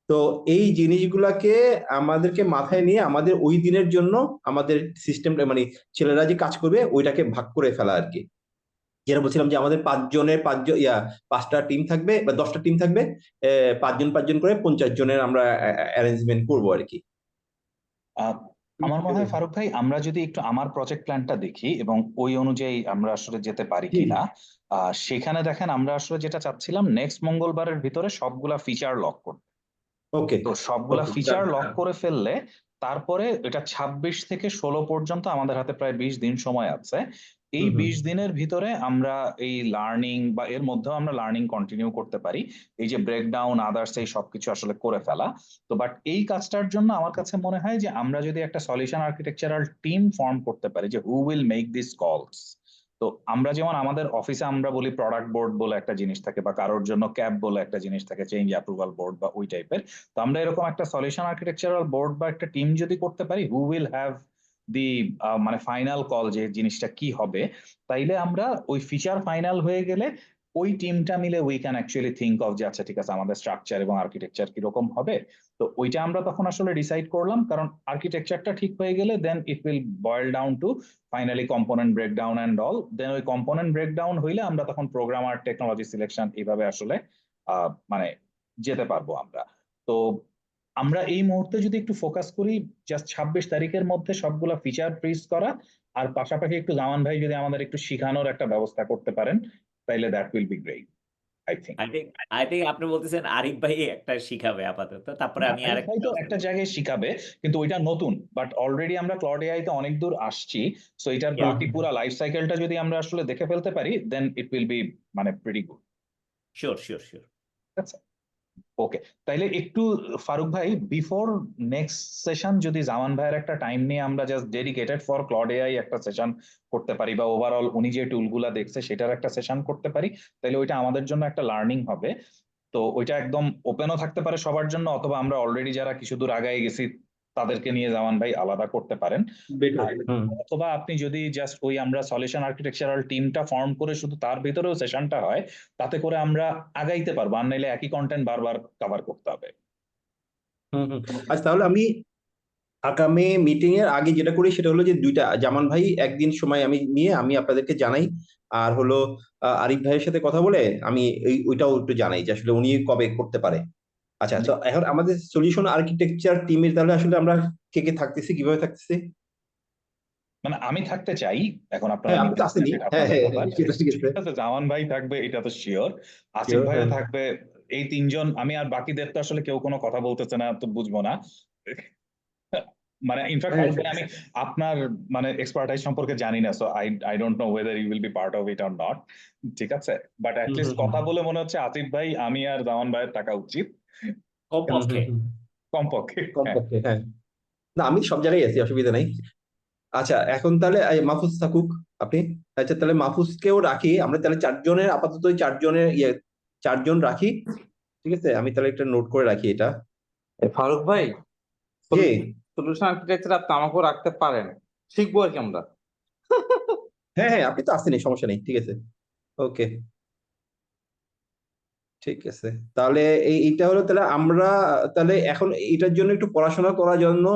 তো এই জিনিসগুলাকে আমাদেরকে মাথায় নিয়ে আমাদের ওই দিনের জন্য আমাদের সিস্টেমটা মানে ছেলেরা যে কাজ করবে ওইটাকে ভাগ করে ফেলা আর কি। যেটা বলছিলাম যে আমাদের 5টা টিম থাকবে বা 10টা টিম থাকবে, 5জন করে 50 জনের আমরা অ্যারেঞ্জমেন্ট করবো আর কি। আমার মনে হয় ফারুক ভাই, আমরা যদি একটু আমার প্রজেক্ট প্ল্যানটা দেখি এবং ওই অনুযায়ী আমরা আসলে যেতে পারি জি, জি। কিনা। সেখানে দেখেন আমরা আসলে যেটা চাচ্ছিলাম নেক্সট মঙ্গলবারের ভিতরে সবগুলা ফিচার লক করতে। ওকে তো সবগুলা ওকে ফিচার লক করে ফেললে তারপরে এটা 26 থেকে 16 পর্যন্ত আমাদের হাতে প্রায় 20 দিন সময় আছে। এই 20 দিনের ভিতরে আমরা এই লার্নিং বা এর মধ্যেও আমরা লার্নিং কন্টিনিউ করতে পারি, এই যে ব্রেকডাউন আদার্স এই সবকিছু আসলে করে ফেলা। তো বাট এই কাজটার জন্য আমার কাছে মনে হয় যে আমরা যদি একটা সলিউশন আর্কিটেকচারাল টিম ফর্ম করতে পারি, যে হু উইল মেক দিস কলস। তো আমরা যেমন আমাদের অফিসে আমরা বলি প্রোডাক্ট বোর্ড বলে একটা জিনিস থাকে, বা কারোর জন্য ক্যাব বলে একটা জিনিস থাকে, চেঞ্জ অ্যাপ্রুভাল বোর্ড বা ওই টাইপের। তো আমরা এরকম একটা সলিউশন আর্কিটেকচারাল বোর্ড বা একটা টিম যদি করতে পারি, হু উইল হ্যাভ দি মানে ফাইনাল কল যে জিনিসটা কি হবে, তাইলে আমরা ওই ফিচার ফাইনাল হয়ে গেলে ওই টিমটা মিলে we can actually think of যে আচ্ছা ঠিক আছে আমাদের স্ট্রাকচার এবং আর্কিটেকচার কিরকম হবে। তো ওইটা আমরা তখন আসলে ডিসাইড করলাম, কারণ আর্কিটেকচারটা ঠিক হয়ে গেলে then it will boil down to finally component breakdown and all. Then ওই কম্পোনেন্ট ব্রেকডাউন হইলে আমরা তখন প্রোগ্রামার, টেকনোলজি সিলেকশন এইভাবে আসলে মানে যেতে পারবো আমরা। তো আমরা এই মুহূর্তে যদি একটু ফোকাস করি জাস্ট 26 তারিখের মধ্যে সবগুলা ফিচার ফ্রিজ করা, আর পাশাপাশি একটু জামান ভাই যদি আমাদের একটু শিখানোর একটা ব্যবস্থা করতে পারেন, তাইলে that will be great I think. I think আপনি বলতেছেন আরিফ ভাই একটা শিখাবে আপাতত, তারপরে আমি আরিফ ভাই আরেকটা তো একটা জায়গায় শিখাবে, কিন্তু ওইটা নতুন, বাট অলরেডি আমরা ক্লড এআই তে অনেক দূর আসছি। সো এটার বাকি পুরো লাইফ সাইকেলটা যদি আমরা আসলে দেখে ফেলতে পারি, দেন ইট উইল বি মানে pretty good. Sure sure sure. আচ্ছা ওকে, তাইলে একটু ফারুক ভাই বিফোর নেক্সট সেশন যদি জামান ভাইয়ের একটা টাইম নিয়ে আমরা just dedicated for Claude AI একটা সেশন করতে পারি, বা ওভারঅল উনি যে টুলগুলা দেখছে সেটার একটা সেশন করতে পারি, তাহলে ওইটা আমাদের জন্য একটা লার্নিং হবে। তো ওইটা একদম ওপেনও থাকতে পারে সবার জন্য, অথবা আমরা অলরেডি যারা কিছু দূর আগায় গেছি তাদেরকে নিয়ে জামান ভাই আলাদা করতে পারেন। আর অথবা আপনি যদি জাস্ট ওই আমরা সলিউশন আর্কিটেকচারাল টিমটা ফর্ম করে শুধু তার ভিতরেও সেশনটা হয়, তাতে করে আমরা আগাইতে পারবো, আর নাইলে একই কন্টেন্ট বারবার কভার করতে হবে। আচ্ছা তাহলে আমি আগামী মিটিং এর আগে যেটা করি সেটা হলো যে জামান ভাই একদিন সময় আমি নিয়ে আমি আপনাদেরকে জানাই, আর হলো আরিফ ভাইয়ের সাথে কথা বলে আমি ওইটাও একটু জানাই যে আসলে উনি কবে করতে পারে। আচ্ছা, তো এখন আমাদের সলিউশন আর্কিটেকচার টিমের তাহলে আসলে আমরা কে কে থাকতেছি, কিভাবে থাকতেছি? মানে আমি থাকতে চাই, এখন আপনারা হ্যাঁ, আপনি তো আসেনি। হ্যাঁ আপনাদের হ্যাঁ ব্যাপার। ঠিক আছে, ঠিক আছে। ঠিক আছে, জামান ভাই থাকবে এটা তো শিওর, আসিফ Sure, ভাইও হ্যাঁ। থাকবে। এই তিনজন, আমি আর বাকিদের তো আসলে কেউ কোনো কথা বলতেছে না, তো বুঝবো না। মানে ইনফ্যাক্ট হ্যাঁ, আমি আপনার মানে এক্সপার্টাইজ সম্পর্কে জানি না, so I don't know whether you will be part of it or not. ঠিক আছে, বাট লিস্ট কথা বলে মনে হচ্ছে আসিফ ভাই, আমি আর জামান ভাইয়ের থাকা উচিত কমপক্ষে কমপক্ষে। কমপক্ষে হ্যাঁ। না আমি সব জায়গায় আছি, অসুবিধা নাই। আচ্ছা এখন তাহলে মাহফুজ থাকুক আপনি। আচ্ছা তাহলে মাহফুজকেও রাখি আমরা, তাহলে 4 জনের আপাতত 4 জনের 4 জন রাখি। ঠিক আছে, আমি তাহলে একটা নোট করে রাখি এটা। ফারুক ভাই, জি সলিউশন আর্কিটেকচার আপনি আমাকেও রাখতে পারেন, শিখবো আর কি আমরা। হ্যাঁ হ্যাঁ, আপনি তো আসেনি, সমস্যা নেই, ঠিক আছে। ওকে ঠিক আছে, তাহলে এইটা হলো তাহলে আমরা তাহলে এখন এটার জন্য একটু পড়াশোনা করার জন্য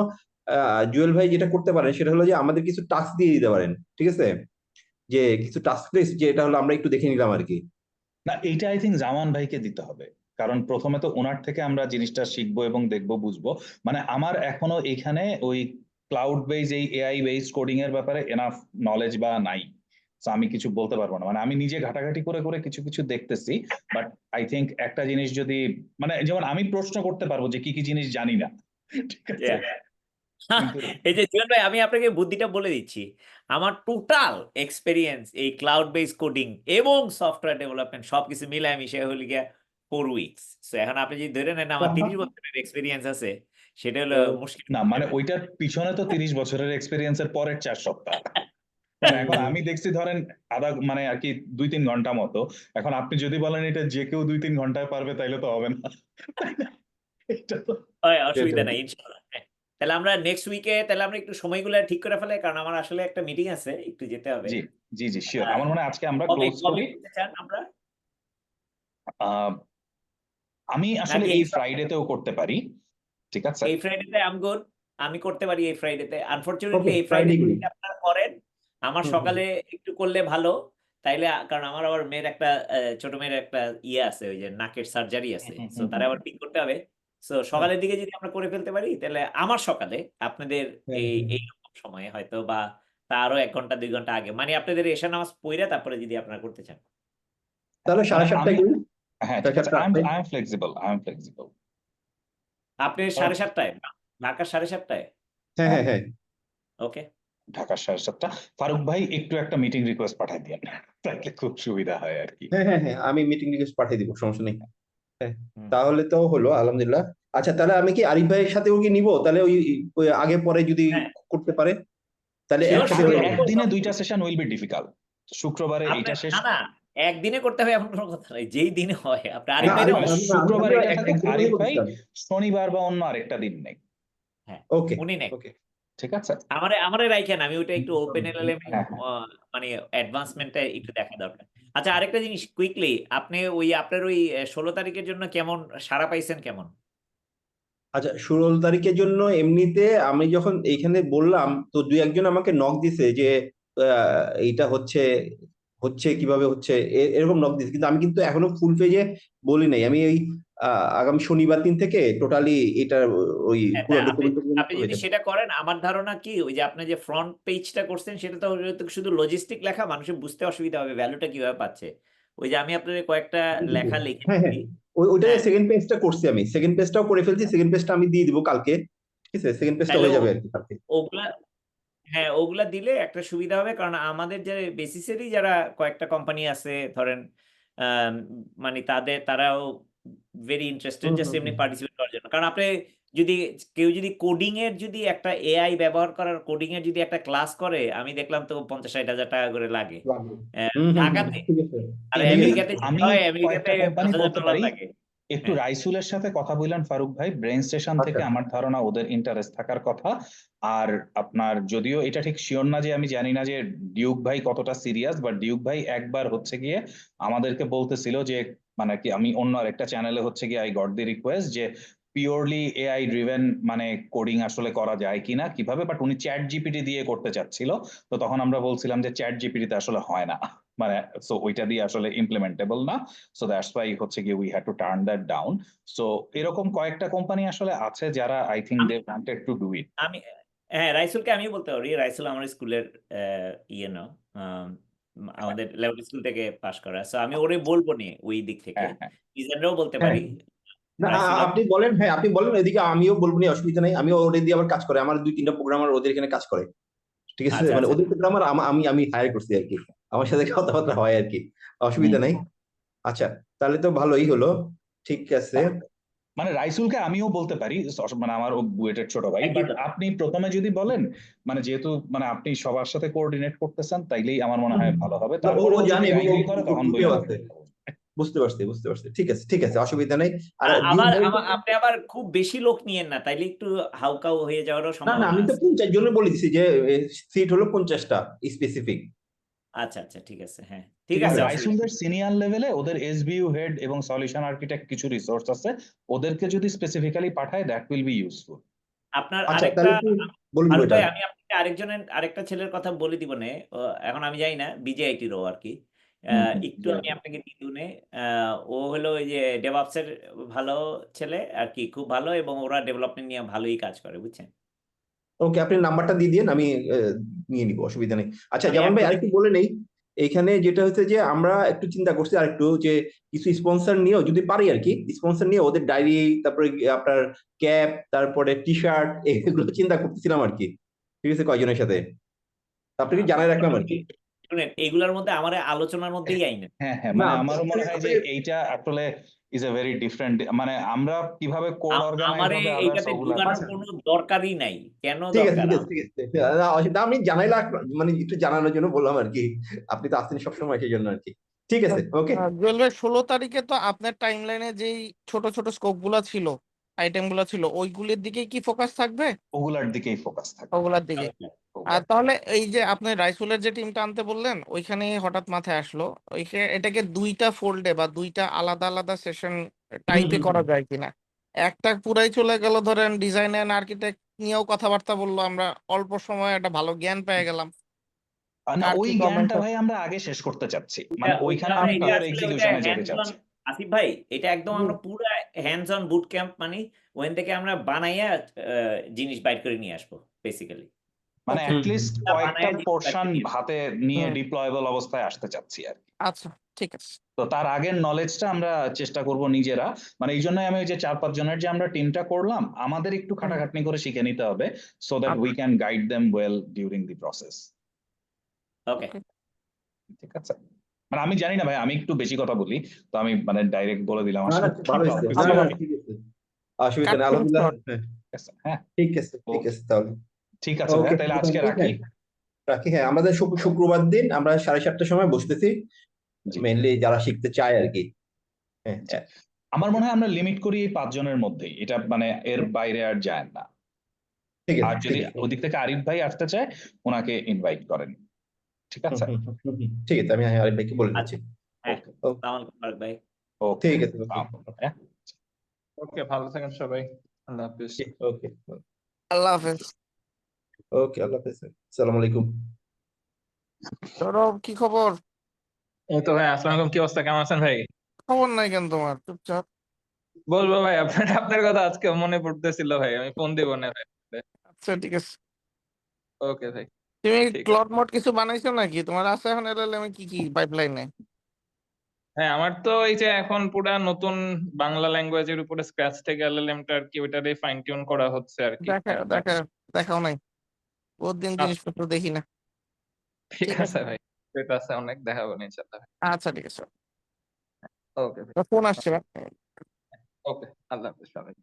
জুয়েল ভাই যেটা করতে পারেন সেটা হলো যে আমাদের কিছু টাস্ক দিয়ে দিতে পারেন, ঠিক আছে। যে কিছু টাস্ক লিস্ট, যে এটা হলো আমরা একটু দেখে নিলাম আর কি। না, এইটা আই থিঙ্ক জামান ভাইকে দিতে হবে, কারণ প্রথমে তো ওনার থেকে আমরা জিনিসটা শিখবো এবং দেখবো, বুঝবো। মানে আমার এখনো এখানে ওই ক্লাউড বেস, এই এআই বেস কোডিং এর ব্যাপারে এনাফ নলেজ বা নাই। তো আমি কিছু বলতে পারবো না, মানে আমি নিজে ঘাটাঘাটি করে করে কিছু কিছু দেখতেছি। বাট আই থিঙ্ক একটা জিনিস যদি, মানে যেমন আমি প্রশ্ন করতে পারবো যে কি কি জিনিস জানি না, ঠিক আছে, কিন্তু এই যে জীবন ভাই, আমি আপনাকে বুদ্ধিটা বলে দিচ্ছি। আমার টোটাল এক্সপেরিয়েন্স এই ক্লাউড বেস কোডিং এবং সফটওয়্যার ডেভেলপমেন্ট সবকিছু মিলায় মিশে হলো গিয়া 4 উইকস। সো এখন আপনি যদি ধরে নেন আমার 30 বছরের এক্সপেরিয়েন্স আছে, সেটা হলো মুশকিল না, হয়ে মানে যাবে। ওইটার পিছনে তো 30 বছরের এক্সপিরিয়েন্সের পরের 4 সপ্তাহ। মানে এখন আমি দেখছি ধরেন মানে আর কি 2-3 ঘন্টা মতো। এখন আপনি যদি বলেন এটা যে কেউ 2-3 ঘন্টায় পারবে, তাইলে তো হবে না, তাই না? এটা তো হয়, অসুবিধা সেটাই। নাই ইনশাআল্লাহ। হ্যাঁ। তাহলে আমরা নেক্সট উইকে তাহলে আমরা একটু সময়গুলো ঠিক করে ফেলাই, কারণ আমার আসলে একটা মিটিং আছে, একটু যেতে হবে। জি, জি, জি, শিওর। আহ, আমার মনে হয় আজকে আমরা কবে ক্লোজ কবে করি। করতে চান আমরা? আহ, আমি আসলে নাকি এই এই ফ্রাইডেতেও করতে পারি, ঠিক আছে? এই ফ্রাইডেতে আম গুড, আমি করতে পারি এই ফ্রাইডেতে। আনফরচুনেটলি ওকে, এই ফ্রাইডে ফ্রাইডে করি। যদি আপনারা করেন, আমার সকালে একটু করলে ভালো। তাইলে কারণ আমার আবার মেয়ের একটা ছোট মেয়ের একটা ইয়ে আছে, ওই যে নাকের সার্জারি আছে, সো তারা আবার ঠিক করতে হবে। সো সকালের দিকে যদি আমরা করে ফেলতে পারি, তাহলে আমার সকালে আপনাদের এই এইরকম সময়ে হয়তো বা তারও 1 ঘন্টা 2 ঘন্টা আগে, মানে আপনাদের এশা নামাজ পড়ে তারপরে যদি আপনারা করতে চান। তাহলে মানে 7:30 আমি, করি। হ্যাঁ, ঠিক আছে, 7:30 I am flexible, I am flexible. আপনি 7:30টায়, ঢাকার 7:30টায়? হ্যাঁ, হ্যাঁ, হ্যাঁ। ওকে। ঢাকা 7:30। ফারুক ভাই একটু একটা মিটিং রিকোয়েস্ট পাঠিয়ে দিন, তাহলে খুব সুবিধা হয় আর কি। হ্যাঁ, হ্যাঁ, হ্যাঁ, আমি মিটিং রিকোয়েস্ট পাঠিয়ে দিব, সমস্যা নেই। হ্যাঁ, হুম। তাহলে তো হলো আলহামদুলিল্লাহ। আচ্ছা, তাহলে আমি কি আরিফ ভাইয়ের সাথেও কি নিব তাহলে, ওই আগে পরে যদি হ্যাঁ, করতে পারে, তাহলে শিওর একসাথে আগে হয়ে শিওর। যাবে। একদিনে 2টা সেশন উইল বি ডিফিকাল্ট। শুক্রবারে আপনি এইটা শেষ। না না, একদিনে করতে হবে এমন কোনো কথা নাই, যেই দিনে হয়। আপনি আরিফ না, ভাই আরিফ না, ভাই, আমি শুক্রবার এটা থাকুক, একদিনের আরিফ মধ্যে ভাই করতেছিলাম। শনিবার বা অন্য আরেকটা দিন নেই, হ্যাঁ, ওকে, উনি নেই। ওকে। ঠিক আছে? আমারে রাইখেন, আমি ওটা একটু ওপেন এলএলএম হ্যাঁ, হ্যাঁ। মানে অ্যাডভান্সমেন্টটা একটু দেখা দরকার। আচ্ছা, আরেকটা জিনিস কুইকলি, আপনি ওই আপনার ওই 16 তারিখের জন্য কেমন সাড়া পাইছেন কেমন? আচ্ছা, 16 তারিখের জন্য এমনিতে আমি যখন এইখানে বললাম, তো 2-1 জন আমাকে নক দিছে যে এইটা হচ্ছে হচ্ছে কিভাবে হচ্ছে, এরকম নক দিছে, কিন্তু আমি কিন্তু এখনো ফুল পেজে বলি নাই। আমি ওই আগামী শনিবার দিন থেকে টোটালি এটা ওই হ্যাঁ, তা পুরো আপনি ডকুমেন্ট আপনি হয়ে যদি যাবে। সেটা করেন, আমার ধারণা কি ওই যে আপনি যে ফ্রন্ট পেজটা করছেন, সেটা তো হয়তো শুধু লজিস্টিক লেখা, মানুষের বুঝতে অসুবিধা হবে ভ্যালুটা কিভাবে পাচ্ছে। ওই যে আমি আপনাদের কয়েকটা লেখা লিখে হ্যাঁ, হ্যাঁ, দিচ্ছি। ওইটা হ্যাঁ, সেকেন্ড পেজটা করছি আমি, সেকেন্ড পেজটাও করে ফেলছি, সেকেন্ড পেজটা আমি দিয়ে দিব কালকে। ঠিক আছে, সেকেন্ড পেজটা তাহলে হয়ে যাবে আর কি কালকে। ওগুলা, হ্যাঁ ওগুলা দিলে একটা সুবিধা হবে, কারণ আমাদের যে বেসিসেরই যারা কয়েকটা কোম্পানি আছে ধরেন, আম, মানে তারাও ভেরি ইন্টারেস্টেড হুম, জাস্ট হুম, এমনি হুম। পার্টিসিপেট করার জন্য। কারণ আপনি যদি কেউ যদি কোডিং এর যদি একটা এআই ব্যবহার করার কোডিং এর যদি একটা ক্লাস করে, আমি দেখলাম তো 50-60 হাজার টাকা করে লাগে হুম, হুম, হুম, ঢাকাতে। ঠিক আছে। আর ঠিক এমনি আছে। আমেরিকাতে যেটা আমি হয়, আমেরিকাতে কয়েকটা কোম্পানি বলতে $5,000 পারি, লাগে। একটু হ্যাঁ, রাইসুলের সাথে কথা বললেন ফারুক ভাই, ব্রেন স্টেশন আচ্ছা, থেকে আমার ধারণা ওদের ইন্টারেস্ট থাকার কথা। আর আপনার, যদিও এটা ঠিক শিওর না, যে আমি জানি না যে ডিউক ভাই কতটা সিরিয়াস, বাট ডিউক ভাই একবার হচ্ছে গিয়ে আমাদেরকে বলতেছিল যে, মানে কি, আমি অন্য আরেকটা চ্যানেলে হচ্ছে গিয়ে আই গট দি রিকোয়েস্ট যে পিওরলি এআই ড্রিভেন মানে কোডিং আসলে করা যায় কিনা, কিভাবে, বাট উনি চ্যাট জিপিটি দিয়ে করতে চাচ্ছিল। তো তখন আমরা বলছিলাম যে চ্যাট জিপিটিতে আসলে হয় না, মানে সো ওইটা দিয়ে আসলে ইমপ্লিমেন্টেবল না। সো দ্যাটস ওয়াই হচ্ছে গিয়ে we had to turn that down. So এরকম কয়েকটা কোম্পানি আসলে আছে যারা আই থিঙ্ক আমি they wanted to do it. আমি হ্যাঁ, রাইসুলকে আমি বলতে পারি। রাইসুল আমার স্কুলের ইয়ে না, আমাদের লেভেল স্কুল থেকে পাশ করা। সো আমি ওরে বলবো নি ওই দিক থেকে। হ্যাঁ, হ্যাঁ, ইজানরাও বলতে হ্যাঁ, পারি। না, রাইসুল আপনি বলেন, হ্যাঁ আপনি বলেন, এদিকে আমিও বলবো না, অসুবিধা নাই। আমিও ওদের দিয়ে আবার কাজ করে, আমার 2-3টা প্রোগ্রামার ওদের এখানে কাজ করে। ঠিক আছে, আচ্ছা মানে আচ্ছা। ওদের প্রোগ্রামার আমি হায়ার করছি আর কি, আমার সাথে কথাবার্তা হয় আর কি, হুম। অসুবিধা নাই। আচ্ছা, তাহলে তো ভালোই হলো। ঠিক আছে। মানে রাইসুলকে আমিও বলতে পারি, মানে আমার ও বুয়েটের ছোট ভাই, একই বাট তো। আপনি প্রথমে যদি বলেন, মানে যেহেতু মানে আপনি সবার সাথে কোঅর্ডিনেট করতেছেন, তাইলেই আমার মনে হয় ভালো হবে। না, ও তারপরেও জানে যদি এবং গাইডাই করে, তখন গ্রুপেও বললেন আমি আছে। কথা বলবো। বুঝতে পারছি, বুঝতে পারছি। ঠিক আছে, ঠিক আছে, অসুবিধা নেই। আর ডিউক আবার ভাই, আপনি আবার খুব বেশি লোক নিয়েন না, তাইলে একটু হাউকাউ হয়ে যাওয়ারও না না, সম্ভাবনা আমি তো আছে। 50 জনের বলে দিছি যে সিট হলো 50টা স্পেসিফিক। আচ্ছা আচ্ছা, ঠিক আছে, হ্যাঁ ঠিক ঠিক আর আছে, আছে। অসুবিধা নেই। রাইসুলদের সিনিয়র লেভেলে ওদের এসবিইউ হেড এবং সলিউশন আর্কিটেক্ট কিছু রিসোর্স আছে, ওদেরকে যদি স্পেসিফিক্যালি পাঠায়, দ্যাট উইল বি ইউজফুল। আপনার আচ্ছা, আরেকটা তাহলে কি বলুন ফারুক ওইটা। ভাই, আমি আপনাকে আরেকটা ছেলের কথা বলে দিব নে। এখন আমি জানি না বিজেআইটির ও আর কি। একটু আমি আপনাকে দিয়ে দিব নে। ও হলো ওই যে ডেভঅপস এর ভালো ছেলে আর কি, খুব ভালো, এবং ওরা ডেভেলপমেন্ট নিয়ে ভালোই কাজ করে, বুঝছেন। ওকে, আপনি নাম্বারটা দিয়ে দিন, আমি নিয়ে নিব, অসুবিধা নেই। আচ্ছা আমি জামান ভাই এখন আরেকটু বলে নেই, এইখানে যেটা হচ্ছে যে আমরা একটু চিন্তা করছি আরেকটু, যে কিছু স্পন্সর নিয়েও যদি পারি আর কি, স্পন্সর নিয়ে ওদের ডায়েরি, তারপরে আপনার ক্যাপ, তারপরে টি শার্ট, এগুলো চিন্তা করতেছিলাম আর কি। ঠিক আছে, কয়জনের সাথে আপনি কি জানাই রাখলাম আর কি। শুনেন, এগুলোর মধ্যে আমার আলোচনার মধ্যেই আইনেন। হ্যাঁ হ্যাঁ, না মানে আমারও মনে হয় যে আপনি- এইটা আসলে ইজ এ ভেরি ডিফারেন্ট, মানে আমরা কিভাবে কোড অর্গানাইজ আমারে হবে, আদার্স এইটাতে ওগুলা ঢুকানোর আচ্ছা, কোনো দরকারই নাই। কেন ঠিক আছে দরকার? ঠিক আছে ঠিক আছে, না, অসুবিধা, আমি জানাই রাখলাম, মানে একটু জানানোর জন্য বললাম আর কি, আপনি তো আসছেন সবসময় সেই জন্য আর কি। ঠিক আছে, ওকে। জুয়েল ভাই 16 তারিখে তো আপনার টাইম লাইনে যেই ছোট ছোট স্কোপ গুলা ছিল, আইটেম গুলা ছিল, ওইগুলির দিকে কি ফোকাস থাকবে? ওগুলার দিকেই ফোকাস থাকবে। ওগুলার দিকে। আর ওগুলার তাহলে এই যে আপনি রাইসুলের যে টিমটা আনতে বললেন, ওইখানে হঠাৎ মাথায় আসলো, এটাকে দুইটা ফোল্ডে বা দুইটা আলাদা আলাদা সেশন টাইপে করা যায় কিনা। একটা পুরাই চলে গেল ধরেন ডিজাইন এন্ড আর্কিটেক্ট নিয়েও কথাবার্তা বললো, আমরা অল্প সময়ে একটা ভালো জ্ঞান পেয়ে গেলাম। না, কার ওই কি জ্ঞানটা কমেন্ট? ভাই আমরা আগে শেষ করতে চাচ্ছি, ওইটা মানে ওইটা ওইখানে আমরা আমরা এটা পিওর আসলে ওইটা এক্সিকিউশনে যেতে হ্যান্ডস অন। চাচ্ছি। আসিফ ভাই, এটা একদম আমরা পুরো হ্যান্ডস অন বুট ক্যাম্প, মানে ওখান থেকে আমরা বানাইয়া জিনিস বাইর করে নিয়ে আসবো বেসিক্যালি। মানে ওকে, অ্যাটলিস্ট কয়েকটা বানাইয়া জিনিস বাইর পোর্শন করে নিয়ে আসবো। হাতে নিয়ে ডিপ্লয়েবল অবস্থায় আসতে চাচ্ছি আর কি। আচ্ছা, ঠিক আছে। তো তার আগের নলেজটা আমরা চেষ্টা করব নিজেরা, মানে এই জন্যই আমি ওই যে 4-5 জনের যে আমরা টিমটা করলাম, আমাদের একটু খাটাখাটনি করে শিখে নিতে হবে, so that we can guide them well during the process. Okay. ঠিক আছে, মানে আমি জানি না ভাই, আমি একটু বেশি কথা বলি, তো আমি মানে ডাইরেক্ট বলে দিলাম না না, আসলে খুব কি ভালো হয়েছে, problem না ভালো না, ভালো। ঠিক আছে, অসুবিধা কাট নেই, ফিনিশ আলহামদুলিল্লাহ। কর। হ্যাঁ, আছে। হ্যাঁ, ঠিক আছে ঠিক আছে তাহলে। ঠিক আছে ভাই, ওকে, তাহলে আজকে রাখি। রাখি। হ্যাঁ, আমাদের শুক্রবার দিন আমরা 7:30টার সময় বসতেছি, জি মেইনলি যারা শিখতে চায় আর কি। হ্যাঁ জি, আমার মনে হয় আমরা লিমিট করি এই 5 জনের মধ্যেই, এটা মানে এর বাইরে আর যায় না। ঠিক আর আছে যদি ঠিক আছে। ওদিক থেকে আরিফ ভাই আসতে চায়, ওনাকে ইনভাইট করেন। ঠিক আছে, ঠিক আছে, আমি আরিফ ভাইকে বলে দিচ্ছি। আচ্ছা, হ্যাঁ। ওকে সালাম আলাইকুম ফারুক ভাই। ওকে, ঠিক আছে, ওকে ওকে, ভালো থাকেন সবাই। আল্লাহ হাফিজ। ওকে আল্লাহ হাফেজ। ওকে, আল্লাহ হাফেজ, আসসালামু আলাইকুম। সৌরভ, কি খবর? এই তো ভাই, আসসালামু আলাইকুম, কি অবস্থা, কেমন আছেন ভাই? খবর নাই কেন তোমার, চুপচাপ? বলবো ভাই, আপনার কথা আজকে মনে পড়তেছিল ভাই, আমি ফোন দিব না ভাই। আচ্ছা, ঠিক আছে। ওকে ভাই, তুমি ঠিক আছে। ক্লড মোড কিছু বানাইছো নাকি? তোমার আছে এখন এলএলএম কি কি পাইপলাইনে? হ্যাঁ, আমার তো এই যে এখন পুরা নতুন বাংলা ল্যাঙ্গুয়েজের উপরে স্ক্র্যাচ থেকে এলএলএমটা আর কি, ওইটারে ফাইন টিউন করা হচ্ছে আর কি দেখা একটা। দেখা দেখাও নাই, বহুত দিন আচ্ছা, জিনিসপত্র দেখি না। ঠিক ঠিক আছে, আছে ভাই, এটা আছে অনেক, দেখাবো না ইনশাআল্লাহ। আচ্ছা, ঠিক আছে। ওকে ভাই, ফোন আসছে ভাই। ওকে, আল্লাহ হাফিজ সবাই।